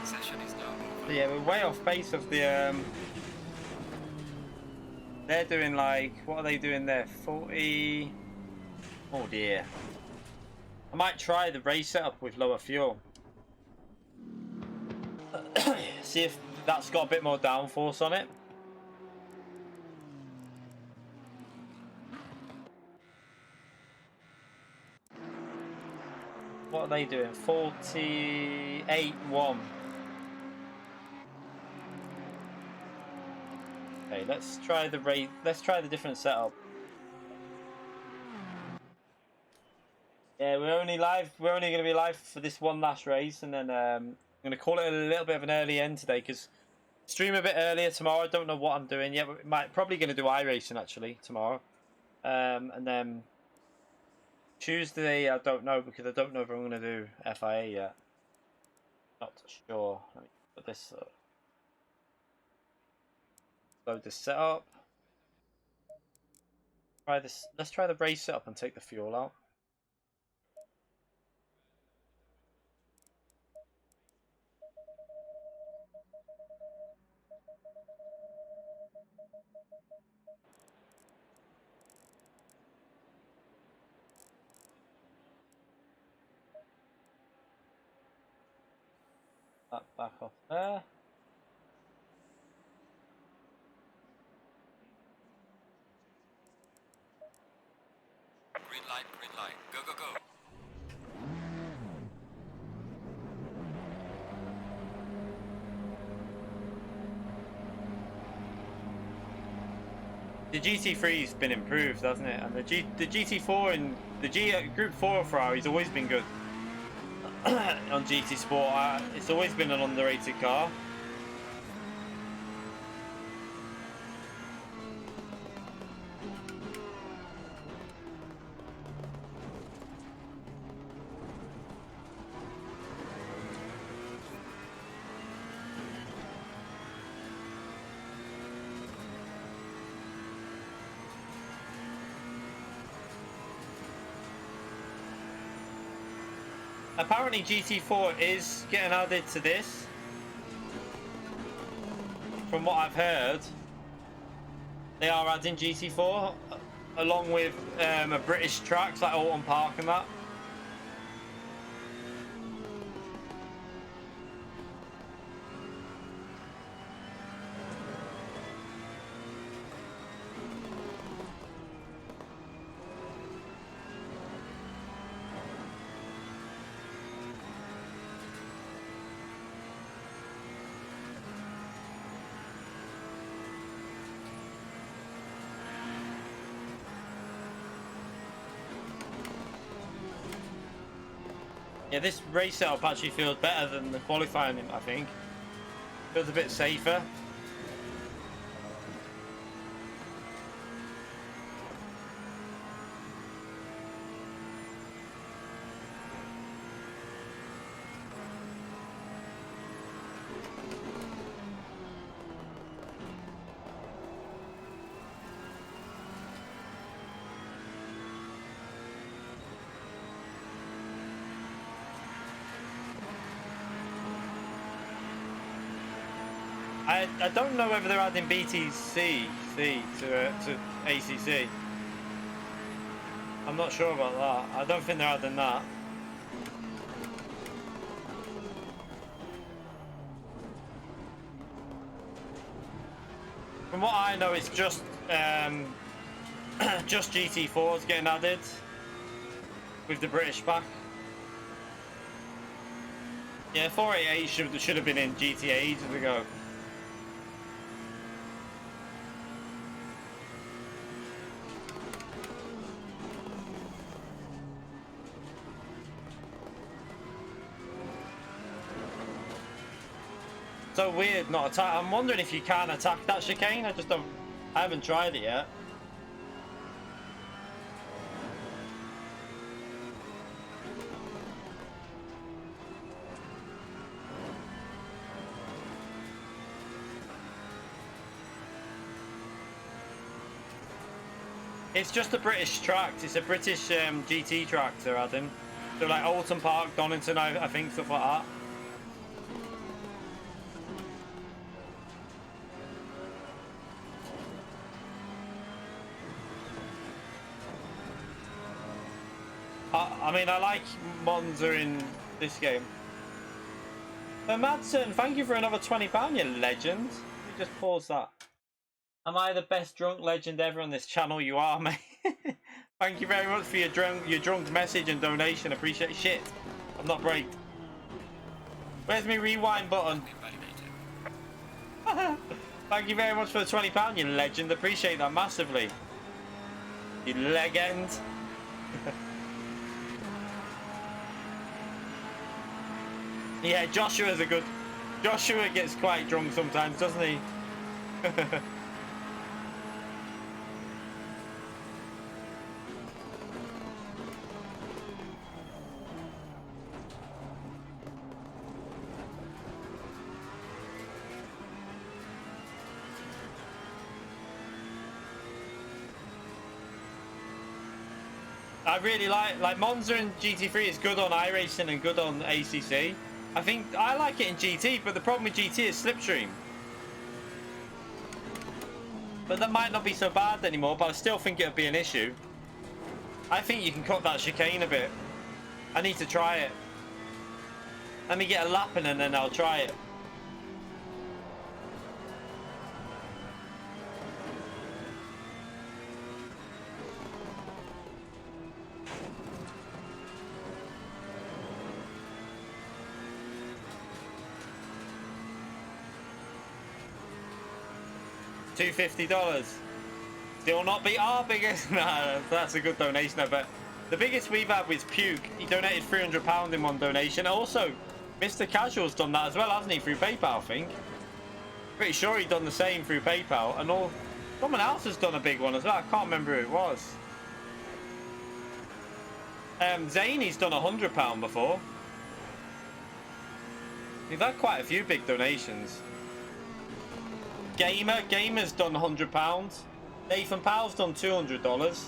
Session is now over. So yeah, we're way off base of the they're doing like, what are they doing there? 40. Oh dear. I might try the race setup with lower fuel. See if that's got a bit more downforce on it. What are they doing? 48.1. Okay, let's try the race. Let's try the different setup. Yeah, we're only live. We're only going to be live for this one last race, and then I'm going to call it a little bit of an early end today because stream a bit earlier tomorrow. I don't know what I'm doing yet. But probably going to do iRacing actually tomorrow, and then Tuesday I don't know because I don't know if I'm going to do FIA yet. Not sure. Let me put this up. Load this setup. Try this. Let's try the race setup and take the fuel out. That back off there. Green light, green light. Go, go, go. The GT3's been improved, hasn't it? And the GT4 and the Group 4 Ferrari's always been good on GT Sport. It's always been an underrated car. Apparently GT4 is getting added to this. From what I've heard, they are adding GT4 along with a British tracks like Alton Park and that. Yeah, this race setup actually feels better than the qualifying, I think. Feels a bit safer. I don't know whether they're adding BTC to ACC. I'm not sure about that. I don't think they're adding that. From what I know, it's just just GT4s getting added with the British back. Yeah, 488 should have been in GTA ages ago. So weird not attack. I'm wondering if you can attack that chicane. I haven't tried it yet. It's just a British track. It's a British GT track they're adding. So like Alton Park, Donington, I think, stuff like that. I mean, I like Monza in this game. Madsen, thank you for another £20, you legend. Let me just pause that. Am I the best drunk legend ever on this channel? You are, mate. Thank you very much for your drunk message and donation. Appreciate it. Shit, I'm not braked. Where's my rewind button? Thank you very much for the £20, you legend. Appreciate that massively. You legend. Yeah, Joshua's a good... Joshua gets quite drunk sometimes, doesn't he? I really like Monza and GT3 is good on iRacing and good on ACC. I think I like it in GT, but the problem with GT is slipstream. But that might not be so bad anymore, but I still think it would be an issue. I think you can cut that chicane a bit. I need to try it. Let me get a lap in and then I'll try it. $250. Still not beat our biggest. Nah, that's a good donation, but the biggest we've had was Puke. He donated £300 in one donation. Also, Mr. Casual's done that as well, hasn't he, through PayPal, I think. Pretty sure he done the same through PayPal, and someone else has done a big one as well. I can't remember who it was. Zany's done £100 before. We've had quite a few big donations. Gamer's done £100. Nathan Powell's done $200.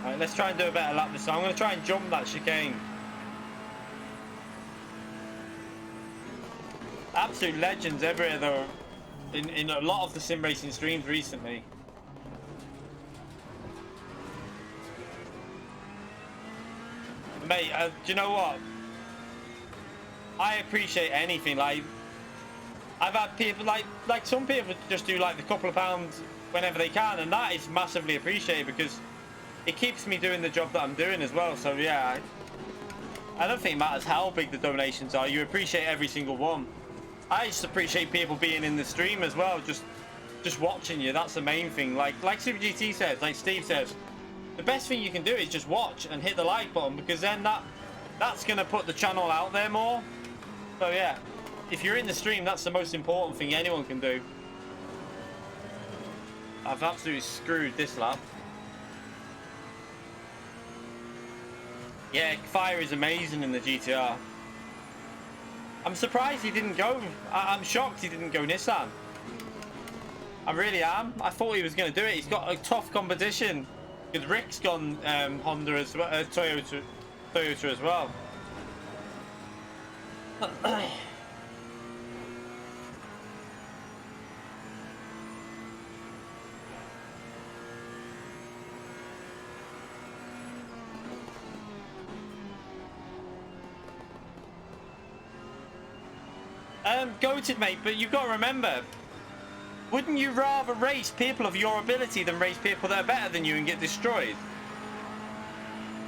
Alright, let's try and do a better lap this time. I'm going to try and jump that chicane. Absolute legends everywhere though. In a lot of the sim racing streams recently. Mate, do you know what? I appreciate anything. Like, I've had people like some people just do like the couple of pounds whenever they can, and that is massively appreciated because it keeps me doing the job that I'm doing as well. So yeah, I don't think it matters how big the donations are. You appreciate every single one. I just appreciate people being in the stream as well, just watching you. That's the main thing. Like Super GT says, like Steve says, the best thing you can do is just watch and hit the like button, because then that's gonna put the channel out there more. So yeah, if you're in the stream, that's the most important thing anyone can do. I've absolutely screwed this lap. Yeah, fire is amazing in the GTR. I'm surprised he didn't go. I'm shocked he didn't go Nissan. I really am. I thought he was going to do it. He's got a tough competition. Because Rick's gone Honda as well, Toyota as well. Goated, mate, but you've got to remember, wouldn't you rather race people of your ability than race people that are better than you and get destroyed?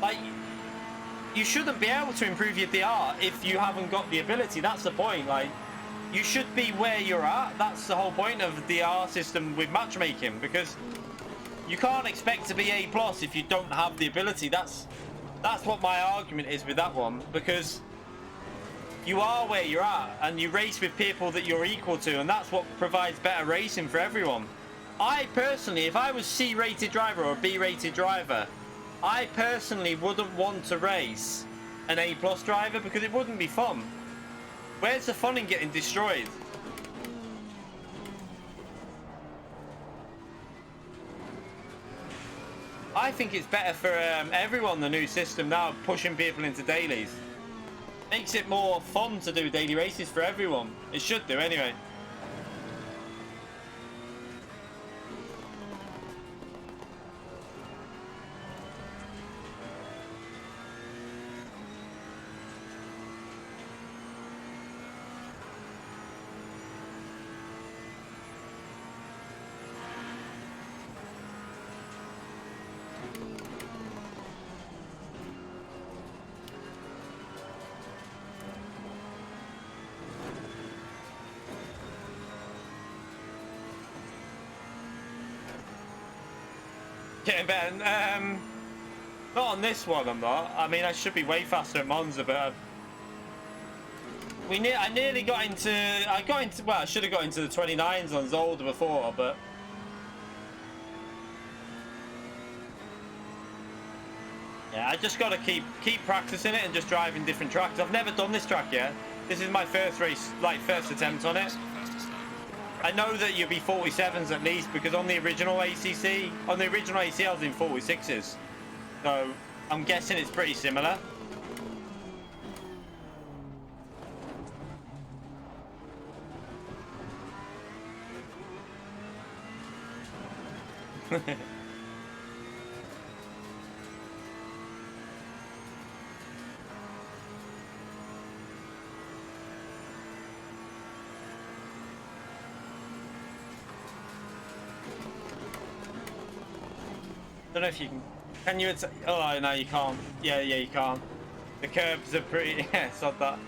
Like, you shouldn't be able to improve your DR if you haven't got the ability. That's the point. Like, you should be where you're at. That's the whole point of the DR system with matchmaking, because you can't expect to be A+ if you don't have the ability. That's what my argument is with that one, because you are where you're at and you race with people that you're equal to, and that's what provides better racing for everyone. I personally, if I was C-rated driver or a B-rated driver, I personally wouldn't want to race an A+ driver, because it wouldn't be fun. Where's the fun in getting destroyed? I think it's better for everyone, the new system now, pushing people into dailies. Makes it more fun to do daily races for everyone. It should do anyway. Getting better. Not on this one, I'm not. I mean, I should be way faster at Monza, but I nearly got into. Well, I should have got into the 29s on Zolder before, but yeah, I just got to keep practicing it and just driving different tracks. I've never done this track yet. This is my first race, like first attempt on it. I know that you'll be 47s at least, because on the original ACC, on the original AC, I was in 46s. So I'm guessing it's pretty similar. Don't know if you can. Can you? Oh no, you can't. Yeah, you can't. The curbs are pretty. Yeah, sod that.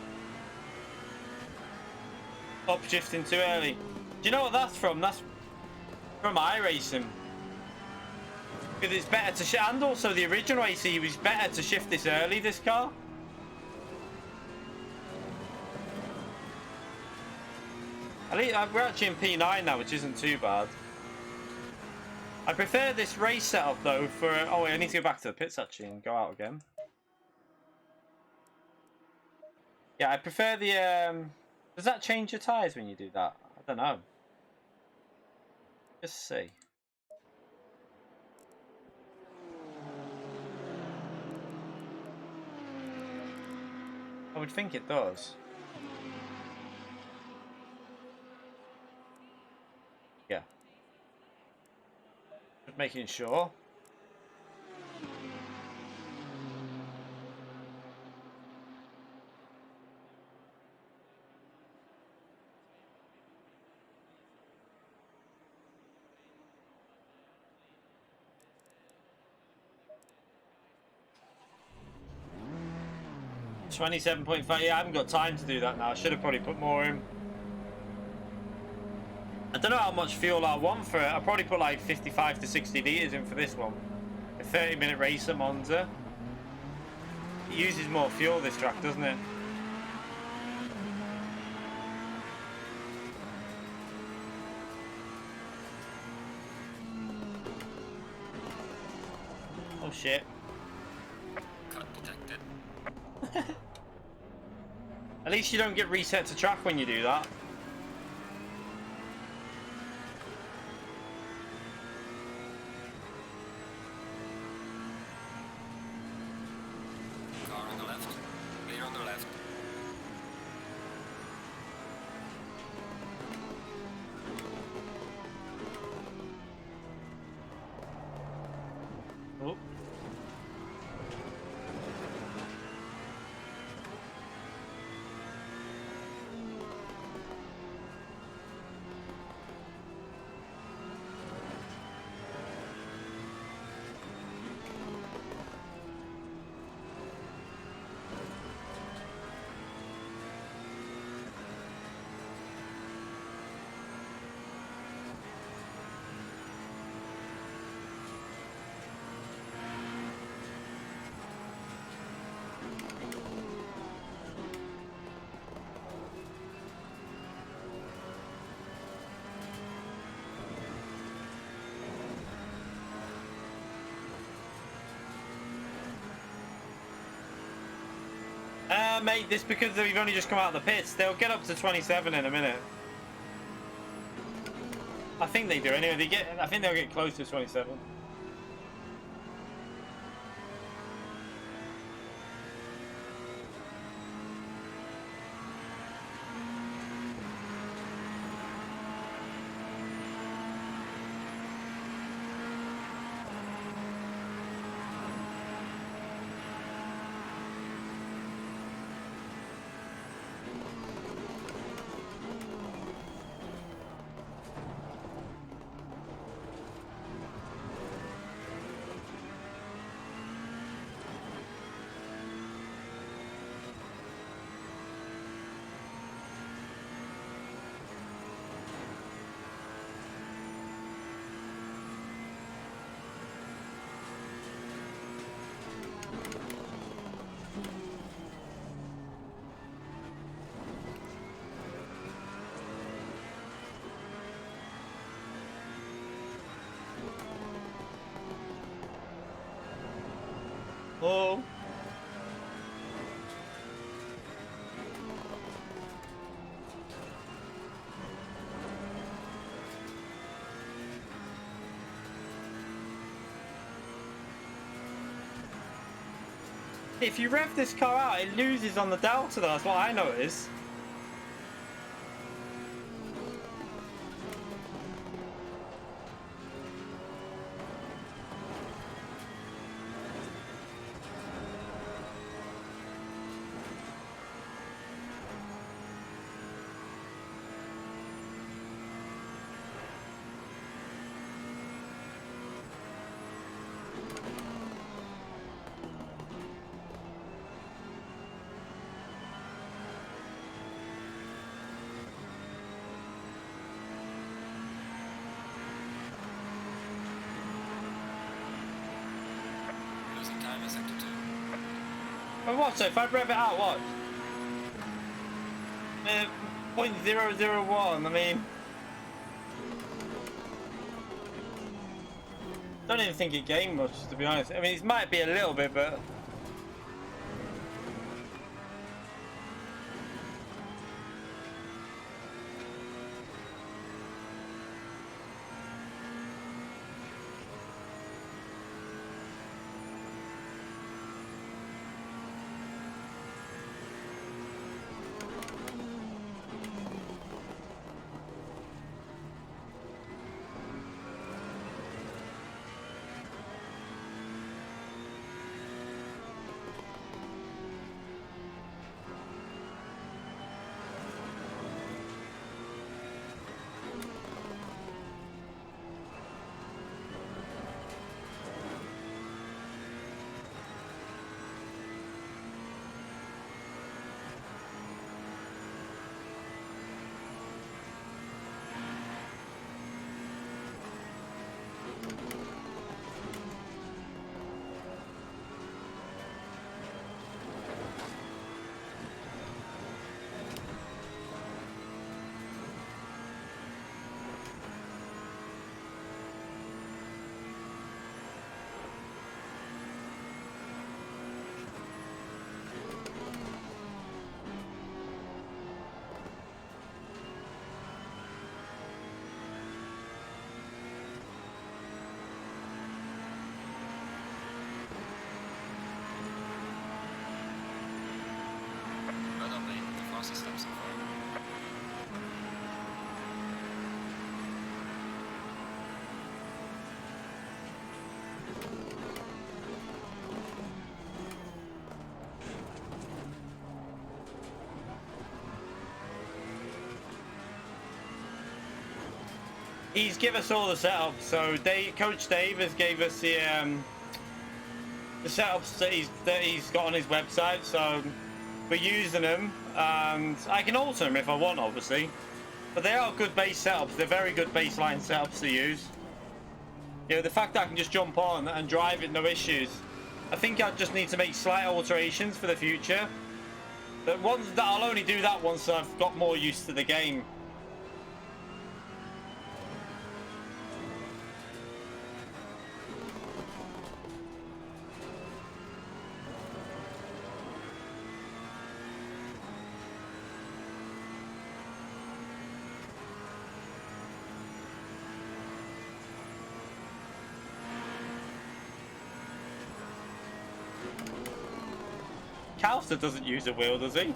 Upshifting too early. Do you know what that's from? That's from iRacing. Because it's better to shift, and also the original AC was better to shift this early. This car. At least we're actually in P9 now, which isn't too bad. I prefer this race setup though for. Oh wait, I need to go back to the pits actually and go out again. Yeah, I prefer the. Does that change your tyres when you do that? I don't know. Just see. I would think it does. Yeah. Just making sure. 27.5. Yeah, I haven't got time to do that now. I should have probably put more in. I don't know how much fuel I want for it. I'll probably put like 55 to 60 litres in for this one. A 30-minute race at Monza. It uses more fuel, this track, doesn't it? Oh shit. Cut detected. At least you don't get reset to track when you do that. Car on the left. Clear on the left. Oh. Mate, this because we've only just come out of the pits. They'll get up to 27 in a minute. I think they do anyway. I think they'll get close to 27. Oh. If you rev this car out, it loses on the delta. That's what I noticed. Losing time in sector 2. But what? So if I rev it out, what? 0.001. I mean, don't even think it gained much, to be honest. I mean, it might be a little bit, but. He's give us all the setups. So Coach Dave has gave us the setups that he's got on his website. So we're using them, and I can alter them if I want, obviously. But they are good base setups. They're very good baseline setups to use. You know, the fact that I can just jump on and drive it, no issues. I think I just need to make slight alterations for the future. But I'll only do that once I've got more used to the game. Calster doesn't use a wheel, does he?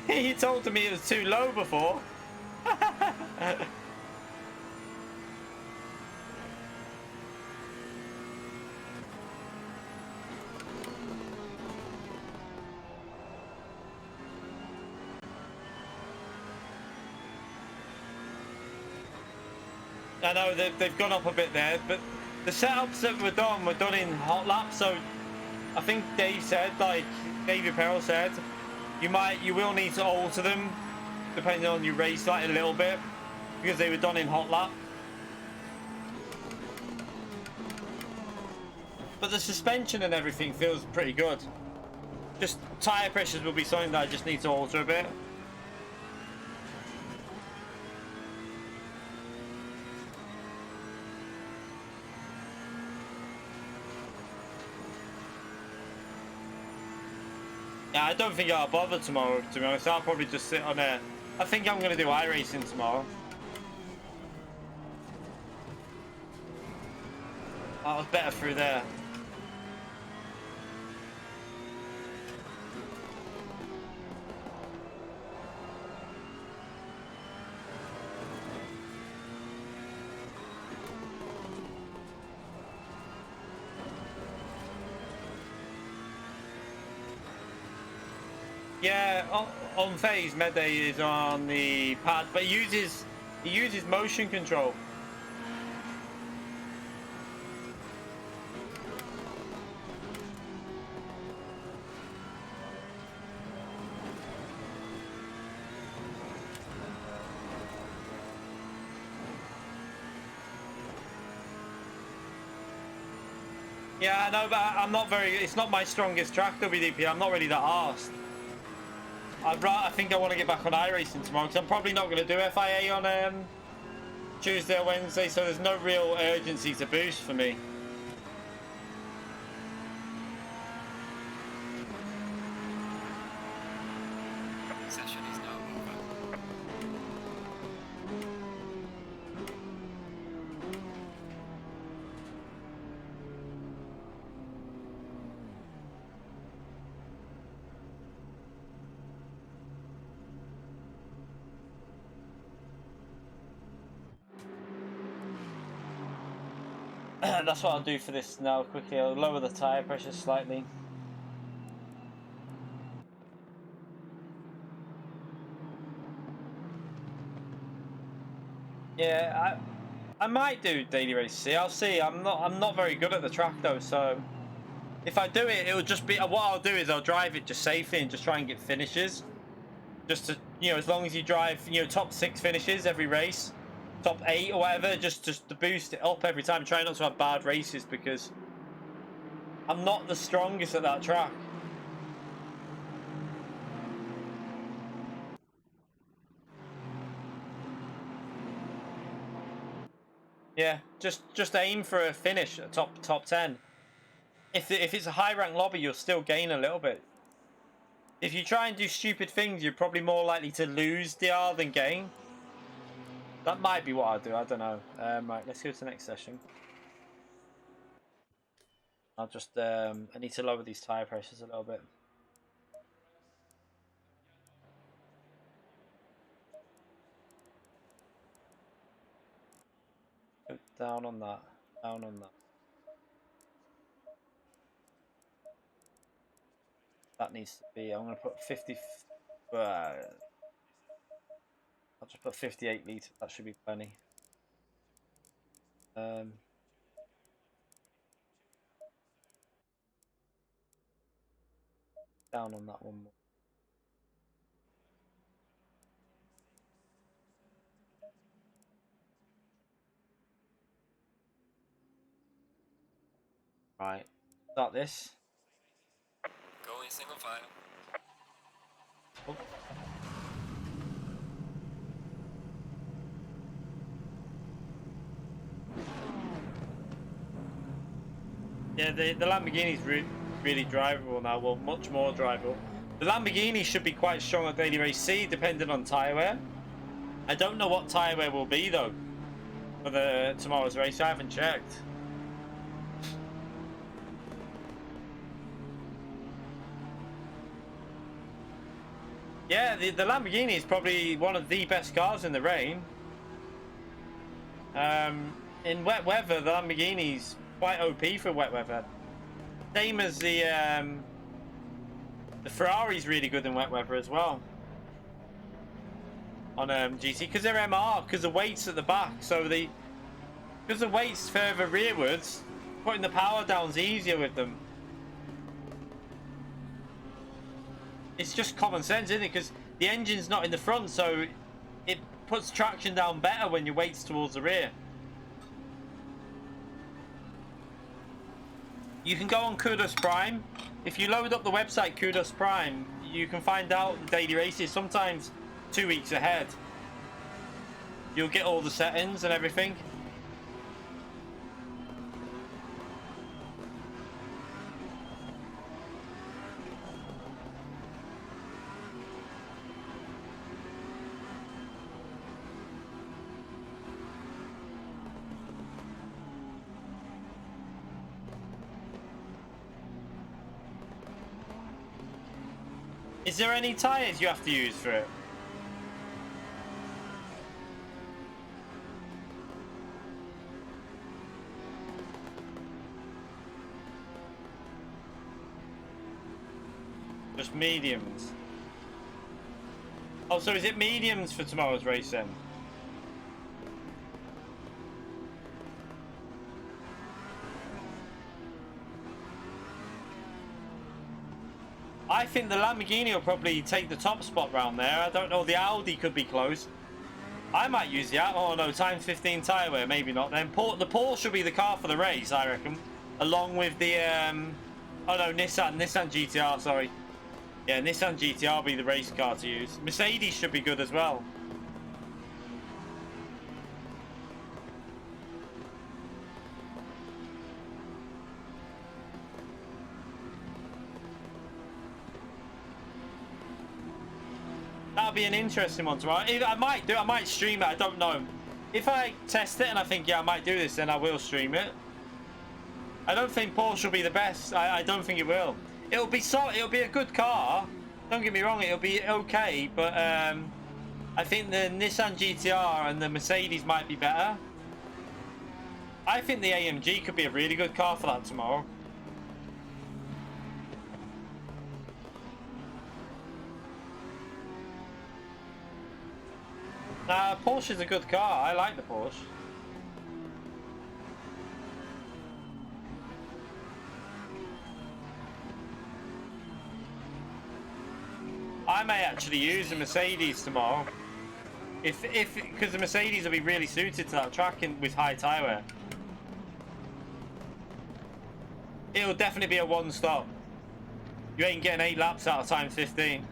He told me it was too low before. I know they've gone up a bit there, but the setups that were done in hot lap. So I think Dave said, like Dave Apparel said, you will need to alter them depending on your race like a little bit because they were done in hot lap. But the suspension and everything feels pretty good. Just tyre pressures will be something that I just need to alter a bit. Yeah, I don't think I'll bother tomorrow, to be honest. I'll probably just sit on there. I think I'm going to do iRacing tomorrow. That was better through there. Yeah, on phase Mede is on the pad, but he uses motion control. Yeah, I know, but I'm not very. It's not my strongest track, WDP. I'm not really that arsed. I think I want to get back on iRacing tomorrow because I'm probably not going to do FIA on Tuesday or Wednesday, so there's no real urgency to boost for me. Session is now over. That's what I'll do for this now quickly. I'll lower the tyre pressure slightly. Yeah, I might do daily race C. I'll see. I'm not very good at the track though, so if I do it, it'll just be what I'll do is I'll drive it just safely and just try and get finishes. Just to, as long as you drive, top 6 finishes every race, top 8 or whatever, just to boost it up every time. Try not to have bad races because I'm not the strongest at that track. Yeah, just aim for a finish at top 10. If it's a high rank lobby, you'll still gain a little bit. If you try and do stupid things, you're probably more likely to lose DR than gain. That might be what I'll do. I don't know. Right, let's go to the next session. I'll just I need to lower these tire pressures a little bit. Down on that. Down on that. that needs to be. I'm going to put 50. I'll just put 58 litres. That should be plenty. Down on that one more. Right, start this. Go in single file. Oh. Yeah, the Lamborghini's really drivable now. Well, much more drivable. The Lamborghini should be quite strong at Daily Race C, depending on tyre wear. I don't know what tyre wear will be though for tomorrow's race. I haven't checked. Yeah, the Lamborghini is probably one of the best cars in the rain. In wet weather, the Lamborghini's quite OP for wet weather. Same as the Ferrari's really good in wet weather as well. On GT, because they're MR, because the weight's at the back, so because the weight's further rearwards, putting the power down's easier with them. It's just common sense, isn't it? Because the engine's not in the front, so it puts traction down better when your weight's towards the rear. You can go on Kudos Prime. If you load up the website Kudos Prime, you can find out the daily races, sometimes 2 weeks ahead. You'll get all the settings and everything. Is there any tyres you have to use for it? Just mediums. Oh, so is it mediums for tomorrow's race then? I think the Lamborghini will probably take the top spot round there. I don't know, the Audi could be close. I might use the oh no, times 15 tyre wear, maybe not then. The Porsche will be the car for the race, I reckon. Along with the oh no, Nissan GTR, sorry. Yeah, Nissan GTR will be the race car to use. Mercedes should be good as well. That'll be an interesting one tomorrow. I might stream it, I don't know. If I test it and I think, yeah, I might do this, then I will stream it. I don't think Porsche will be the best. I don't think it will. It'll be a good car. Don't get me wrong, it'll be okay, but I think the Nissan GTR and the Mercedes might be better. I think the AMG could be a really good car for that tomorrow. Nah, Porsche's a good car. I like the Porsche. I may actually use the Mercedes tomorrow. Because the Mercedes will be really suited to that track with high tyre wear. It'll definitely be a one stop. You ain't getting 8 laps out of time 15.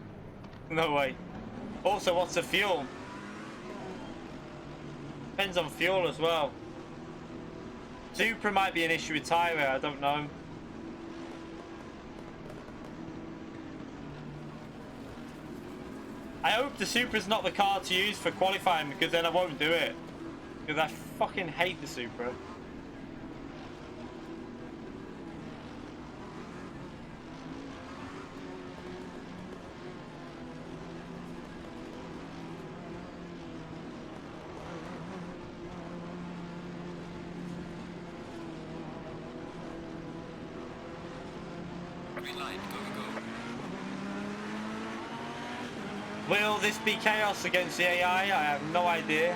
No way. Also, what's the fuel? Depends on fuel as well. Supra might be an issue with tyre wear, I don't know. I hope the Supra's not the car to use for qualifying, because then I won't do it. Because I fucking hate the Supra. Green light, go, go, go. Will this be chaos against the AI? I have no idea.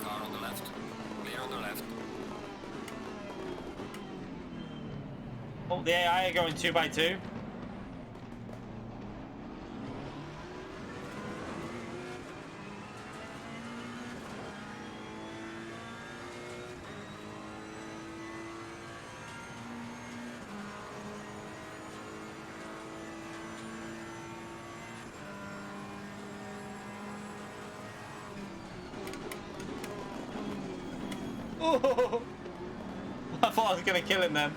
Car on the left. Clear on the left. Oh, the AI are going 2x2. Oh, I thought I was going to kill him then.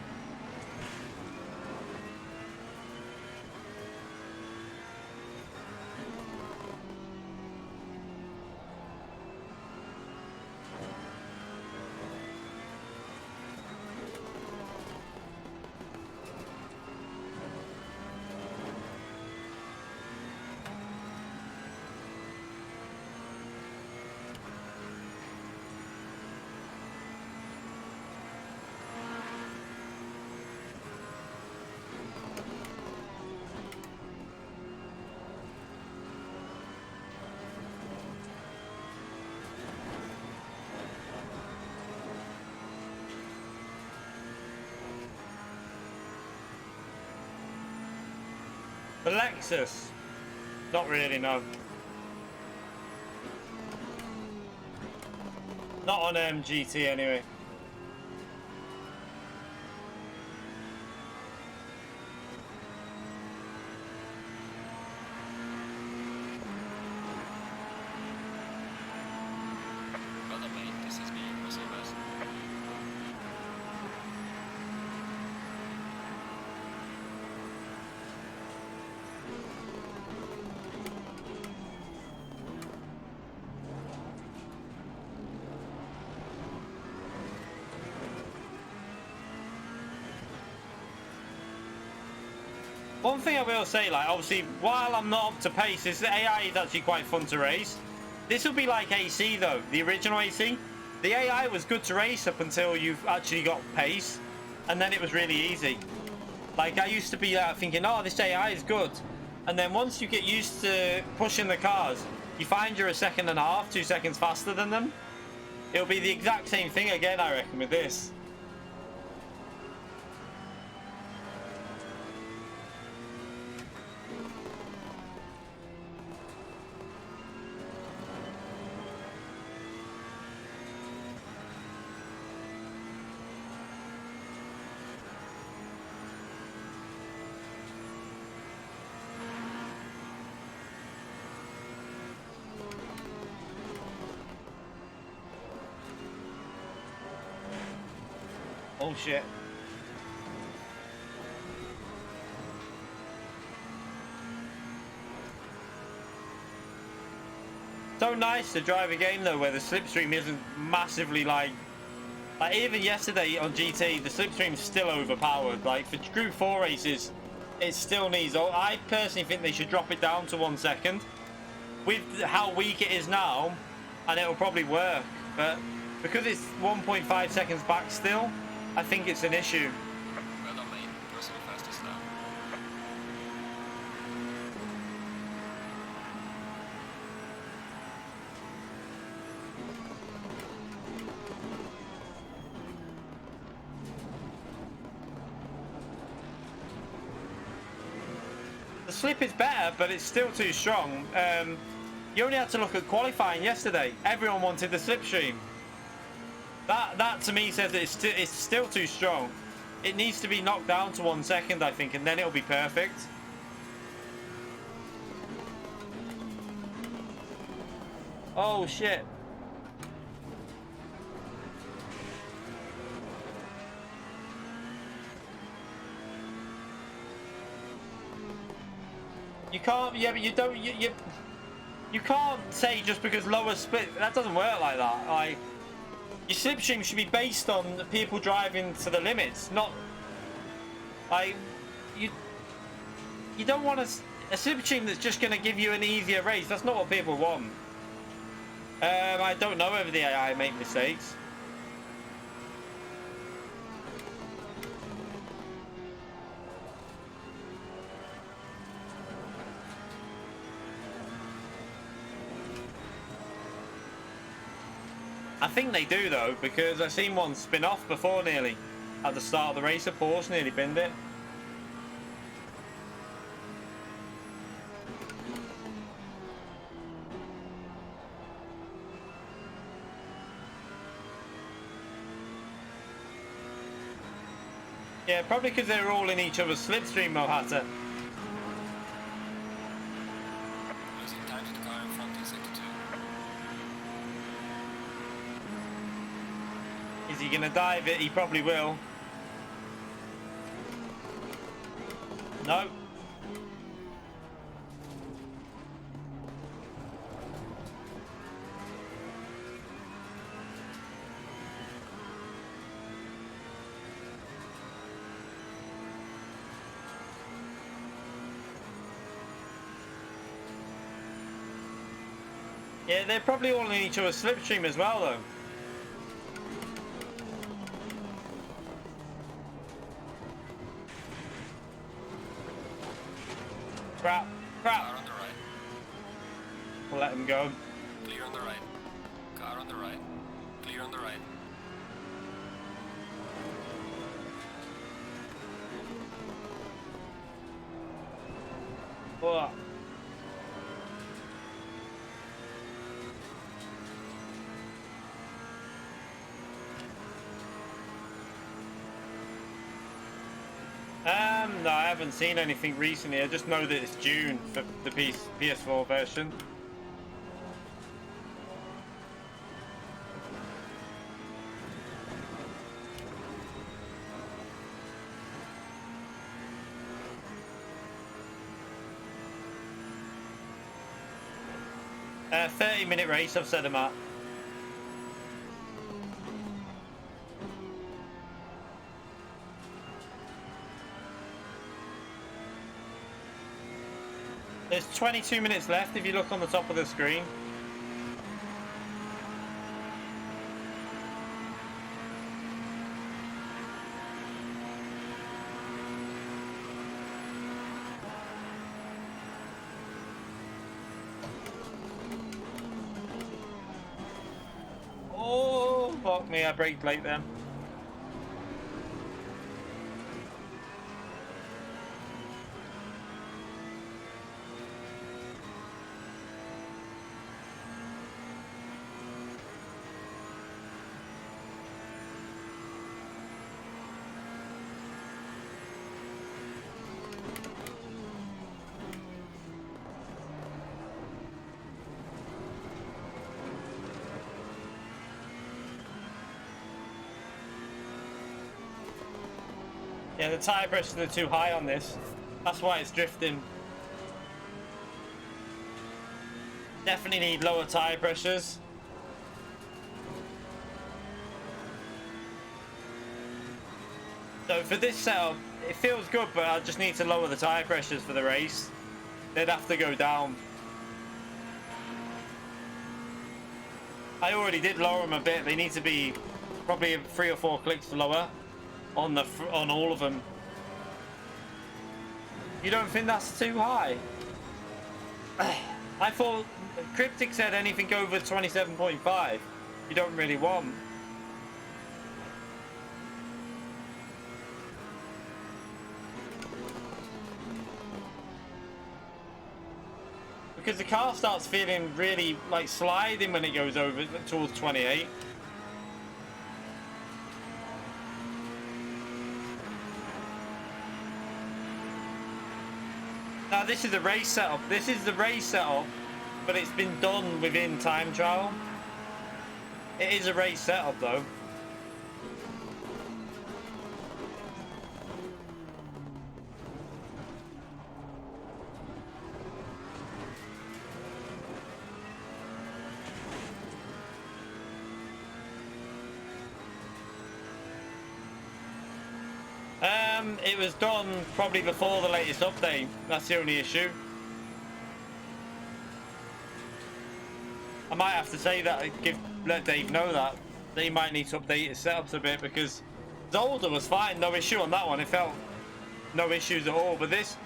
The Lexus? Not really, no. Not on GT anyway. Brother mate, this is me, Russell West. One thing I will say, like, obviously, while I'm not up to pace, is the AI is actually quite fun to race. This will be like AC, though. The original AC. The AI was good to race up until you've actually got pace, and then it was really easy. Like, I used to be thinking, oh, this AI is good. And then once you get used to pushing the cars, you find you're a second and a half, 2 seconds faster than them. It'll be the exact same thing again, I reckon, with this. Oh shit. So nice to drive a game though where the slipstream isn't massively like even yesterday on GT the slipstream's still overpowered. Like for Group 4 races it still needs, I personally think they should drop it down to 1 second with how weak it is now, and it'll probably work, but because it's 1.5 seconds back still, I think it's an issue. Well done mate, Russell fastest now. The slip is better, but it's still too strong. You only had to look at qualifying yesterday. Everyone wanted the slipstream. That to me says that it's still too strong. It needs to be knocked down to 1 second, I think, and then it'll be perfect. Oh shit. You can't, yeah, but you don't, you can't say just because lower split, that doesn't work like that. Like, your slipstream should be based on people driving to the limits, not, like, you don't want a slipstream that's just going to give you an easier race. That's not what people want. I don't know whether the AI make mistakes. I think they do though, because I've seen one spin off before nearly. At the start of the race, a Porsche nearly binned it. Yeah, probably because they were all in each other's slipstream, Mohata. Losing time to the car in front in sector 2. Is he going to dive it? He probably will. No. Yeah, they're probably all in each other's slipstream as well, though. Crap, crap. Car on the right. We'll let him go. Clear on the right. Car on the right. Clear on the right. Oh. No, I haven't seen anything recently. I just know that it's June for the PS4 version. A 30-minute race, I've set them up. There's 22 minutes left if you look on the top of the screen. Oh, fuck me, I braked late then. Yeah, the tyre pressures are too high on this. That's why it's drifting. Definitely need lower tyre pressures. So for this setup, it feels good, but I just need to lower the tyre pressures for the race. They'd have to go down. I already did lower them a bit. They need to be probably 3 or 4 clicks lower on all of them. You don't think that's too high? I thought Cryptic said anything over 27.5 you don't really want. Because the car starts feeling really like sliding when it goes over towards 28. Now this is a race setup. This is the race setup, but it's been done within time trial. It is a race setup though. It was done probably before the latest update. That's the only issue. I might have to say that, let Dave know that he might need to update his setups a bit, because Zolder was fine, no issue on that one. It felt no issues at all, but this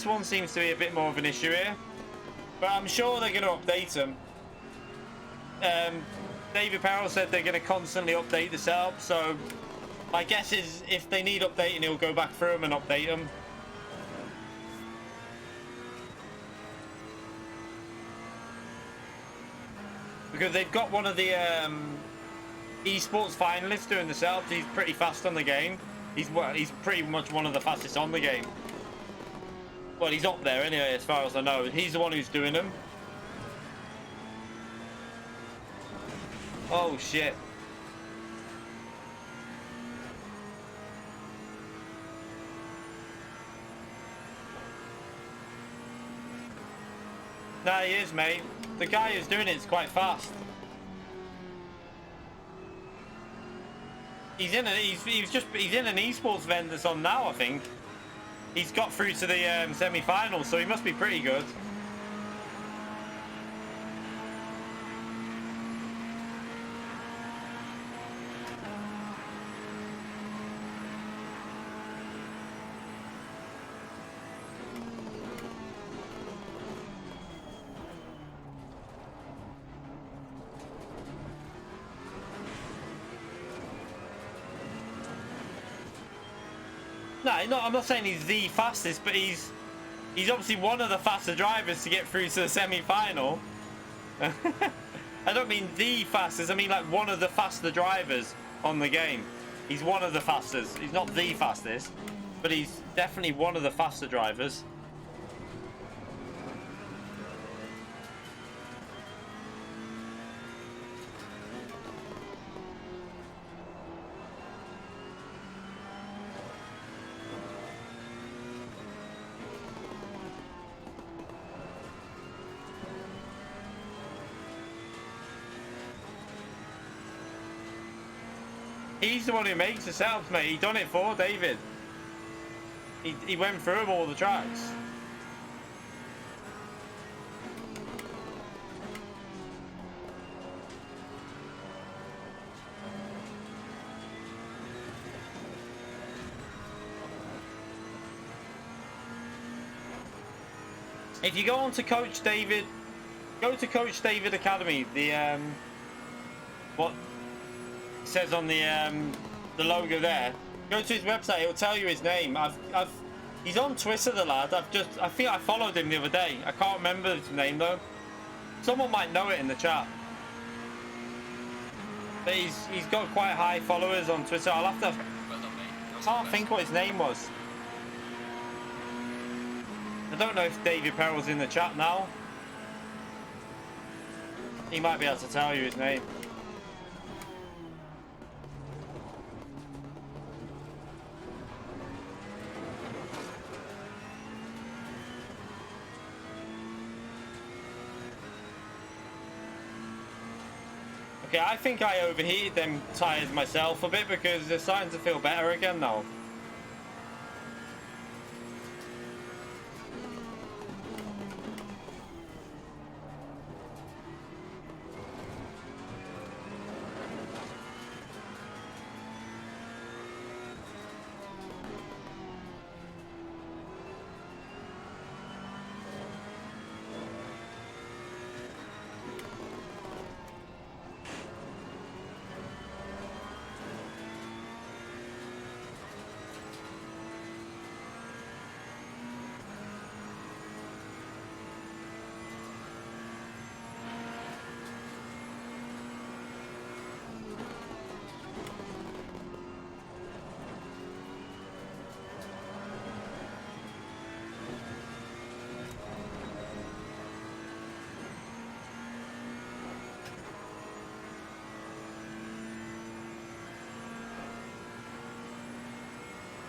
one seems to be a bit more of an issue here. But I'm sure they're going to update them. David Parrell said they're going to constantly update the setup, so my guess is if they need updating, he'll go back through them and update them. Because they've got one of the esports finalists doing the setups. He's pretty fast on the game. He's pretty much one of the fastest on the game. Well, he's up there anyway, as far as I know. He's the one who's doing them. Oh shit. Nah, he is, mate. The guy who's doing it is quite fast. He's in an esports event that's on now, I think. He's got through to the semi-finals, so he must be pretty good. No, I'm not saying he's the fastest, but he's obviously one of the faster drivers to get through to the semi-final. I don't mean the fastest, I mean like one of the faster drivers on the game. He's one of the fastest. He's not the fastest, but he's definitely one of the faster drivers. He's the one who makes the setups, mate. He done it for David. He went through all the tracks. If you go on to Coach David, go to Coach David Academy. The what says on the logo there. Go to his website. It'll tell you his name. He's on Twitter, the lad. I think I followed him the other day. I can't remember his name though. Someone might know it in the chat. But he's got quite high followers on Twitter. I'll have to. I can't think what his name was. I don't know if David Perrell's in the chat now. He might be able to tell you his name. Okay, I think I overheated them tyres myself a bit because they're starting to feel better again now.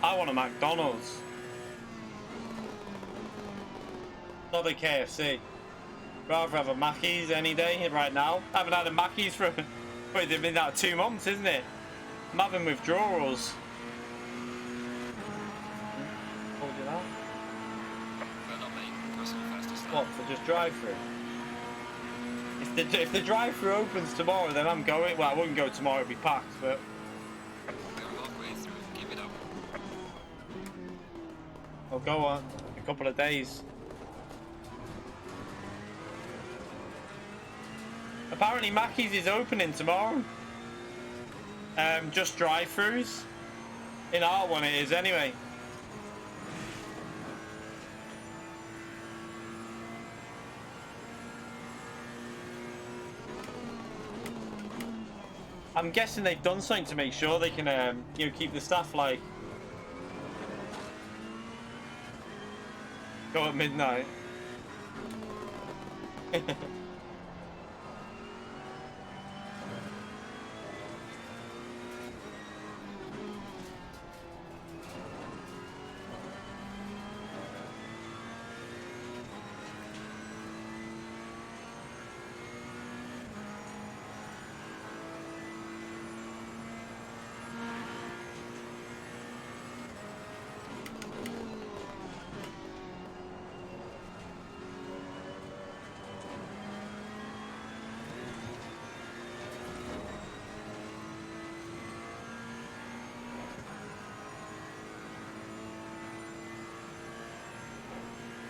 I want a McDonald's. Not a KFC. Rather have a Mackey's any day right now. I haven't had a Mackey's for wait, they've been out 2 months, isn't it? I'm having withdrawals. Told you that? What, for just drive-through? If the drive-through opens tomorrow, then I'm going. Well, I wouldn't go tomorrow, it'd be packed, but I'll go on a couple of days. Apparently Mackey's is opening tomorrow. Just drive-throughs. In our one it is anyway. I'm guessing they've done something to make sure they can, you know, keep the staff like go at midnight.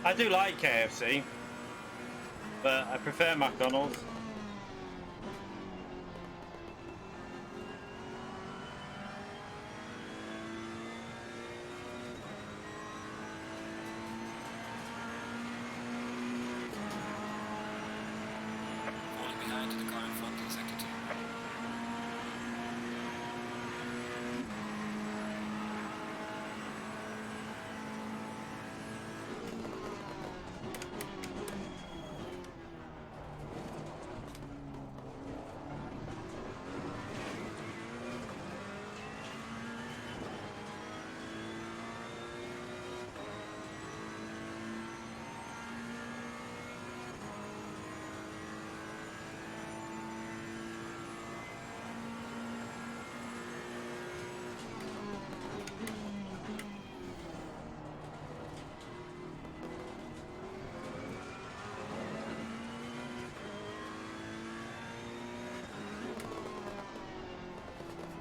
I do like KFC, but I prefer McDonald's. Falling behind the car in front in sector 2.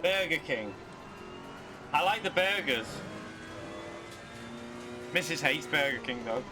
Burger King. I like the burgers. Mrs. hates Burger King though.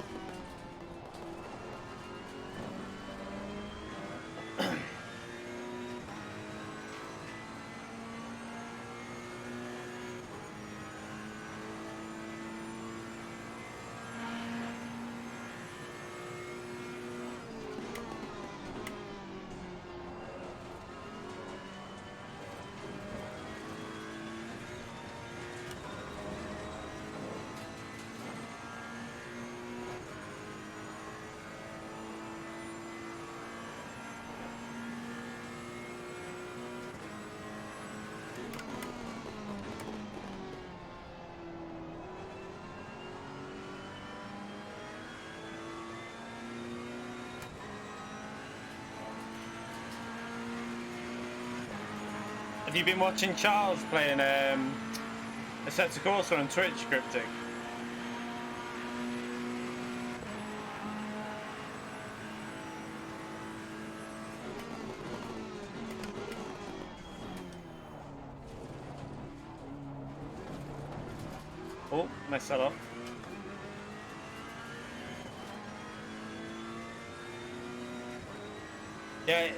Have you been watching Charles playing Assetto Corsa on Twitch, Cryptic? Oh, messed that up. Yeah.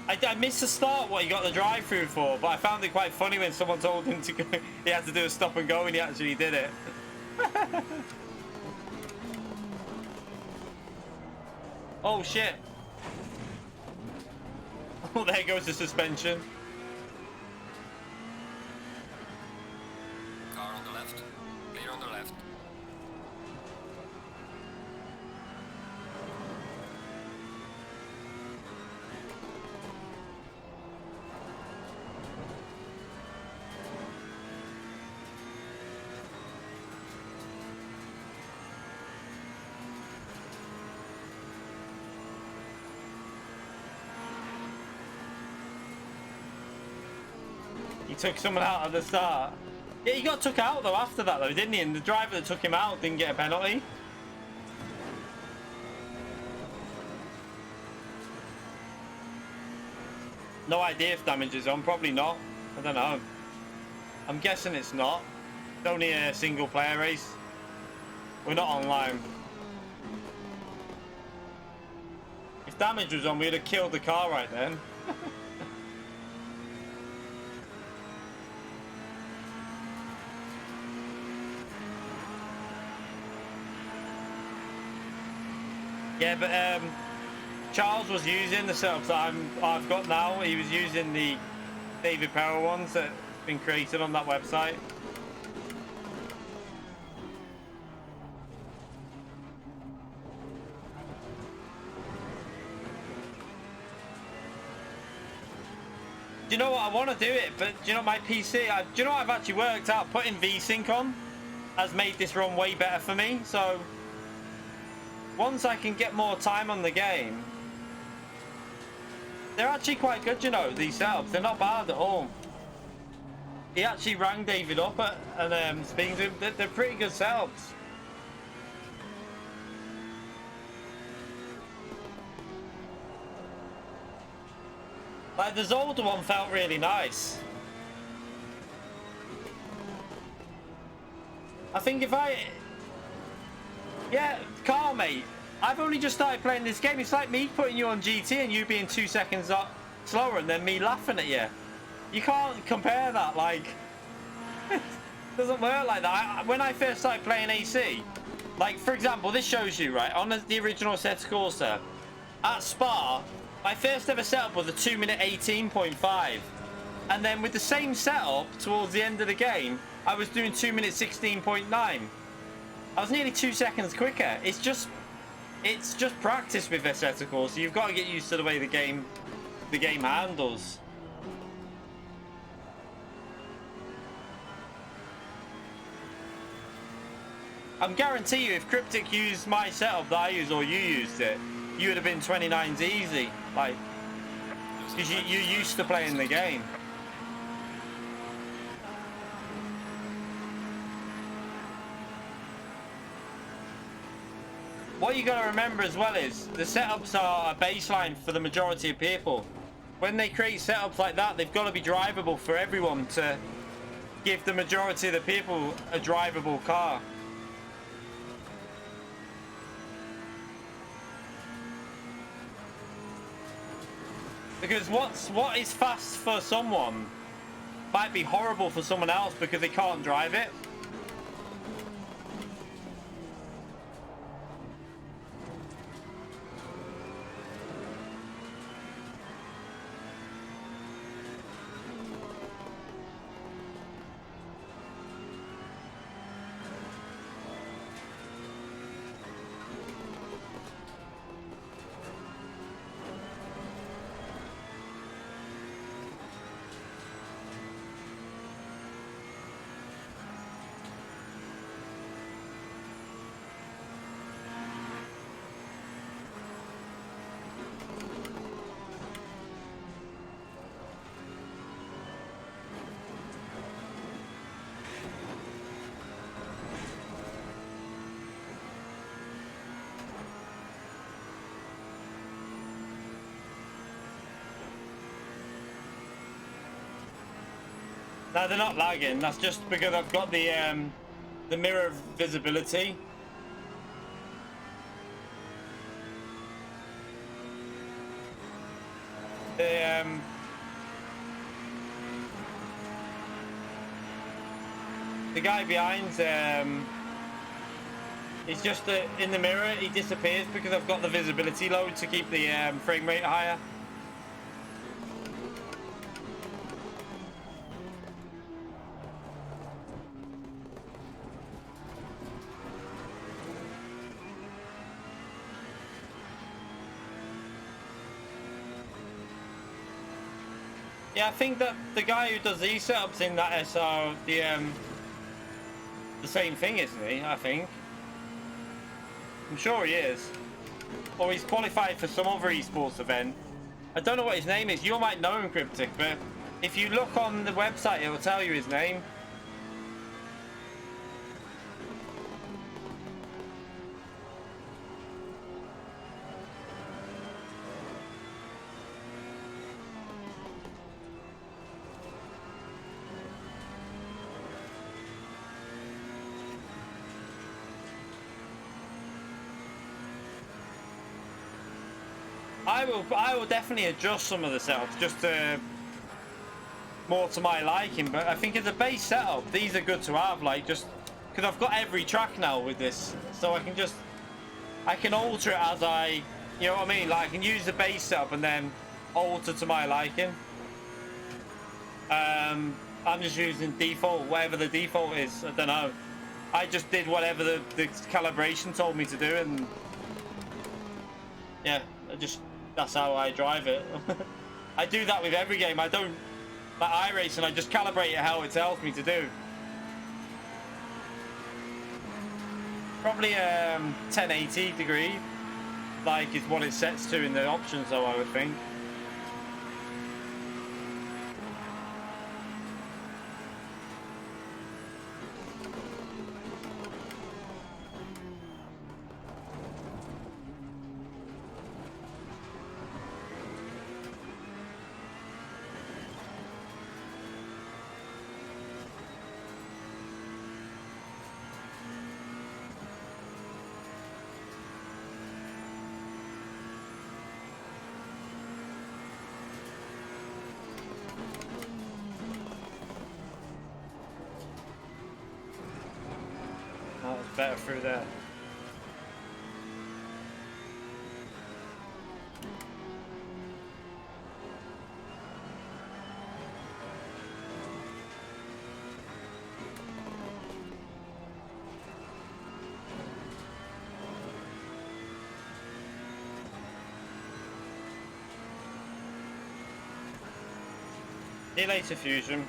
I missed the start what he got the drive-through for, but I found it quite funny when someone told him to go, he had to do a stop and go, and he actually did it. Oh shit. Oh, there goes the suspension. Car on the left. Clear on the left. He took someone out at the start. Yeah, he got took out though after that though, didn't he? And the driver that took him out didn't get a penalty. No idea if damage is on, probably not. I don't know. I'm guessing it's not. It's only a single player race. We're not online. If damage was on, we'd have killed the car right then. Yeah, but Charles was using the setups that I've got now. He was using the David Perel ones that have been created on that website. Do you know what? I want to do it, but do you know my PC? Do you know what I've actually worked out? Putting Vsync on has made this run way better for me. So once I can get more time on the game, they're actually quite good, you know, these setups. They're not bad at all. He actually rang David up and speaking to him. They're pretty good setups. Like, the Zolder one felt really nice. I think if I... Yeah, Carl, mate. I've only just started playing this game. It's like me putting you on GT and you being 2 seconds slower and then me laughing at you. You can't compare that, like... It doesn't work like that. When I first started playing AC, like, for example, this shows you, right, on the original Assetto Corsa, at Spa, my first ever setup was a 2-minute 18.5. And then with the same setup, towards the end of the game, I was doing 2-minute 16.9. I was nearly 2 seconds quicker. It's just practice with Assetto Corsa. You've got to get used to the way the game handles. I'm guarantee you, if Cryptic used my setup that I use, or you used it, you would have been 29s easy, like, because you're used to playing the game. What you got to remember as well is the setups are a baseline for the majority of people. When they create setups like that, they've got to be drivable for everyone to give the majority of the people a drivable car. Because what is fast for someone might be horrible for someone else because they can't drive it. No, they're not lagging. That's just because I've got the mirror visibility. The guy behind, he's just in the mirror. He disappears because I've got the visibility load to keep the frame rate higher. Yeah, I think that the guy who does these setups in that SR, the same thing, isn't he? I think. I'm sure he is. Or he's qualified for some other esports event. I don't know what his name is. You might know him, Cryptic, but if you look on the website, it will tell you his name. I will definitely adjust some of the setups just to more to my liking. But I think as a base setup, these are good to have. Like just because I've got every track now with this, so I can alter it as you know what I mean? Like I can use the base setup and then alter to my liking. I'm just using default, whatever the default is. I don't know. I just did whatever the calibration told me to do, and yeah, that's how I drive it. I do that with every game. I don't like iRacing. I just calibrate it how it tells me to do. Probably 1080 degree, like is what it sets to in the options, though I would think. That was better through there. See you later, Fusion.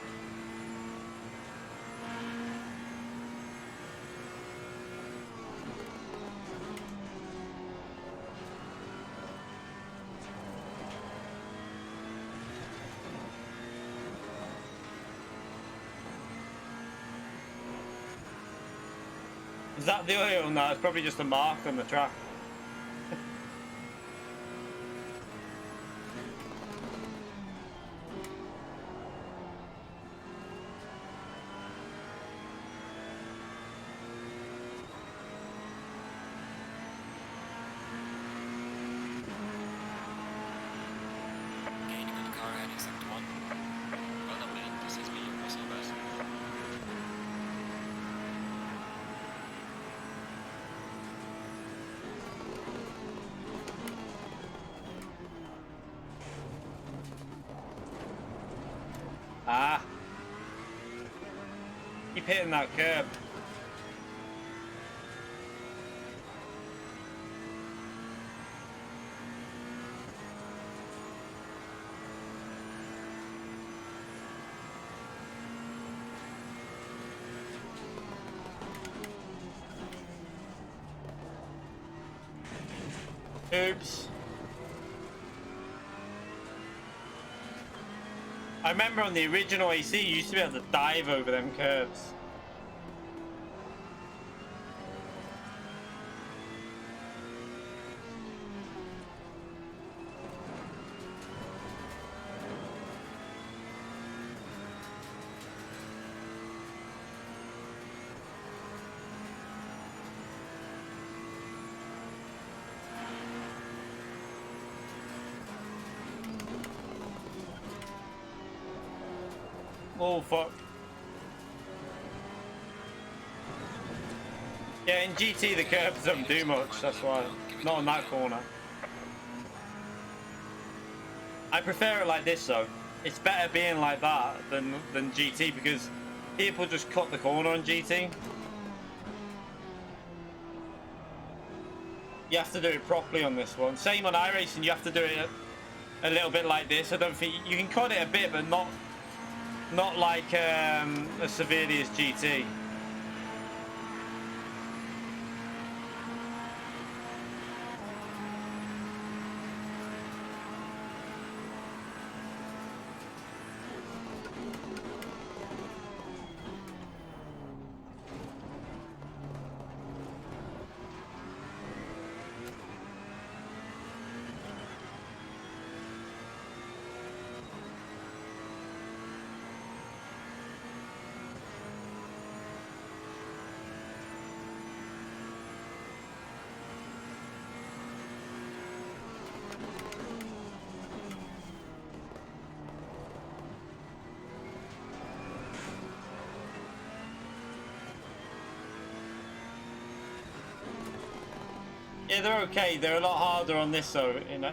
Is that the oil? No, it's probably just a mark on the track. Gaining on the car heading sector 1. Well done, mate. This is me, your personal best. Ah. Keep hitting that curb. Oops. I remember on the original AC, you used to be able to dive over them curves. Oh fuck. Yeah, in GT the curbs don't do much, that's why. Not on that corner. I prefer it like this though. It's better being like that than GT because people just cut the corner on GT. You have to do it properly on this one. Same on iRacing, you have to do it a little bit like this. I don't think you can cut it a bit, but not like as severely as GT. Yeah, they're okay. They're a lot harder on this though in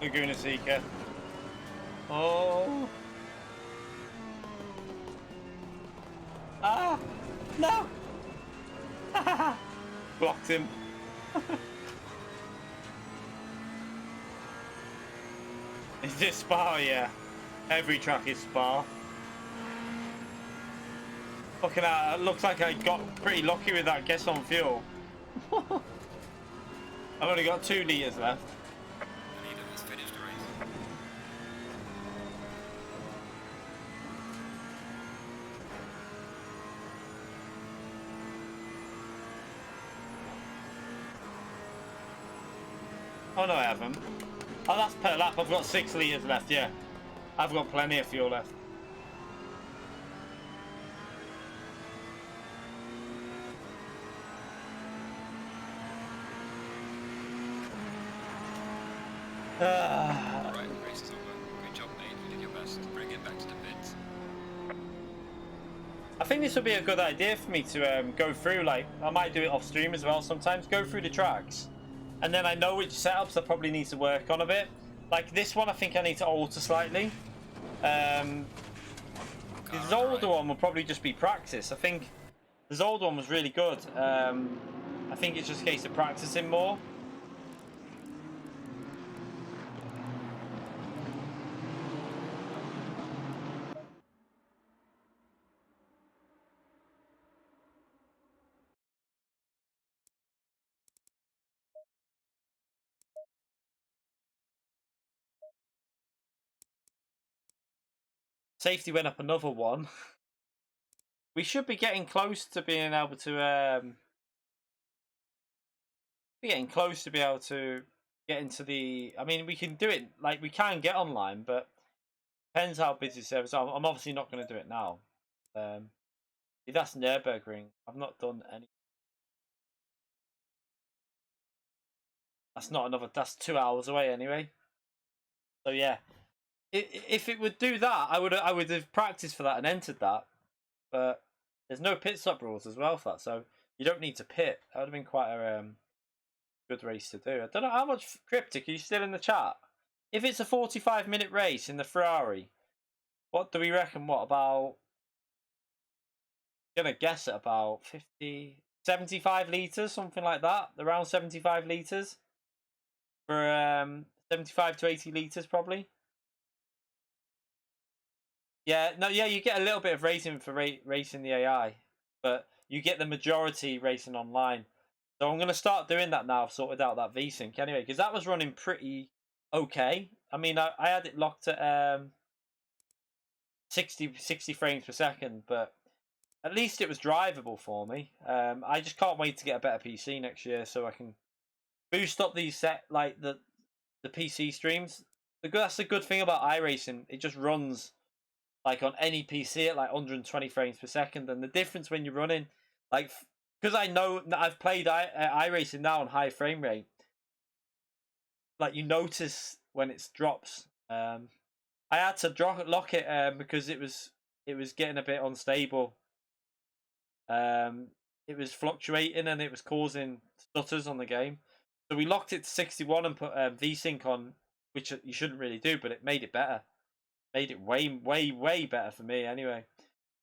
Laguna Seca. Oh. Ah! No! Blocked him. Is this Spa? Yeah. Every track is Spa. Looking at it, looks like I got pretty lucky with that guess on fuel. I've only got 2 litres left. Neither has finished the race. Oh no, I haven't. Oh, that's per lap. I've got 6 litres left, yeah. I've got plenty of fuel left. Right, race is over. Good job, mate. You did your best. Bring it back to the pits. I think this would be a good idea for me to go through, like, I might do it off stream as well sometimes, go through the tracks. And then I know which setups I probably need to work on a bit. Like this one, I think I need to alter slightly. The Zolder one will probably just be practice. I think the Zolder one was really good. I think it's just a case of practicing more. Safety went up another one. We should be getting close to being able to get into the. I mean, we can do it. Like we can get online, but depends how busy service. I'm obviously not going to do it now. That's Nürburgring. I've not done any. That's not another. That's 2 hours away anyway. So yeah, if it would do that, I would have practiced for that and entered that. But there's no pit stop rules as well for that, so you don't need to pit. That would have been quite a good race to do. I don't know how much. Cryptic, are you still in the chat? If it's a 45-minute race in the Ferrari, what do we reckon? What about? I'm gonna guess at about 50, 75 litres, something like that. Around 75 litres for 75 to 80 litres probably. Yeah, no, yeah, you get a little bit of racing for racing the AI, but you get the majority racing online. So I'm going to start doing that now. I've sorted out that Vsync anyway, because that was running pretty okay. I mean, I had it locked at 60 frames per second, but at least it was drivable for me. I just can't wait to get a better PC next year so I can boost up these the PC streams. That's the good thing about iRacing. It just runs like on any PC at like 120 frames per second, and the difference when you're running, like, because I know that I've played iRacing now on high frame rate, like you notice when it drops. I had to lock it because it was getting a bit unstable. It was fluctuating and it was causing stutters on the game, so we locked it to 61 and put Vsync on, which you shouldn't really do, but it made it better. Made it way better for me anyway.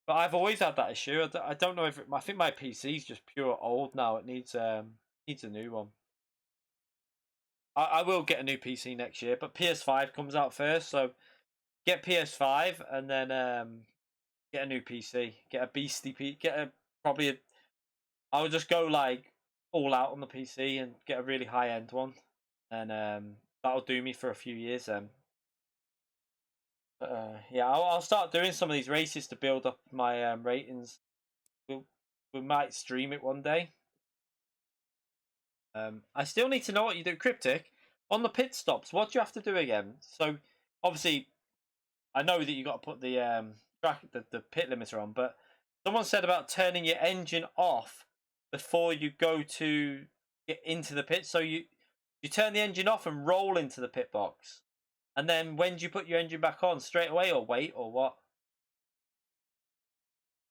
But I've always had that issue. I don't know if I think my PC is just pure old now. It needs a new one. I will get a new PC next year, but PS5 comes out first, so get PS5 and then get a new PC. Get a beastie I would just go like all out on the PC and get a really high end one, and that'll do me for a few years then. Yeah, I'll start doing some of these races to build up my ratings. We might stream it one day. I still need to know what you do, Cryptic, on the pit stops. What do you have to do again? So obviously, I know that you got to put the the pit limiter on, but someone said about turning your engine off before you go to get into the pit. So you turn the engine off and roll into the pit box. And then when do you put your engine back on? Straight away or wait or what?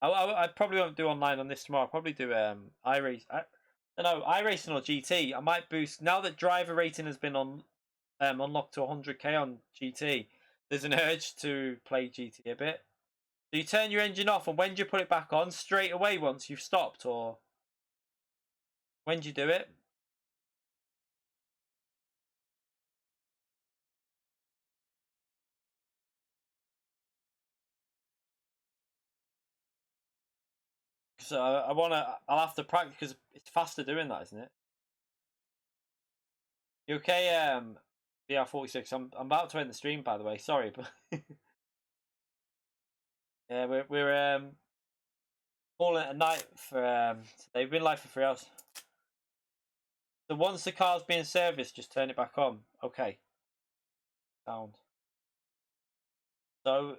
I probably won't do online on this tomorrow. I'll probably do iRace. don't know, iRacing or GT, I might boost now that driver rating has been on unlocked to 100k on GT. There's an urge to play GT a bit. So you turn your engine off, and when do you put it back on? Straight away once you've stopped, or when do you do it? So I'll have to practice because it's faster doing that, isn't it? You okay, VR46? I'm about to end the stream, by the way. Sorry, but yeah, we're calling it a night for today. We've been live for 3 hours. So once the car's being serviced, just turn it back on. Okay. Sound. So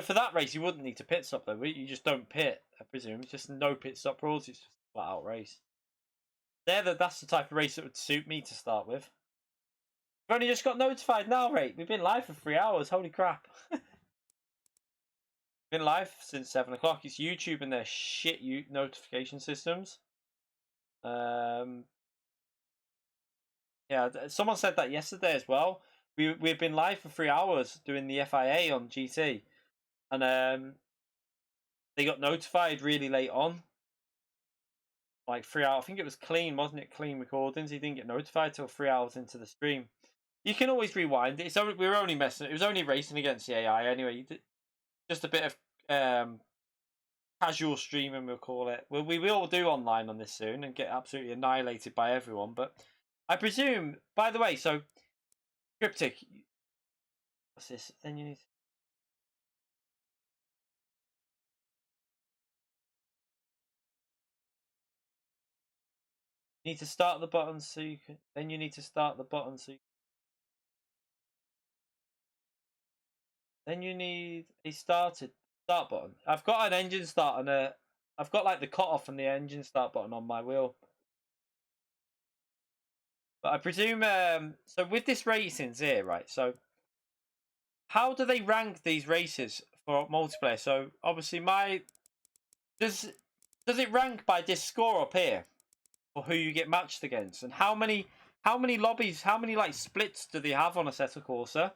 for that race, you wouldn't need to pit stop though. You just don't pit, I presume. It's just no pit stop rules. It's just a flat out race. That's the type of race that would suit me to start with. We've only just got notified now, Rate. We've been live for 3 hours. Holy crap. Been live since 7 o'clock. It's YouTube and their shit notification systems. Yeah, someone said that yesterday as well. We've been live for 3 hours doing the FIA on GT, and they got notified really late on, like 3 hours. I think it was clean, wasn't it? Clean recordings. He didn't get notified till 3 hours into the stream. You can always rewind it. We were only messing. It was only racing against the AI anyway. Just a bit of casual streaming, we'll call it. We will do online on this soon and get absolutely annihilated by everyone. But I presume, by the way, so Cryptic, what's this? Then you need to start the button so you can. Then you need to start the button so. Then you need a start button. I've got an engine start and I've got like the cutoff and the engine start button on my wheel. But I presume so with this racing here, right? So how do they rank these races for multiplayer? So obviously does it rank by this score up here for who you get matched against? And how many lobbies, how many like splits do they have on Assetto Corsa?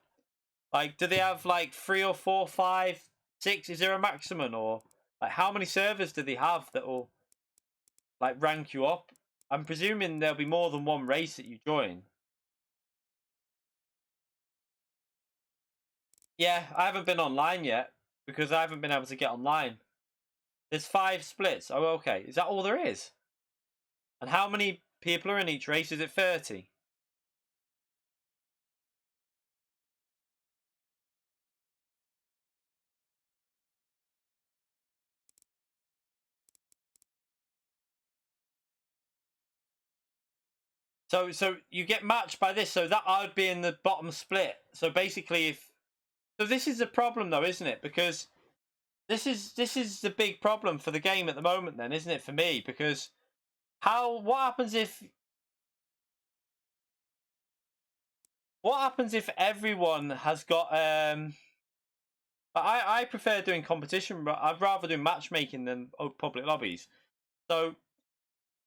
Like, do they have like 3 or 4, 5, 6? Is there a maximum, or like how many servers do they have that will like rank you up? I'm presuming there'll be more than one race that you join. Yeah, I haven't been online yet because I haven't been able to get online. There's 5 splits. Oh, okay. Is that all there is? And how many people are in each race? Is it 30? So you get matched by this. So that I would be in the bottom split. So basically, this is a problem though, isn't it? Because this is the big problem for the game at the moment, then, isn't it? For me, because what happens if everyone has got I prefer doing competition, but I'd rather do matchmaking than public lobbies. So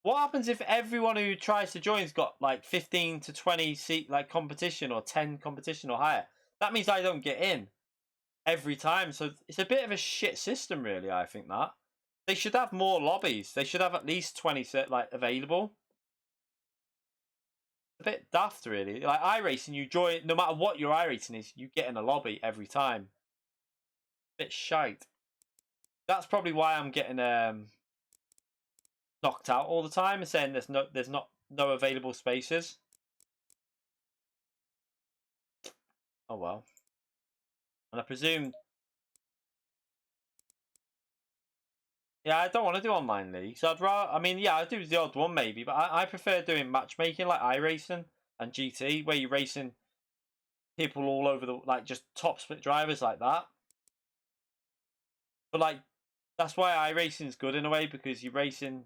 what happens if everyone who tries to join's got like 15 to 20 seat like competition or 10 competition or higher? That means I don't get in every time. So it's a bit of a shit system, really. I think that they should have more lobbies. They should have at least 20 like available. A bit daft, really. Like iRacing, you join no matter what your iRacing is, you get in a lobby every time. Bit shite. That's probably why I'm getting knocked out all the time and saying there's not no available spaces. Oh well. And I presume. Yeah, I don't want to do online leagues. I'd rather. I mean, yeah, I do the odd one maybe, but I prefer doing matchmaking like iRacing and GT, where you're racing people all over the just top split drivers like that. But like, that's why iRacing is good in a way because you're racing.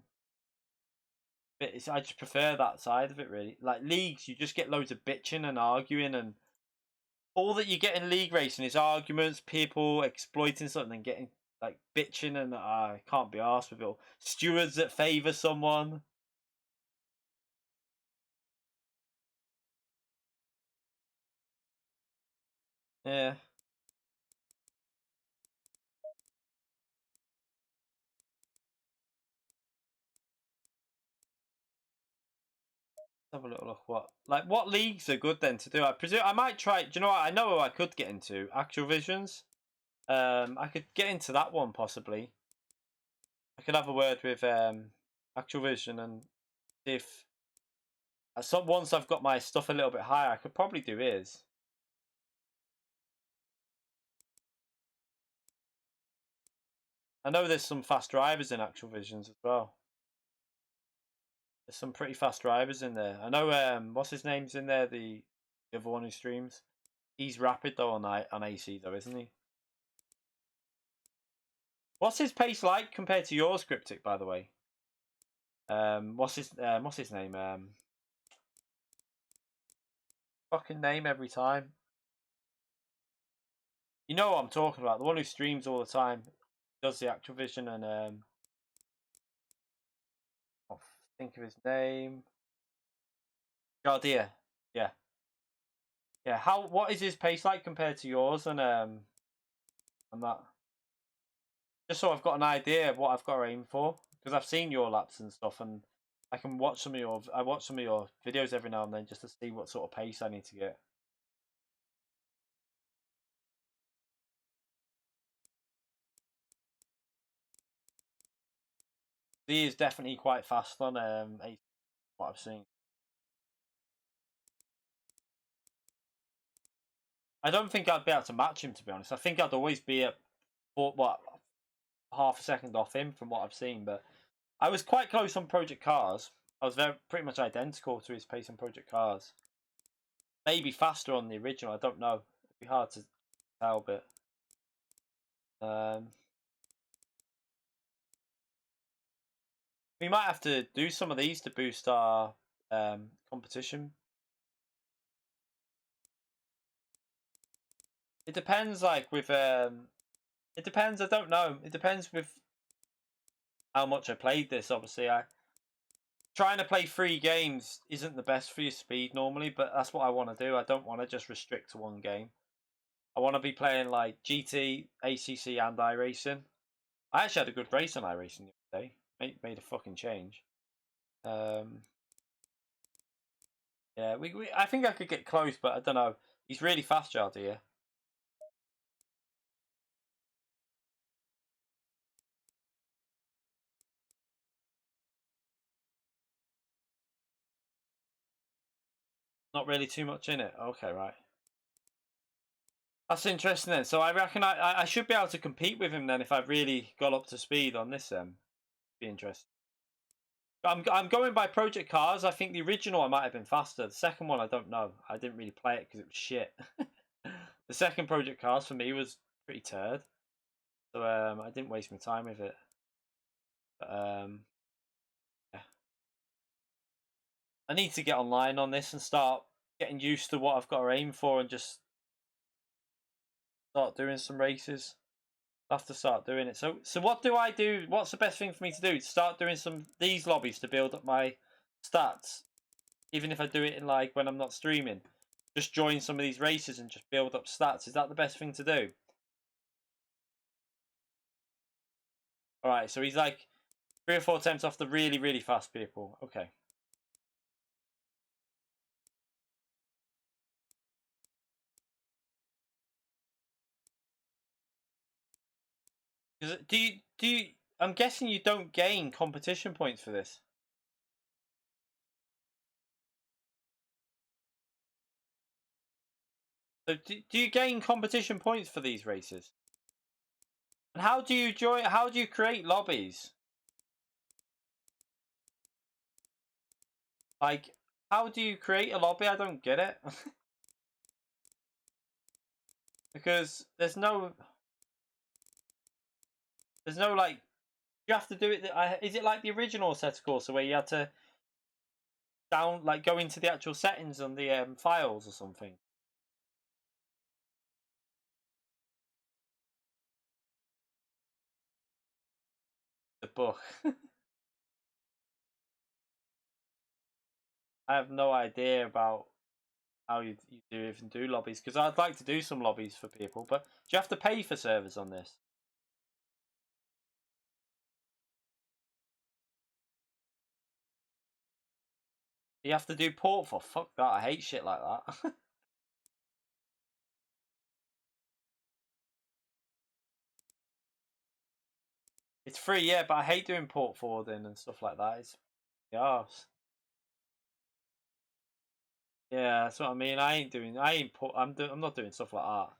I just prefer that side of it really. Like leagues, you just get loads of bitching and arguing, and all that you get in league racing is arguments, people exploiting something, and getting like bitching, and I can't be arsed with it all. Stewards that favour someone. Yeah. Have a little look. What leagues are good then to do? I presume I might try. Do you know what? I know who I could get into. Actual Visions. I could get into that one possibly. I could have a word with Actual Vision and see if once I've got my stuff a little bit higher, I could probably do his. I know there's some fast drivers in Actual Visions as well. There's some pretty fast drivers in there. I know what's his name's in there, the other one who streams. He's rapid though on AC though, isn't he? What's his pace like compared to yours, Cryptic, by the way? What's his name? Fucking name every time. You know what I'm talking about. The one who streams all the time, does the Activision and I'll think of his name. Jardia. Yeah. Yeah. What is his pace like compared to yours and that? Just so I've got an idea of what I've got to aim for. Because I've seen your laps and stuff and I watch some of your videos every now and then just to see what sort of pace I need to get. He is definitely quite fast on what I've seen. I don't think I'd be able to match him, to be honest. I think I'd always be at half a second off him from what I've seen. But I was quite close on Project Cars. I was pretty much identical to his pace on Project Cars. Maybe faster on the original. I don't know. It'd be hard to tell, but we might have to do some of these to boost our competition. It depends, like with it depends. I don't know. It depends with how much I played this. Obviously, trying to play 3 games isn't the best for your speed normally, but that's what I want to do. I don't want to just restrict to one game. I want to be playing like GT, ACC, and iRacing. I actually had a good race on iRacing the other day. Made a fucking change. Yeah, I think I could get close, but I don't know. He's really fast, Jardia. Not really too much in it. Okay, right. That's interesting then. So I reckon I should be able to compete with him then if I really got up to speed on this. Be interesting. I'm going by Project Cars. I think the original I might have been faster. The second one I don't know. I didn't really play it because it was shit. The second Project Cars for me was pretty turd, so I didn't waste my time with it. But yeah. I need to get online on this and start getting used to what I've got to aim for and just start doing some races. I have to start doing it. So what do I do? What's the best thing for me to do? Start doing these lobbies to build up my stats, even if I do it in like when I'm not streaming. Just join some of these races and just build up stats. Is that the best thing to do? All right. So he's like 3 or 4 attempts off the really really fast people. Okay. Do you? I'm guessing you don't gain competition points for this. So do you gain competition points for these races? And how do you join? How do you create lobbies? Like, how do you create a lobby? I don't get it. Because there's no like, you have to do it. Is it like the original Assetto Corsa where you had to go into the actual settings on the files or something? The book. I have no idea about how you do even do lobbies, because I'd like to do some lobbies for people, but do you have to pay for servers on this? You have to do port for? Fuck that, I hate shit like that. It's free, yeah, but I hate doing port forwarding and stuff like that. It's arse. Yeah, that's what I mean. I'm not doing stuff like that.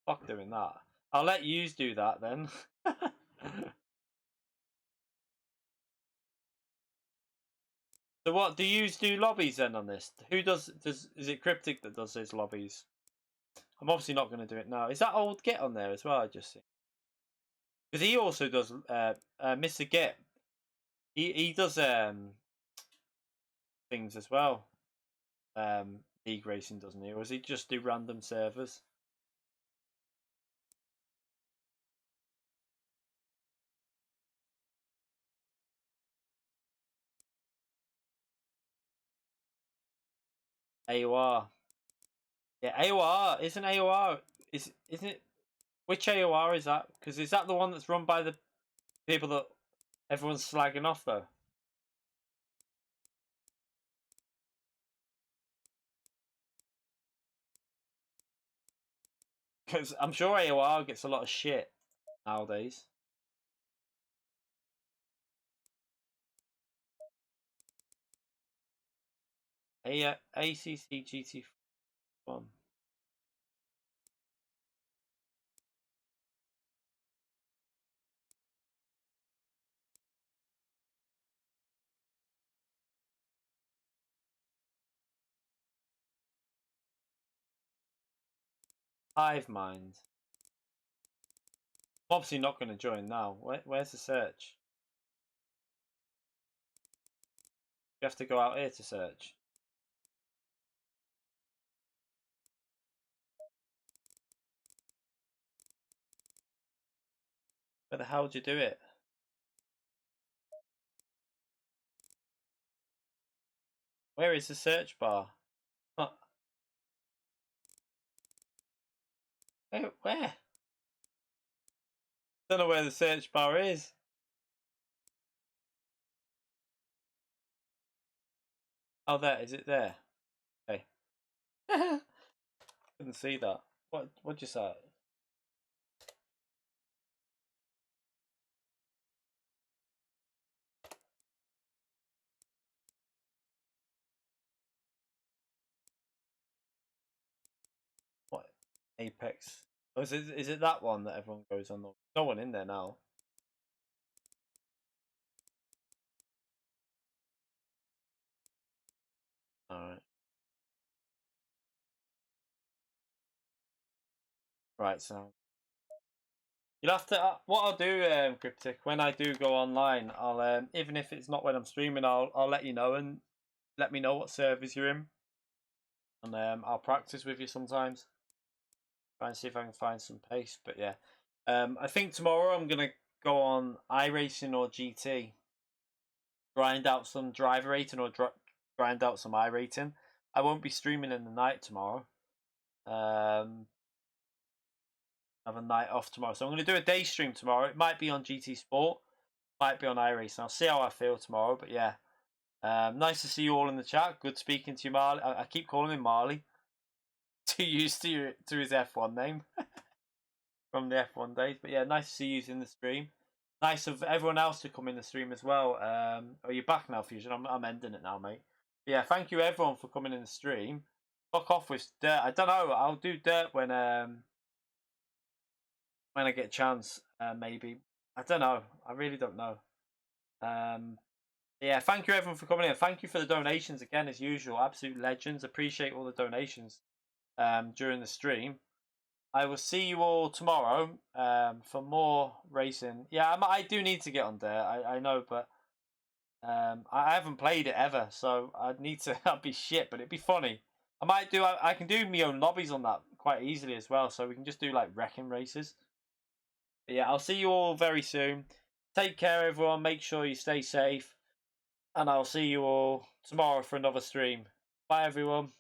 Fuck doing that. I'll let yous do that then. So what do yous do lobbies then on this? Who does is it Cryptic that does his lobbies? I'm obviously not going to do it now. Is that old Get on there as well? I just see because he also does Mr. Get. He does things as well. League racing, doesn't he? Or does he just do random servers? AOR. Yeah, AOR isn't AOR. Isn't it? Which AOR is that? Because is that the one that's run by the people that everyone's slagging off though? Because I'm sure AOR gets a lot of shit nowadays. ACC GT1. Hive Mind. I'm obviously not going to join now. Where's the search? You have to go out here to search. Where the hell would you do it? Where is the search bar? Huh. Where? Don't know where the search bar is. Oh, there. Is it there? Okay. Couldn't see that. What'd you say? What? Apex. Oh, is it that one that everyone goes on? No one in there now. Alright. Right, so you'll have to. What I'll do, Cryptic, when I do go online, I'll even if it's not when I'm streaming, I'll let you know and let me know what servers you're in, and I'll practice with you sometimes. Try and see if I can find some pace. But yeah, I think tomorrow I'm gonna go on iRacing or GT, grind out some driver rating or grind out some iRating. I won't be streaming in the night tomorrow. Have a night off tomorrow, so I'm going to do a day stream tomorrow. It might be on GT Sport, might be on iRacing. I'll see how I feel tomorrow. But yeah, nice to see you all in the chat. Good speaking to you, Marley. I keep calling him Marley. Too used to his F1 name from the F1 days. But yeah, nice to see you in the stream. Nice of everyone else to come in the stream as well. Oh, you're back now, Fusion. I'm ending it now, mate. But yeah, thank you everyone for coming in the stream. Fuck off with dirt. I don't know. I'll do dirt when I get a chance, maybe. I don't know. I really don't know. Yeah, thank you everyone for coming in. Thank you for the donations again, as usual. Absolute legends. Appreciate all the donations during the stream. I will see you all tomorrow for more racing. Yeah, I do need to get on there. I know, but I haven't played it ever, so I'd need to. That'd be shit, but it'd be funny. I might do. I can do my own lobbies on that quite easily as well, so we can just do like wrecking races. But yeah, I'll see you all very soon. Take care, everyone. Make sure you stay safe. And I'll see you all tomorrow for another stream. Bye, everyone.